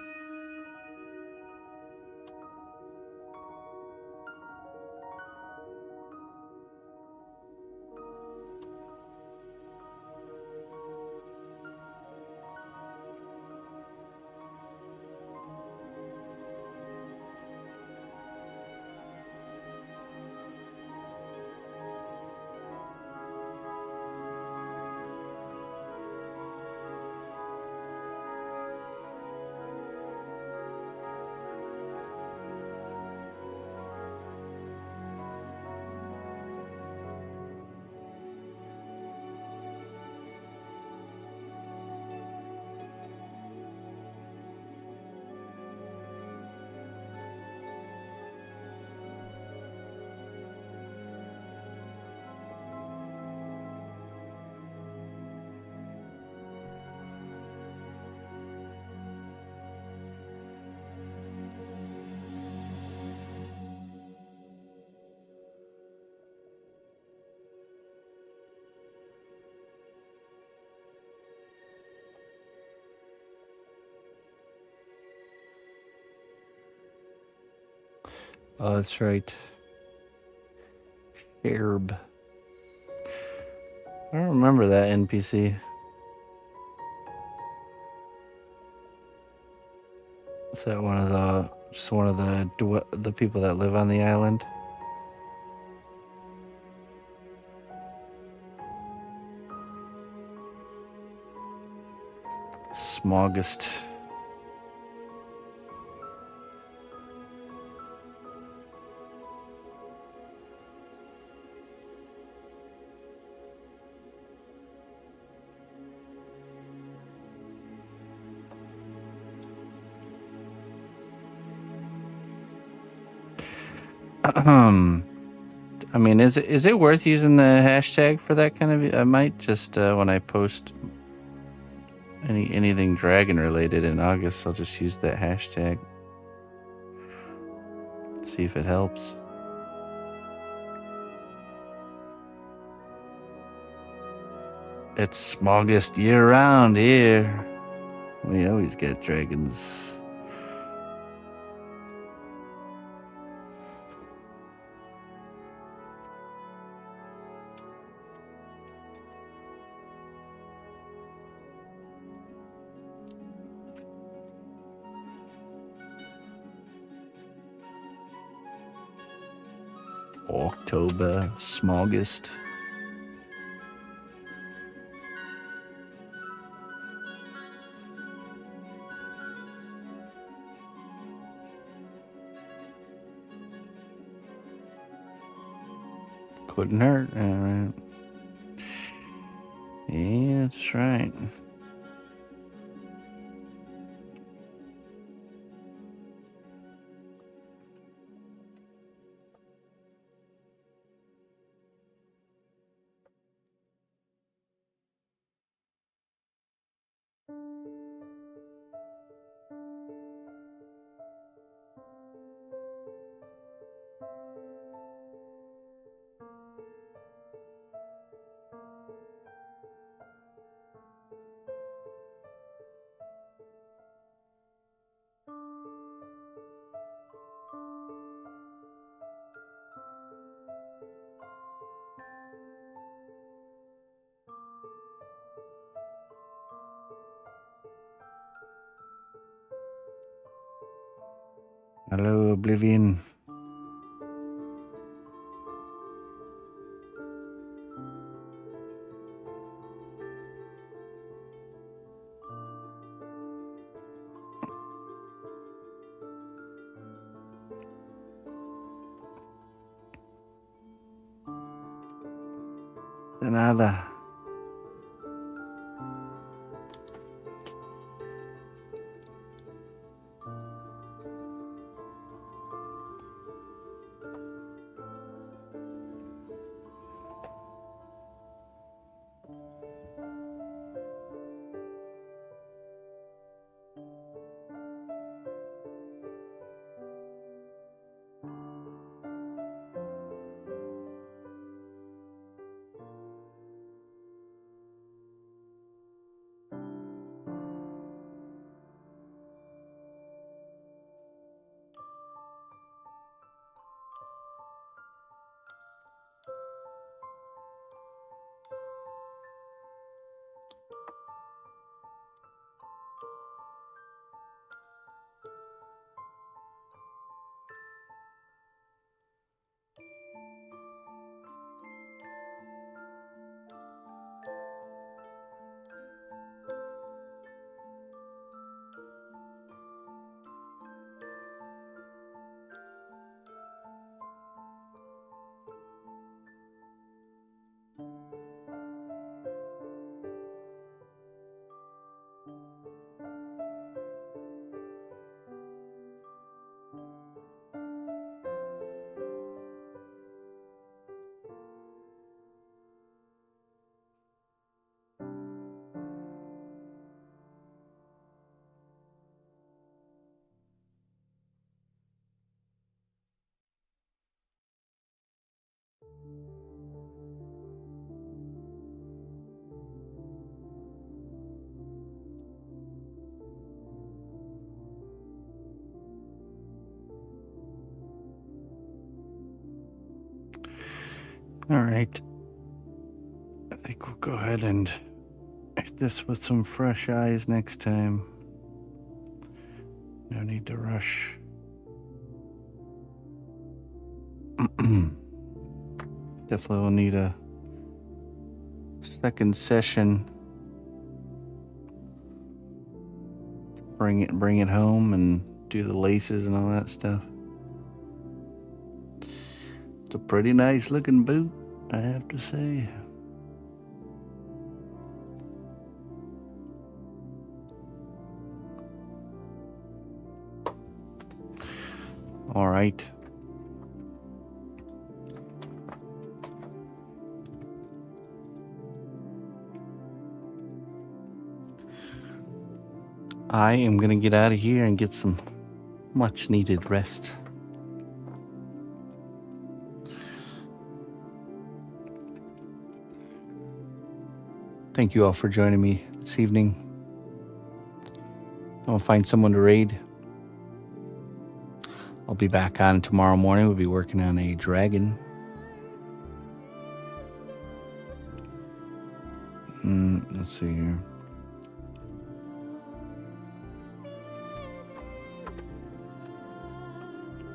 Oh, that's right. Herb. I don't remember that NPC. Is that just one of the people that live on the island? Smogest. I mean, is it worth using the hashtag for that kind of? I might just when I post anything dragon related in August, I'll just use that hashtag. See if it helps. It's smogest year round here. We always get dragons. October smogest. Couldn't hurt. All right. Yeah, that's right. Hello, Oblivion. De nada. All right. I think we'll go ahead and hit this with some fresh eyes next time. No need to rush. Definitely will need a second session. Bring it home and do the laces and all that stuff. It's a pretty nice looking boot, I have to say. All right. I am going to get out of here and get some much needed rest. Thank you all for joining me this evening. I'll find someone to raid. I'll be back on tomorrow morning. We'll be working on a dragon. Let's see here.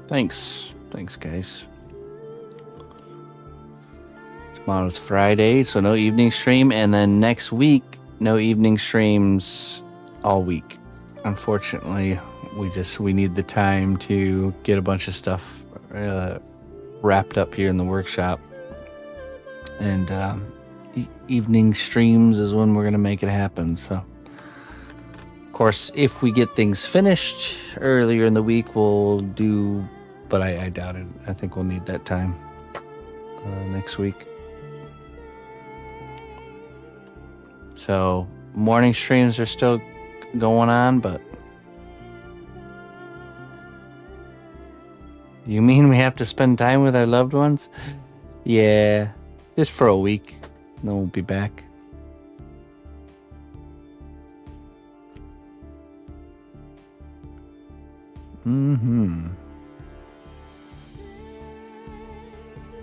Thanks, guys. Tomorrow's Friday, so no evening stream, and then next week, no evening streams all week. Unfortunately, we need the time to get a bunch of stuff wrapped up here in the workshop, and evening streams is when we're gonna make it happen. So, of course, if we get things finished earlier in the week, we'll do. But I doubt it. I think we'll need that time next week. So morning streams are still going on, but you mean we have to spend time with our loved ones? Yeah, just for a week. Then we'll be back.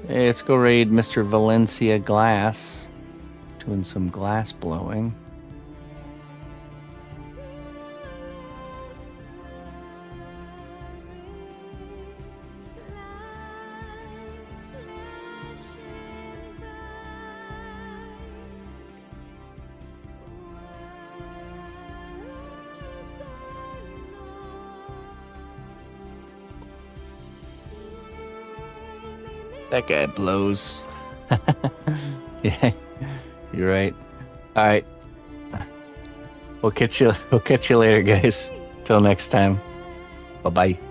Hey, let's go raid Mr. Valencia Glass. Doing some glass blowing. That guy blows. Yeah, you're right. All right. We'll catch you later, guys. Till next time. Bye-bye.